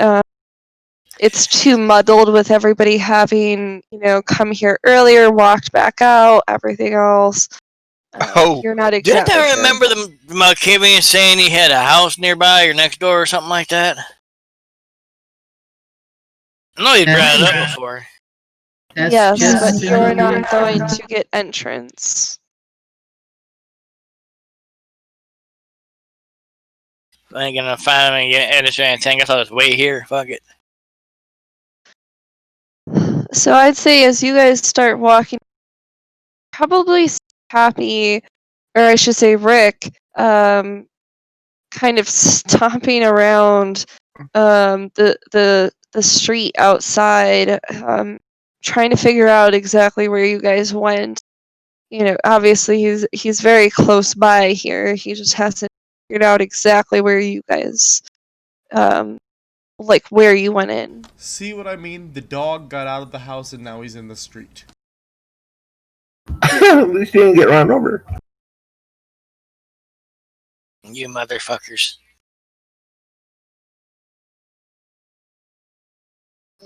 it's too muddled with everybody having, come here earlier, walked back out, everything else. Oh. You're not Didn't exactly I sure. remember the Malkavian saying he had a house nearby or next door or something like that? I know you'd brought it up before. That's Yes, just but you're in not your- going to get entrance. I ain't gonna find him and get edit or anything. I guess I'll just wait here. Fuck it. So I'd say as you guys start walking, probably Happy, or I should say Rick, kind of stomping around the street outside, trying to figure out exactly where you guys went. Obviously he's very close by here. He just hasn't figured out exactly where you guys, like where you went in. See what I mean? The dog got out of the house and now he's in the street. At least he didn't get run over. You motherfuckers.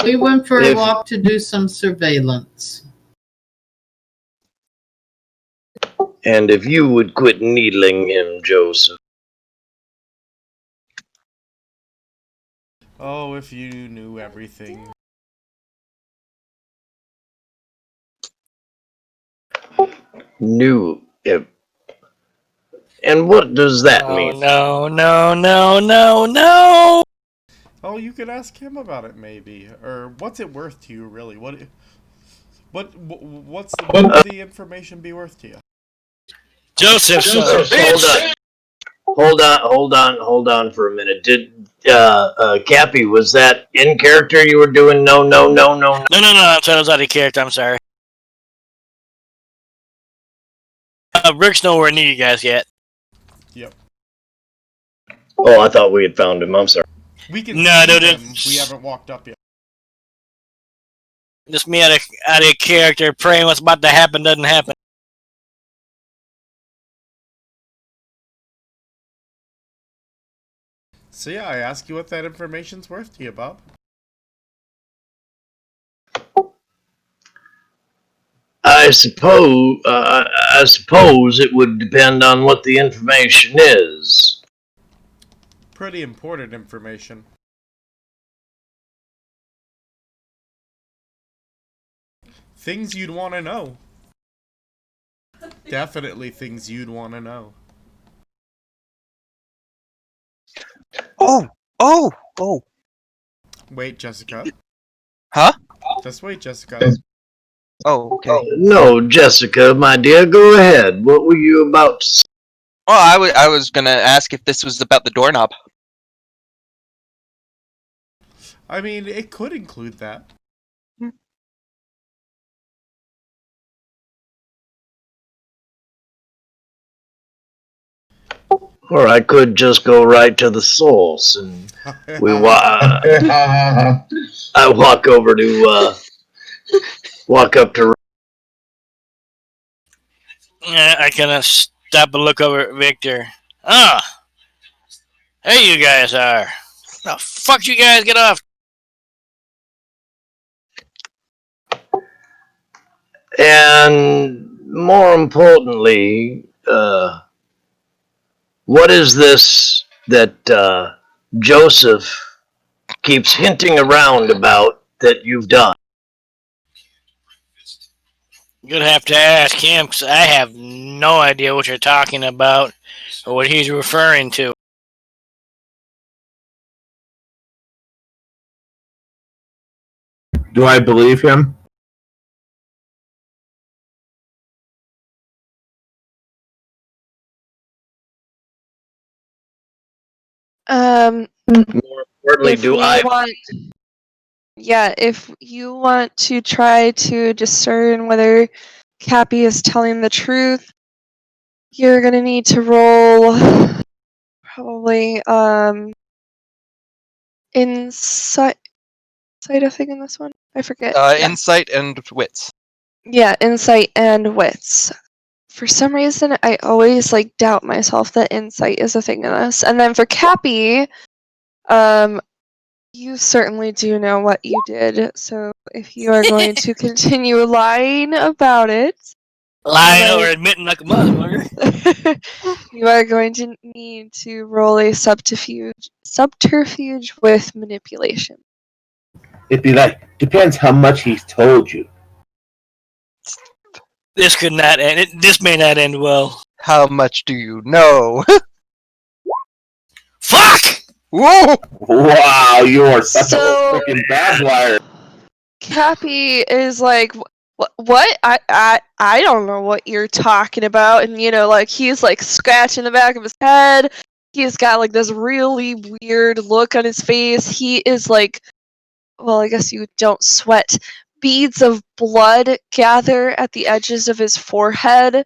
We went for a If- walk to do some surveillance. And if you would quit needling him, Joseph. Oh, if you knew everything. Knew if. And what does that mean? No. Oh, you could ask him about it, maybe. Or what's it worth to you, really? What's the information be worth to you? Joseph, Hold on for a minute. Did Cappy, was that in character you were doing? No. No. I'm sorry, I was out of character. I'm sorry. Rick's nowhere near you guys yet. Yep. Oh, I thought we had found him. I'm sorry. We can No, see no, him. We haven't walked up yet. Just me out of character, praying what's about to happen doesn't happen. So yeah, I ask you what that information's worth to you, Bob. I suppose it would depend on what the information is. Pretty important information. Things you'd want to know. Definitely things you'd want to know. Oh! Wait, Jessica. Huh? Just wait, Jessica. Oh, okay. No, Jessica, my dear, go ahead. What were you about to say? Oh, I was gonna ask if this was about the doorknob. I mean, it could include that. Or I could just go right to the source and I walk over to walk up to. Yeah, I kind of stop and look over at Victor. Ah, there you guys are. The fuck you guys get off? And more importantly, what is this that Joseph keeps hinting around about that you've done? You'd have to ask him, 'cause I have no idea what you're talking about or what he's referring to. Do I believe him? More importantly, If do we I? if you want to try to discern whether Cappy is telling the truth, you're gonna need to roll probably insight, I think, in this one. I forget. Yeah. Insight and wits. Yeah, insight and wits. For some reason, I always doubt myself that insight is a thing in this. And then for Cappy, you certainly do know what you did. So if you are going to continue lying about it, Lying or admitting like a motherfucker. you are going to need to roll a subterfuge with manipulation. It'd be like, depends how much he's told you. This could not end. This may not end well. How much do you know? Fuck! Whoa! Wow, you are such So- a freaking bad liar. Cappy is like, what? I don't know what you're talking about. And he's scratching the back of his head. He's got this really weird look on his face. He is well, I guess you don't sweat. Beads of blood gather at the edges of his forehead,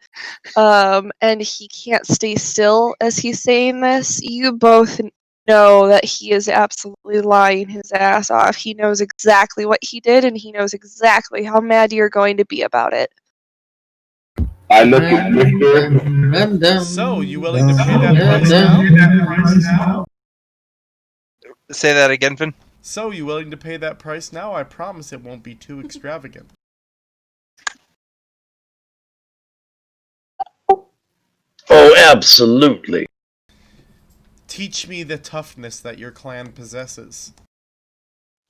and he can't stay still as he's saying this. You both know that he is absolutely lying his ass off. He knows exactly what he did, and he knows exactly how mad you're going to be about it. I look at Victor. So, you willing to pay that price now? Say that again, Finn. So, you willing to pay that price now? I promise it won't be too extravagant. Oh, absolutely. Teach me the toughness that your clan possesses.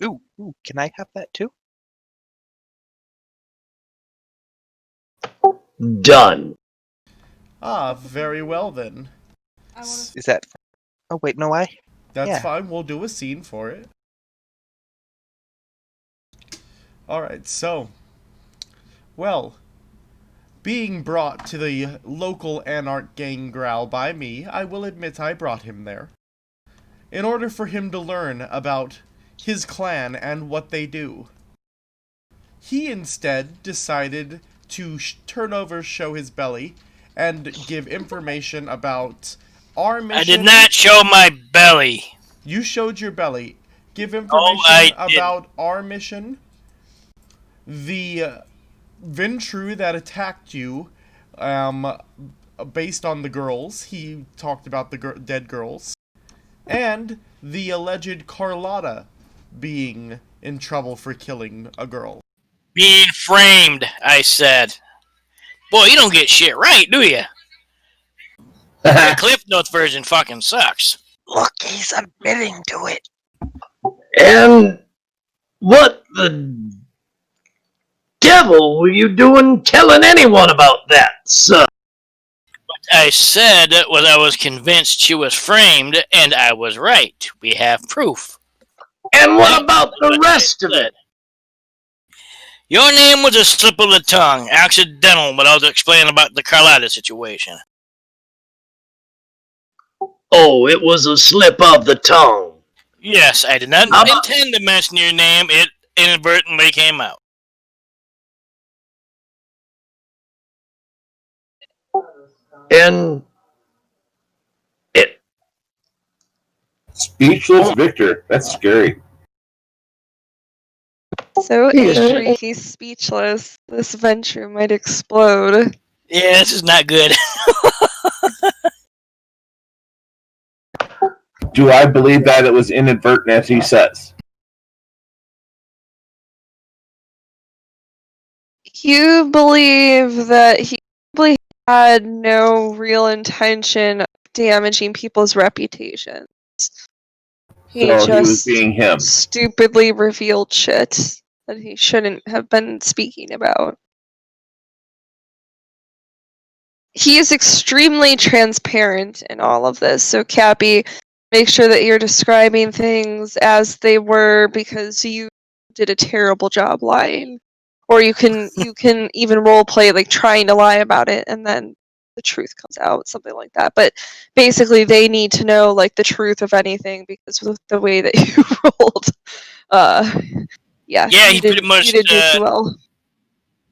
Ooh, can I have that too? Done. Ah, very well then. Is that? Oh wait, no, I. That's Yeah. fine, we'll do a scene for it. Alright, so. Well, being brought to the local Anarch gang growl by me, I will admit I brought him there. In order for him to learn about his clan and what they do. He instead decided to turn over, show his belly, and give information about our mission. I did not show my belly. You showed your belly. Give information I about our mission. The Ventru that attacked you, based on the girls. He talked about the dead girls. and the alleged Carlotta being in trouble for killing a girl. Being framed, I said. Boy, you don't get shit right, do you? The Cliff Notes version fucking sucks. Look, he's admitting to it. And what the devil were you doing telling anyone about that, sir? I said was I was convinced she was framed, and I was right. We have proof. And what about the rest of it? Your name was a slip of the tongue, accidental, but I was explaining about the Carlotta situation. Oh, it was a slip of the tongue. Yes, I did not How about- intend to mention your name. It inadvertently came out. And it Speechless Victor. That's scary. So Yes. angry he's speechless. This venture might explode. Yeah, this is not good. Do I believe that it was inadvertent, as he says? You believe that he probably had no real intention of damaging people's reputations. He So he was just being him. stupidly revealed shit that he shouldn't have been speaking about. He is extremely transparent in all of this, so Cappy, make sure that you're describing things as they were because you did a terrible job lying. Or you can even role play like trying to lie about it and then the truth comes out, something like that. But basically they need to know like the truth of anything because of the way that you rolled. Yeah, Yeah, you he did, pretty much, you did do too well.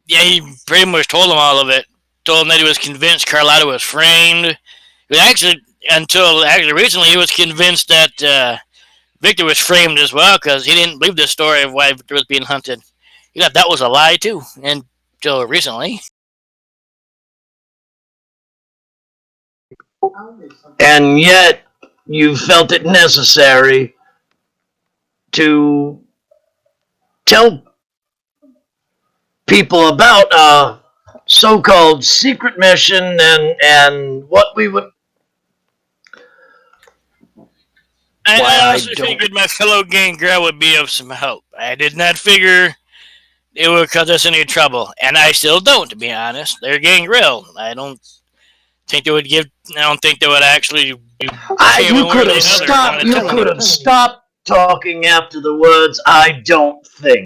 Yeah, he pretty much told him all of it. Told him that he was convinced Carlotta was framed. But actually, until recently, he was convinced that Victor was framed as well because he didn't believe the story of why Victor was being hunted. He thought that was a lie too, until recently. and yet you felt it necessary to tell people about a so-called secret mission and what we would. I Why, I also don't- figured my fellow gang girl would be of some help. I did not figure it would cause us any trouble, and I still don't, to be honest. They're gang real. I don't think they would actually. You could have stopped. You could have stopped talking after the words. I don't think.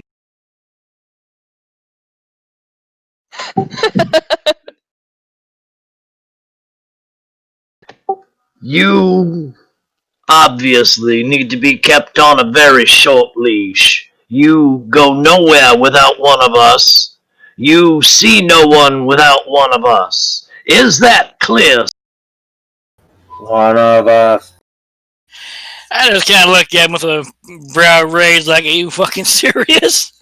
You obviously need to be kept on a very short leash. You go nowhere without one of us. You see no one without one of us. Is that clear? One of us. I just kind of look at him with a brow raised like, are you fucking serious?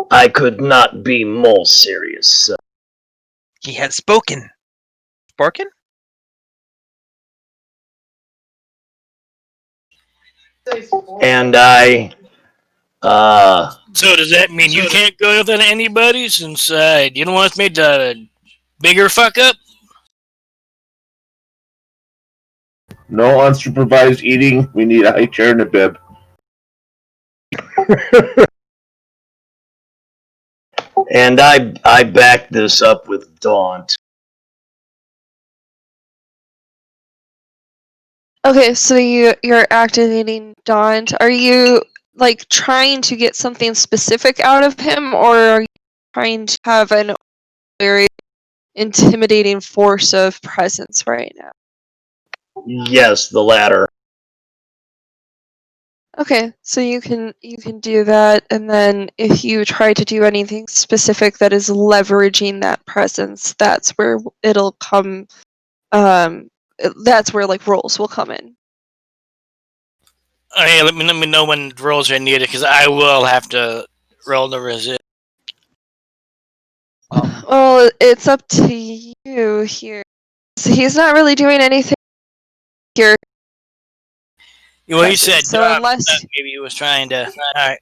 I could not be more serious, sir. He has spoken. Spoken? And I, So does that mean you can't go with anybody since you don't want us made the bigger fuck up? No unsupervised eating. We need a high chair and a bib. and I back this up with Daunt. Okay, so you're activating Daunt. Are you like trying to get something specific out of him, or are you trying to have an very intimidating force of presence right now? Yes, the latter. Okay, so you can do that, and then if you try to do anything specific that is leveraging that presence, that's where it'll come. That's where like rolls will come in. Hey, let me know when rolls are needed because I will have to roll to resist. Well, it's up to you here. So he's not really doing anything here. Well, he said So drop. unless Maybe he was trying to. All right.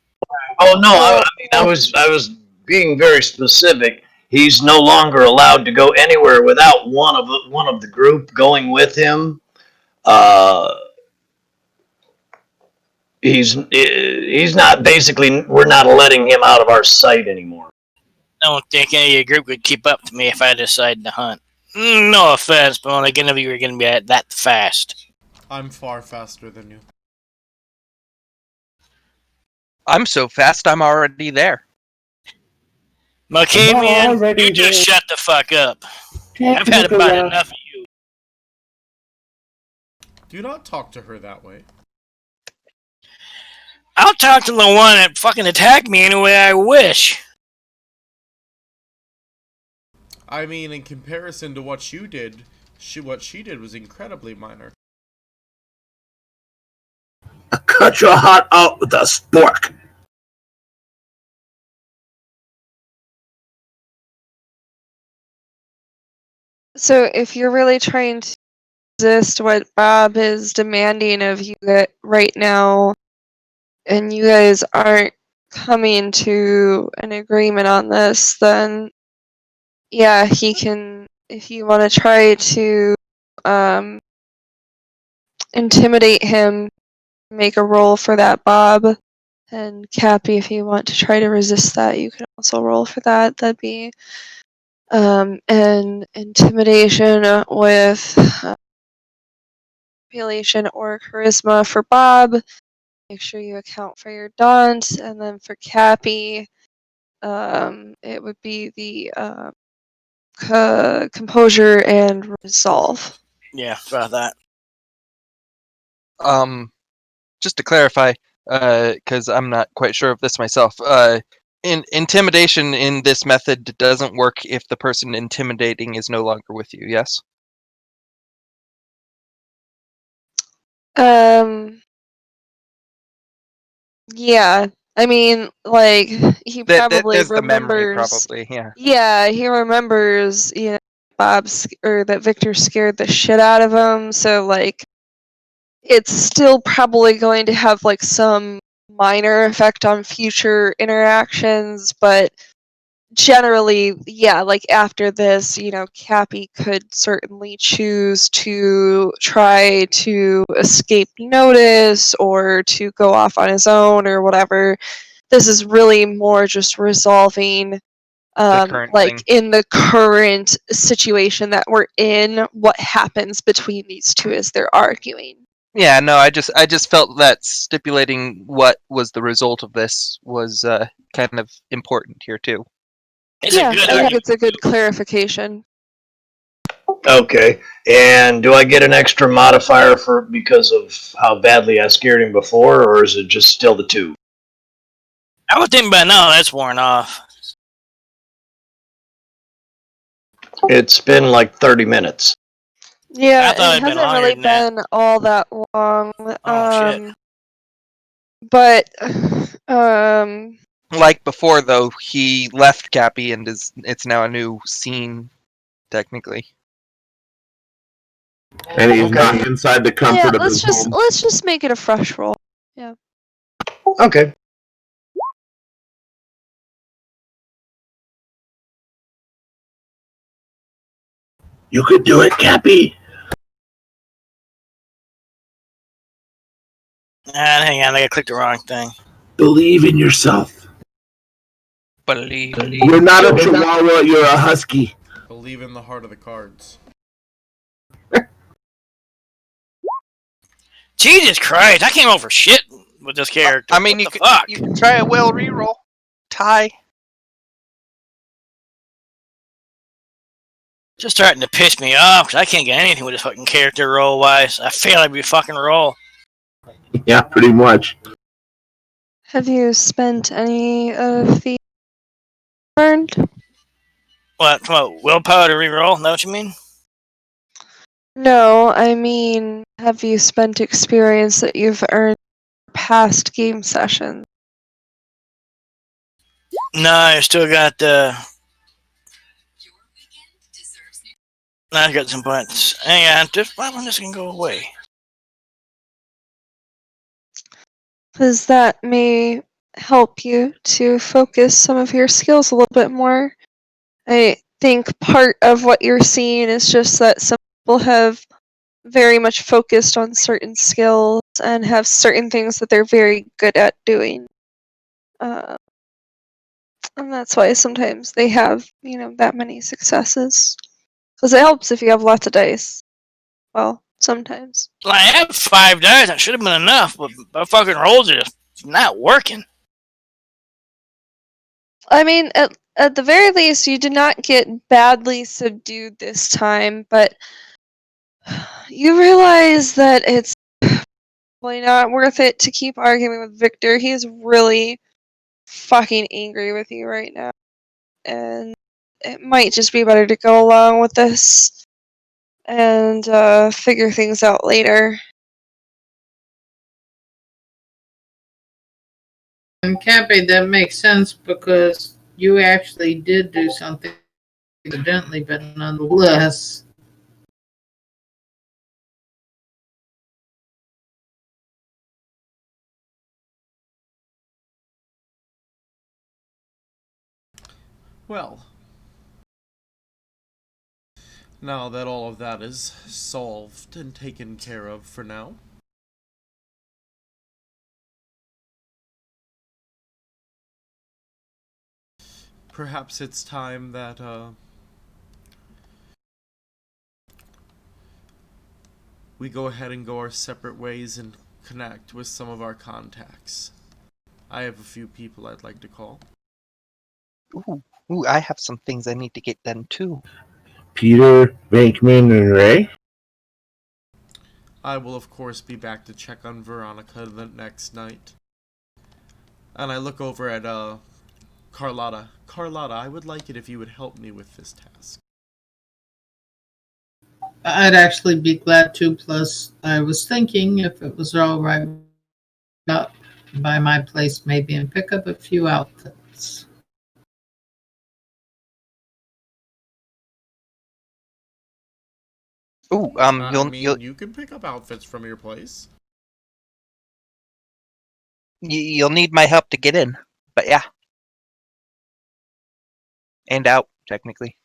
Oh no, I was being very specific. He's no longer allowed to go anywhere without one of the group going with him. Uh, he's not basically. We're not letting him out of our sight anymore. I don't think any of your group could keep up to me if I decided to hunt. No offense, but only none of you are going to be that fast. I'm far faster than you. I'm so fast, I'm already there. Malkavian, you just shut the fuck up. I've had about enough of you. Do not talk to her that way. I'll talk to the one that fucking attacked me any way I wish. I mean, in comparison to what you did, what she did was incredibly minor. I cut your heart out with a spork. So if you're really trying to resist what Bob is demanding of you right now, and you guys aren't coming to an agreement on this, then yeah, he can. If you want to try to intimidate him, make a roll for that, Bob. And Cappy, if you want to try to resist that, you can also roll for that. That'd be an intimidation with manipulation or charisma for Bob. Make sure you account for your daunt, and then for Cappy, it would be the composure and resolve. Yeah, about that. Just to clarify, because I'm not quite sure of this myself, intimidation in this method doesn't work if the person intimidating is no longer with you, yes? Yeah. I mean, like, he probably There's the memory, remembers. probably, yeah. Yeah, he remembers, that Victor scared the shit out of him, so, like, it's still probably going to have, like, some minor effect on future interactions, but generally, yeah, like, after this, Cappy could certainly choose to try to escape notice or to go off on his own or whatever. This is really more just resolving current thing. in the current situation that we're in, what happens between these two as they're arguing. Yeah, no, I just felt that stipulating what was the result of this was kind of important here too. I think it's a good clarification. Okay. And do I get an extra modifier for because of how badly I scared him before, or is it just still the 2? I would think by now that's worn off. It's been like 30 minutes. Yeah, I thought it it'd been hasn't longer really than that. been all that long. Oh, shit. But Like before, though, he left Cappy and it's now a new scene, technically. And he's not inside the comfort of his home. let's just make it a fresh roll. Yeah. Okay. You could do it, Cappy. Hang on, I clicked the wrong thing. Believe in yourself. Believe. You're not a chihuahua, you're a husky. Believe in the heart of the cards. Jesus Christ, I came over shit with this character. I mean, what the fuck? you can try a will reroll. Tie. Just starting to piss me off because I can't get anything with this fucking character roll wise. I fail every fucking roll. Yeah, pretty much. Have you spent any of the earned? What, willpower to reroll? Know what you mean? No, I mean, have you spent experience that you've earned past game sessions? No, I still got I got some points. Hang on, why won't this can go away? because that may help you to focus some of your skills a little bit more. I think part of what you're seeing is just that some people have very much focused on certain skills and have certain things that they're very good at doing. Uh, and that's why sometimes they have, that many successes. Because it helps if you have lots of dice. Well, sometimes. Well, I have 5 dice. That should have been enough, but my fucking rolls are just not working. I mean, at the very least, you did not get badly subdued this time, but you realize that it's probably not worth it to keep arguing with Victor. He's really fucking angry with you right now. And it might just be better to go along with this and figure things out later. And Cappy, that makes sense because you actually did do something accidentally, but nonetheless. Well, now that all of that is solved and taken care of for now, perhaps it's time that, we go ahead and go our separate ways and connect with some of our contacts. I have a few people I'd like to call. Ooh, I have some things I need to get done too. Peter, Venkman, and Ray. I will, of course, be back to check on Veronica the next night. And I look over at, Carlotta. Carlotta, I would like it if you would help me with this task. I'd actually be glad to. Plus, I was thinking if it was all right, up by my place maybe and pick up a few outfits. Ooh, You can pick up outfits from your place. you'll need my help to get in, but yeah, and out technically.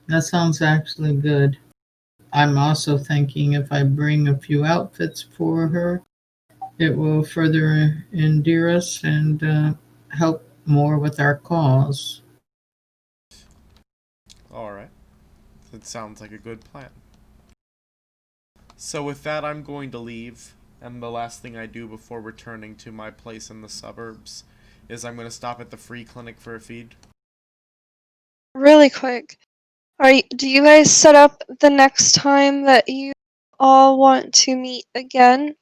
That sounds actually good. I'm also thinking if I bring a few outfits for her, it will further endear us and help more with our cause. Alright. That sounds like a good plan. So with that, I'm going to leave, and the last thing I do before returning to my place in the suburbs is I'm going to stop at the free clinic for a feed. Really quick. Do you guys set up the next time that you all want to meet again?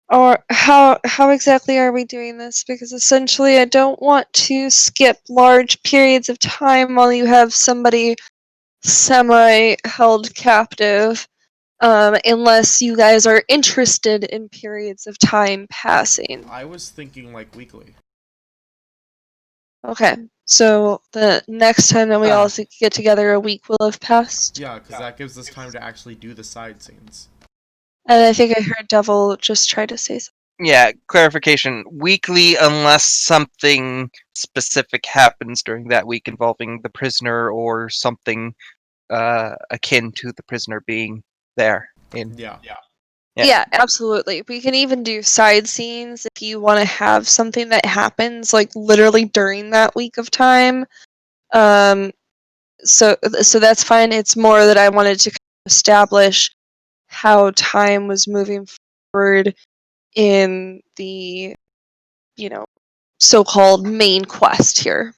Or how exactly are we doing this? Because essentially I don't want to skip large periods of time while you have somebody semi-held captive, unless you guys are interested in periods of time passing. I was thinking like weekly. Okay, so the next time that we all get together, a week will have passed. Yeah, because that gives us time to actually do the side scenes. And I think I heard Devil just try to say something. Yeah, clarification. Weekly unless something specific happens during that week involving the prisoner or something akin to the prisoner being there. Yeah. Yeah, absolutely. We can even do side scenes if you want to have something that happens like literally during that week of time. So that's fine. It's more that I wanted to establish how time was moving forward in the, so-called main quest here.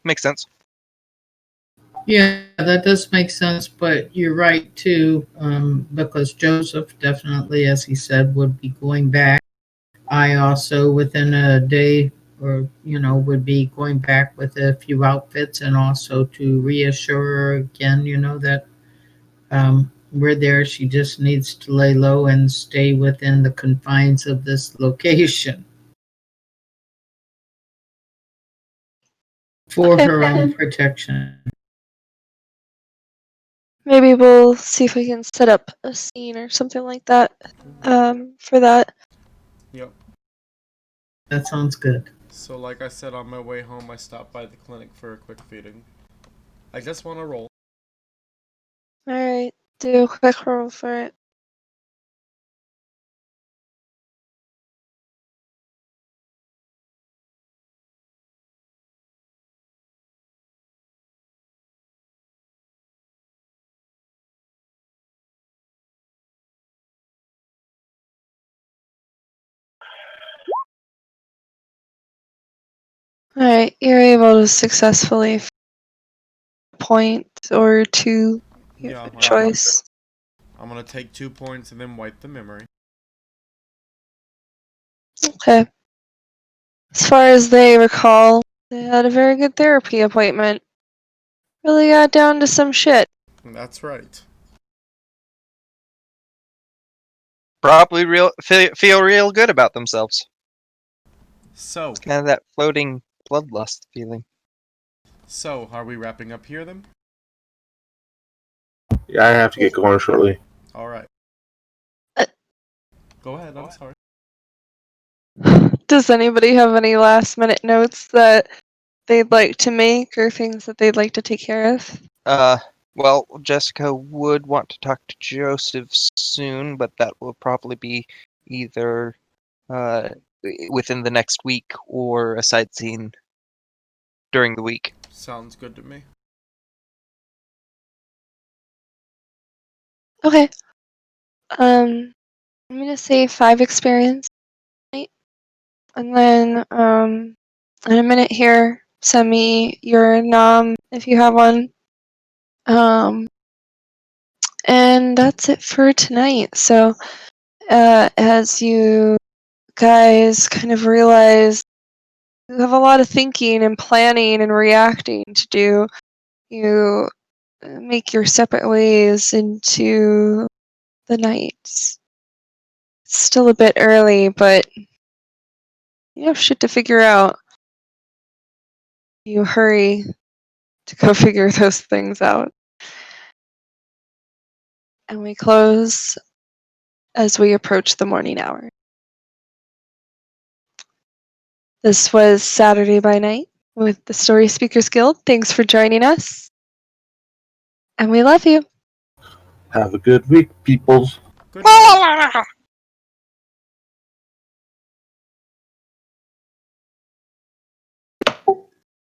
Makes sense. Yeah, that does make sense, but you're right too, because Joseph definitely, as he said, would be going back. I also, within a day or, would be going back with a few outfits and also to reassure her again, that we're there. She just needs to lay low and stay within the confines of this location for her own protection. maybe we'll see if we can set up a scene or something like that. For that. Yep. That sounds good. So, like I said, on my way home, I stopped by the clinic for a quick feeding. I just want to roll. All right, do a quick roll for it. Alright, you're able to successfully point or two Yeah, choice. I'm gonna take 2 points and then wipe the memory. Okay. As far as they recall, they had a very good therapy appointment. Really got down to some shit. That's right. Probably feel real good about themselves. So, Kind of that floating bloodlust feeling. are we wrapping up here then? Yeah, I have to get going shortly. Alright. Uh, Go ahead, I'm sorry. Does anybody have any last minute notes that they'd like to make or things that they'd like to take care of? Well, Jessica would want to talk to Joseph soon, but that will probably be either within the next week or a side scene during the week. Sounds good to me. Okay. I'm gonna say 5 experience. Right? And then in a minute here, send me your nom if you have one. And that's it for tonight. So as you guys kind of realize you have a lot of thinking and planning and reacting to do, you make your separate ways into the night. It's still a bit early, but you have shit to figure out. You hurry to go figure those things out. And we close as we approach the morning hour. This was Saturday by Night with the Story Speakers Guild. Thanks for joining us. And we love you. Have a good week, peoples. Good night.